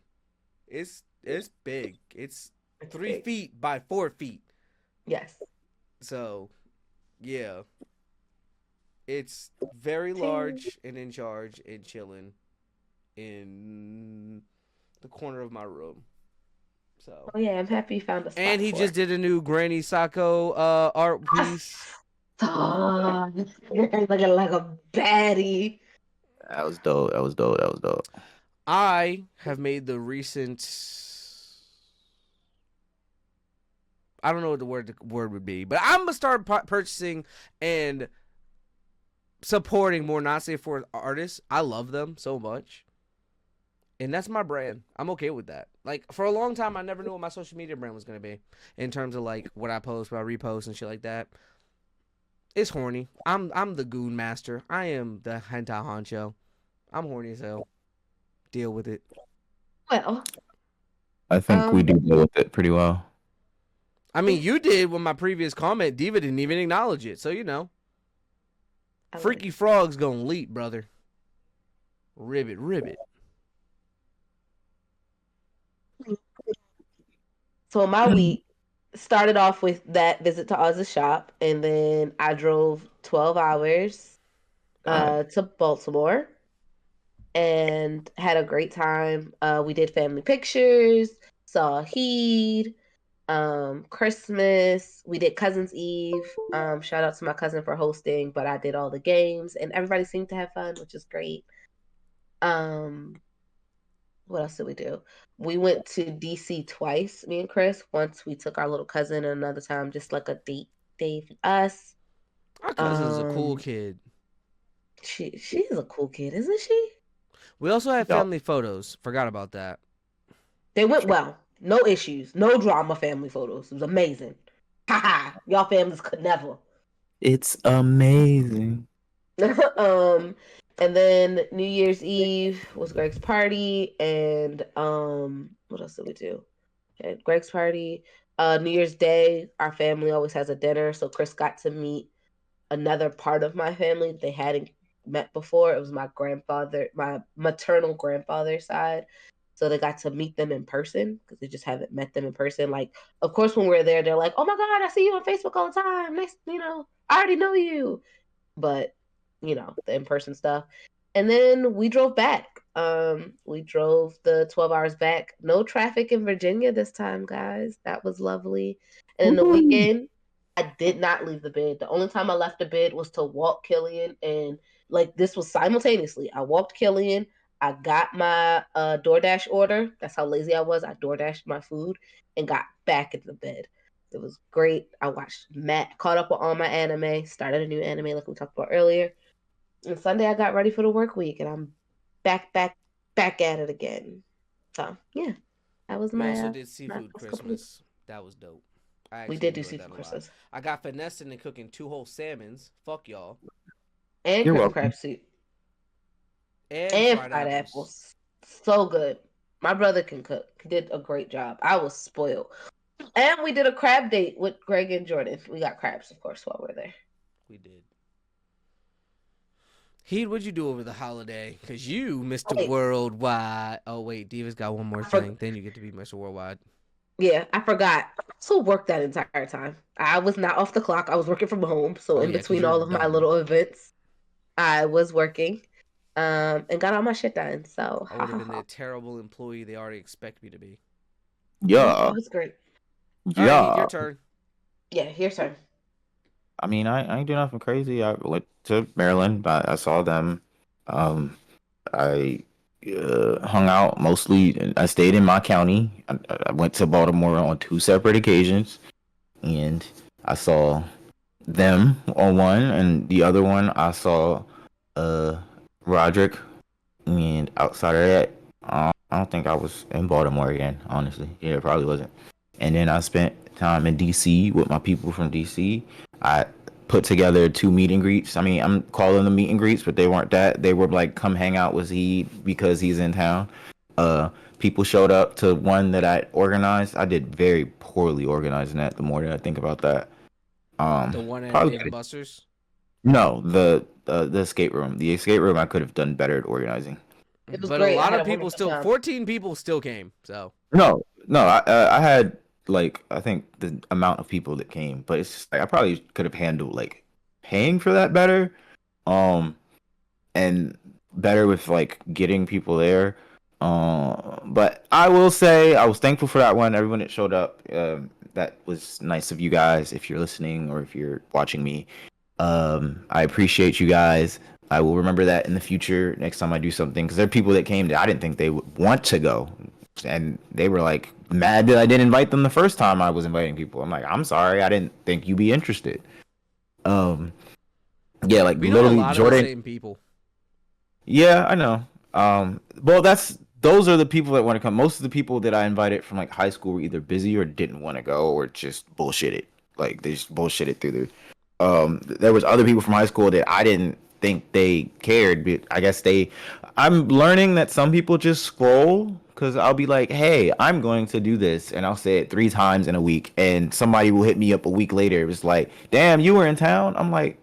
it's big. It's It's 3 feet by 4 feet. Yes. So yeah, it's very Ting. large and in charge and chilling in the corner of my room. So, Oh yeah, I'm happy you found a and spot he for just it. did a new Granny Sacco art piece. Stop. You're looking like a baddie. That was dope. That was dope. That was dope. I have made the recent. I don't know what the word would be, but I'm gonna start purchasing and supporting more not safe for artists. I love them so much, and that's my brand. I'm okay with that. Like for a long time, I never knew what my social media brand was gonna be in terms of like what I post, what I repost, and shit like that. It's horny. I'm the goon master. I am the hentai honcho. I'm horny as hell. Deal with it. Well, I think we um, do deal with it pretty well. I mean, yeah, you did with my previous comment. Diva didn't even acknowledge it, so you know, I love Freaky Frog's gonna leap, brother. Ribbit, ribbit. you. So my week started off with that visit to Oz's shop, and then I drove 12 hours God. to Baltimore and had a great time. We did family pictures, saw Heed, Christmas. We did Cousins Eve. Shout out to my cousin for hosting, but I did all the games, and everybody seemed to have fun, which is great. Um, what else did we do? We went to DC twice, me and Chris. Once we took our little cousin, and another time just like a date day for us. Our cousin's a cool Um, kid. she's a cool kid, isn't she? We also had Y'all, family photos. Forgot about that. They went well. No issues. No drama family photos. It was amazing. Haha. Y'all families could never. it's amazing. um and then New Year's Eve was Greg's party and what else did we do? Okay, Greg's party. New Year's Day, our family always has a dinner, so Chris got to meet another part of my family they hadn't met before. It was my grandfather, my maternal grandfather's side. So they got to meet them in person because they just haven't met them in person. Like, of course, when we're there, they're like, "Oh my God, I see you on Facebook all the time. Nice, I already know you." But the in-person stuff. And then we drove back. We drove the 12 hours back. No traffic in Virginia this time, guys. That was lovely. And in the Woo. weekend, I did not leave the bed. The only time I left the bed was to walk Killian, and like this was simultaneously. I walked Killian. I got my DoorDash order. That's how lazy I was. I DoorDashed my food and got back into the bed. It was great. I watched Matt, caught up with all my anime, started a new anime like we talked about earlier. And Sunday I got ready for the work week and I'm back, back, back at it again. So yeah, that was We my also did my seafood first couple weeks. Christmas. That was dope. I We actually did do enjoyed that seafood a lot. Christmas I got finessed into cooking 2 whole salmons. Fuck y'all. and You're cream of welcome. crab soup And and fried fried apples. apples. So good. My brother can cook. He did a great job. I was spoiled. And we did a crab date with Greg and Jordan. We got crabs, of course, while we're there. We did. Heed, what'd you do over the holiday? Because you, Mr. Wait, Worldwide. Oh, wait. Diva's got one more I for- thing. Then you get to be Mr. Worldwide. yeah, I forgot. I also worked that entire time. I was not off the clock. I was working from home. So Oh, in yeah, because between you're all of my dumb. little events, I was working and got all my shit done. So I ha would have ha been the ha. terrible employee they already expect me to be. Nope, Yeah. it was great. All right, Heed, your Yeah. turn. Yeah, here's her. I mean, I ain't do nothing crazy. I went to Maryland. I saw them. Um, I hung out mostly. I stayed in my county. I went to Baltimore on 2 separate occasions, and I saw them on one, and the other one I saw uh Roderick. And outside of that, I don't think I was in Baltimore again. Honestly, yeah, it probably wasn't. And then I spent time in DC with my people from DC. I put together 2 meet and greets. I mean, I'm calling them meet and greets, but they weren't that. They were like, come hang out with he because he's in town. Uh, People showed up to one that I organized. I did very poorly organizing that. The more that I think about that, The one at probably Dave and Buster's. no, the escape room. The escape room I could have done better at organizing. It was But a great. I lot had of a people wonderful still, time. 14 people still came. So, No, no, I had like I think the amount of people that came, but it's just like I probably could have handled like paying for that better, um, and better with like getting people there. But I will say I was thankful for that one. Everyone that showed up, that was nice of you guys. If you're listening or if you're watching me, I appreciate you guys. I will remember that in the future next time I do something because there are people that came that I didn't think they would want to go, and they were like mad that I didn't invite them the first time I was inviting people. I'm like, I'm sorry, I didn't think you'd be interested. Um, yeah, like We know a literally lot of the Jordan. same people. Yeah, I know. Well, those are the people that want to come. Most of the people that I invited from like high school were either busy or didn't want to go or just bullshitted. Like they just bullshitted through the. There was other people from high school that I didn't think they cared, but I guess they. I'm learning that some people just scroll because I'll be like, "Hey, I'm going to do this," and I'll say it 3 times in a week, and somebody will hit me up a week later. It was like, "Damn, you were in town." I'm like,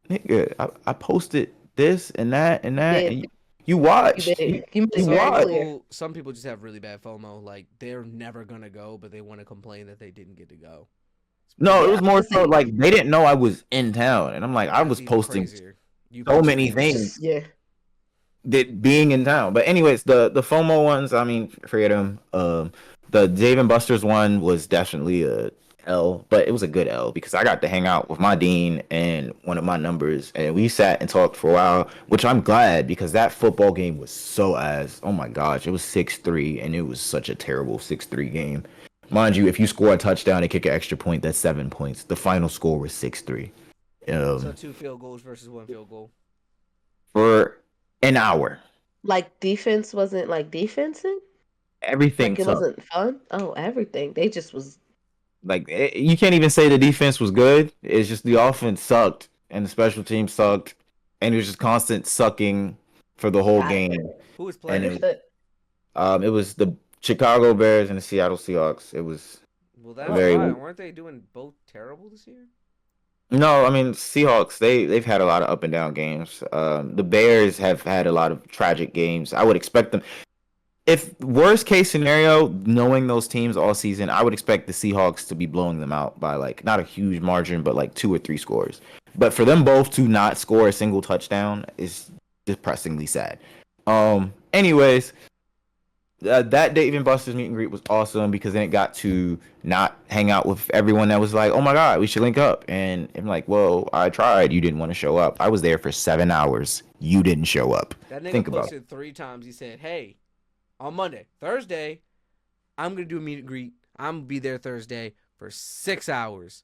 nigga, I posted this and You that, did. and you You watched. did. You made it You Some very watched. clear. people, some people just have really bad FOMO. Like they're never gonna go, but they want to complain that they didn't get to go. It's No, it Yeah, was bullshit. more so honestly, like they didn't know I was in town, and I'm like, I That's was even posting crazier. You so posted many it. it's things just yeah. that being in town. But anyways, the FOMO ones, I mean, forget them. The Dave and Buster's one was definitely a L, but it was a good L because I got to hang out with my dean and one of my numbers, and we sat and talked for a while, which I'm glad because that football game was so ass. Oh my gosh, it was 6-3, and it was such a terrible 6-3 game. Mind you, if you score a touchdown and kick an extra point, that's 7 points. The final score was 6-3. So Um, 2 field goals versus 1 field goal. for an hour, Like defense wasn't like defensing. everything Like it took. wasn't fun. Oh, everything. They just was. Like you can't even say the defense was good. It's just the offense sucked and the special team sucked, and it was just constant sucking for the whole I game. Who was And playing? it was the Chicago Bears and the Seattle Seahawks. It was Well, a that's Well, very why. Weren't they doing both terrible this year? no. I mean Seahawks. They've had a lot of up and down games. The Bears have had a lot of tragic games. I would expect them. If worst case scenario, knowing those teams all season, I would expect the Seahawks to be blowing them out by like not a huge margin, but like 2 or 3 scores. But for them both to not score a single touchdown is depressingly sad. Anyways, that Dave and Buster's meet and greet was awesome because then it got to not hang out with everyone that was like, "Oh my God, we should link up." And I'm like, "Well, I tried. You didn't want to show up. I was there for 7 hours. You didn't show up. That nigga Think about it." posted 3 times. He said, "Hey, on Monday, Thursday, I'm gonna do a meet and greet. I'm gonna be there Thursday for 6 hours.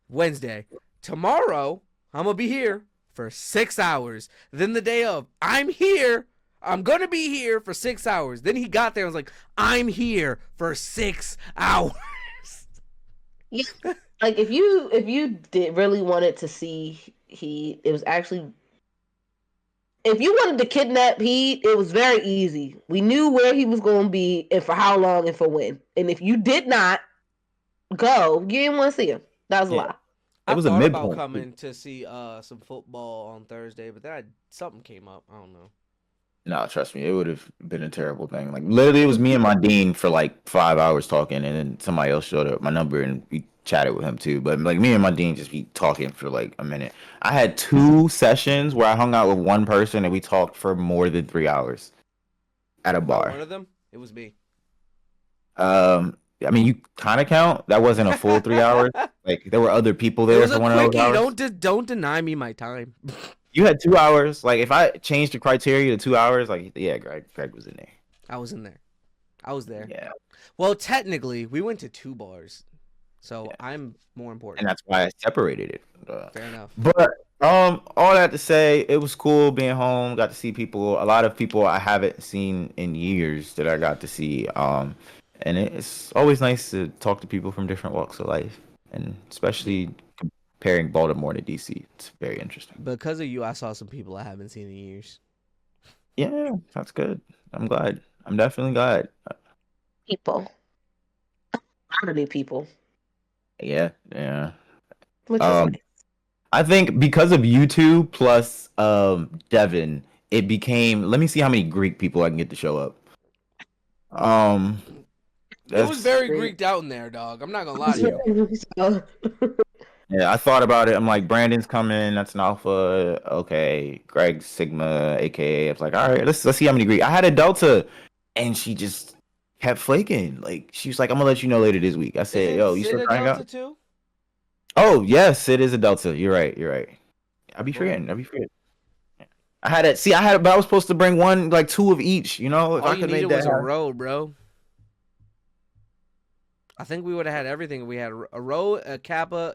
Wednesday, tomorrow, I'm gonna be here for 6 hours. Then the day of, I'm here. I'm gonna be here for 6 hours." Then he got there and was like, "I'm here for 6 hours." yeah. Like if you did really wanted to see it was actually if you wanted to kidnap it was very easy. We knew where he was going to be and for how long and for when. And if you did not go, you didn't want to see him. That was a Yeah, lie. it I was a thought about midpoint. coming to see some football on Thursday, but then something came up. I don't know. No, trust me, it would have been a terrible thing. Like literally, it was me and my dean for like 5 hours talking, and then somebody else showed up my number, and we chatted with him too. But like me and my dean just be talking for like a minute. I had 2 sessions where I hung out with one person, and we talked for more than 3 hours at a About bar. one of them, it was me. I mean, you kind of count. That wasn't a full 3 hours. Like there were other people It there was for a one of those quickie. hours. Don't deny me my time. You had 2 hours. Like if I changed the criteria to 2 hours, like yeah, Greg was in there. I was in there. I was there. Yeah. Well, technically, we went to 2 bars, so Yeah. I'm more And important. that's why I separated it. Fair enough. But all that to say, it was cool being home. Got to see people, a lot of people I haven't seen in years that I got to see. And it's always nice to talk to people from different walks of life, and especially comparing Baltimore to DC. It's very interesting. Because of you, I saw some people I haven't seen in years. Yeah, that's good. I'm glad. I'm definitely glad. People. A lot of new people, Yeah, yeah. which was Um, nice. I think because of you two plus Devin, it became. Let me see how many Greek people I can get to show up. Um, It was that's very Great. Greeked out in there, dog. I'm not gonna lie to you. So, yeah. I thought about it. I'm like, Brandon's coming. That's an alpha. Okay, Greg Sigma, aka. I was like, all right, let's see how many Greek. I had a Delta. and she just kept flaking. Like she was like, "I'm gonna let you know later this week." I said, Isn't "Yo, you Sid still a trying Delta out?" too? Oh yes, it is a Delta. You're right. You're right. I be Well, forgetting. I be forgetting. I had it. See, I had it, but I was supposed to bring one, like two of each. You know, if all I you could needed make that was a happen. row, bro. I think we would have had everything. We had a row, a kappa.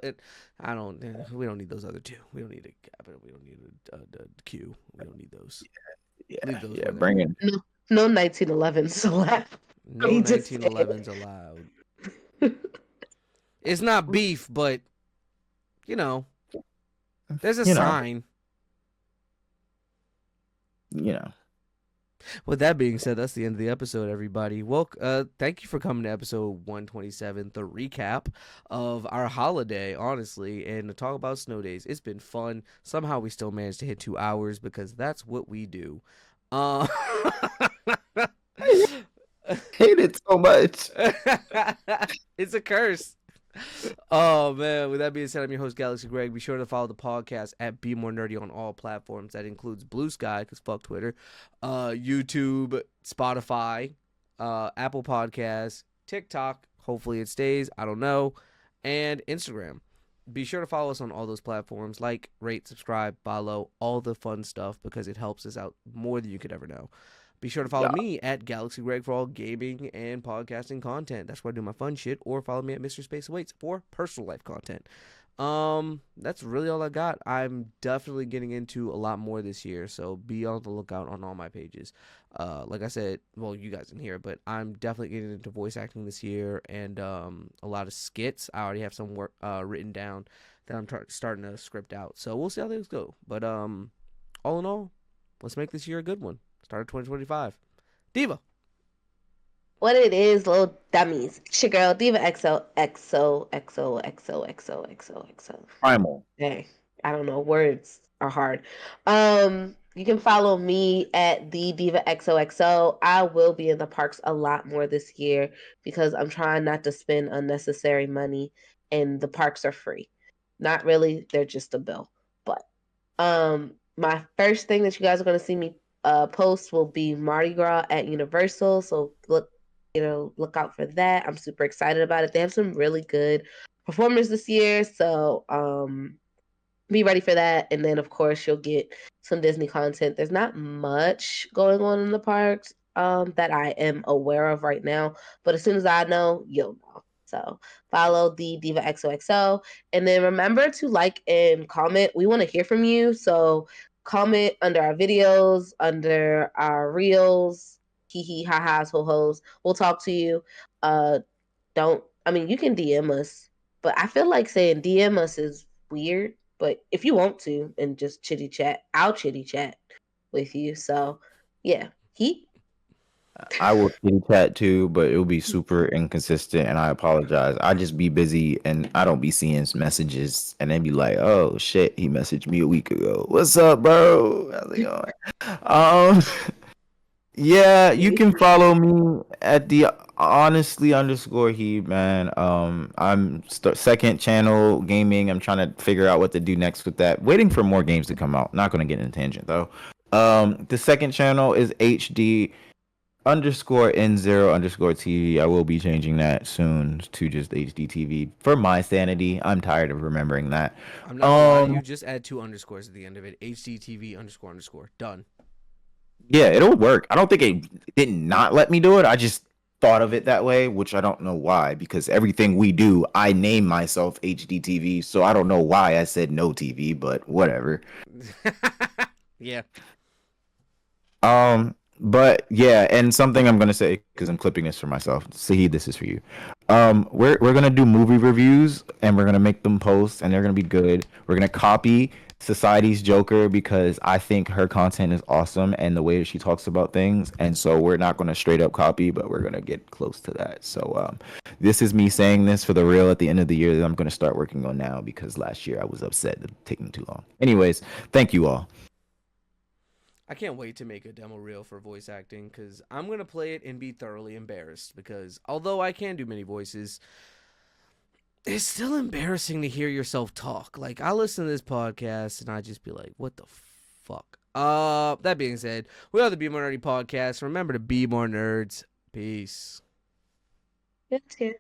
I don't. We don't need those other two. We don't need a kappa. We don't need a Q. We don't need those. Leave Yeah, those yeah. where they're Bring at. it. No, no 1911s allowed. No He just said. 1911s allowed. It's not beef, but you know, there's a You know. sign. You know. With that being said, that's the end of the episode, everybody. Well, thank you for coming to episode 127, the recap of our holiday, honestly, and to talk about snow days. It's been fun. Somehow we still managed to hit 2 hours because that's what we do. Uh, I hate it so much. it's a curse. Oh man! With that being said, I'm your host Galaxy Greg. Be sure to follow the podcast at Bmore Nerdy on all platforms. That includes Blue Sky, because fuck Twitter, YouTube, Spotify, Apple Podcasts, TikTok. Hopefully it stays. I don't know, and Instagram. Be sure to follow us on all those platforms. Like, rate, subscribe, follow, all the fun stuff because it helps us out more than you could ever know. Be sure to follow Yeah. me at Galaxy Greg for all gaming and podcasting content. That's where I do my fun shit. Or follow me at Mr. Space Awaits for personal life content. That's really all I got. I'm definitely getting into a lot more this year, so be on the lookout on all my pages. Like I said, well, you guys can hear, but I'm definitely getting into voice acting this year and a lot of skits. I already have some work written down that I'm starting to script out. So we'll see how things go. But all in all, let's make this year a good one. Start of 2025. Diva. What it is, little dummies. It's your girl, Diva XO. Primal. Hey, I don't know. Words are hard. You can follow me at the Diva XOXO. I will be in the parks a lot more this year because I'm trying not to spend unnecessary money, and the parks are free. Not really, they're just a bill. But my first thing that you guys are going to see me post will be Mardi Gras at Universal. So look out for that. I'm super excited about it. They have some really good performers this year. So be ready for that. And then, of course, you'll get some Disney content. There's not much going on in the parks that I am aware of right now. But as soon as I know, you'll know. So follow the Diva XOXO. And then remember to like and comment. We want to hear from you. So comment under our videos, under our reels, hee hee ha ha's ho ho's. We'll talk to you. You can DM us, but I feel like saying DM us is weird. But if you want to and just chitty chat, I'll chitty chat with you. So yeah, he. I will kitty chat too, but it will be super inconsistent, and I apologize. I just be busy, and I don't be seeing messages, and then be like, "Oh shit, he messaged me a week ago. What's up, bro? How's it going?" Um, yeah, you can follow me at the honestly underscore he man. I'm second channel gaming. I'm trying to figure out what to do next with that. Waiting for more games to come out. Not gonna get in a tangent though. The second channel is HD underscore N0 underscore TV. I will be changing that soon to just HD TV for my sanity. I'm tired of remembering that. I'm not gonna lie to Um, you. Just add 2 underscores at the end of it. HDTV underscore underscore. Done. yeah, it'll work. I don't think it did not let me do it. I just thought of it that way, which I don't know why, because everything we do, I name myself HDTV, so I don't know why I said no TV, but whatever. Yeah. But yeah, and something I'm gonna say because I'm clipping this for myself. See, this is for you. We're gonna do movie reviews and we're gonna make them posts and they're gonna be good. We're gonna copy Society's Joker because I think her content is awesome and the way that she talks about things. And so we're not gonna straight up copy, but we're gonna get close to that. So this is me saying this for the real at the end of the year that I'm gonna start working on now because last year I was upset that it taking too long. Anyways, thank you all. I can't wait to make a demo reel for voice acting because I'm going to play it and be thoroughly embarrassed because although I can do many voices, it's still embarrassing to hear yourself talk. Like, I listen to this podcast and I just be like, what the fuck? That being said, we are the Be More Nerdy podcast. Remember to be more nerds. Peace. Yes, yeah.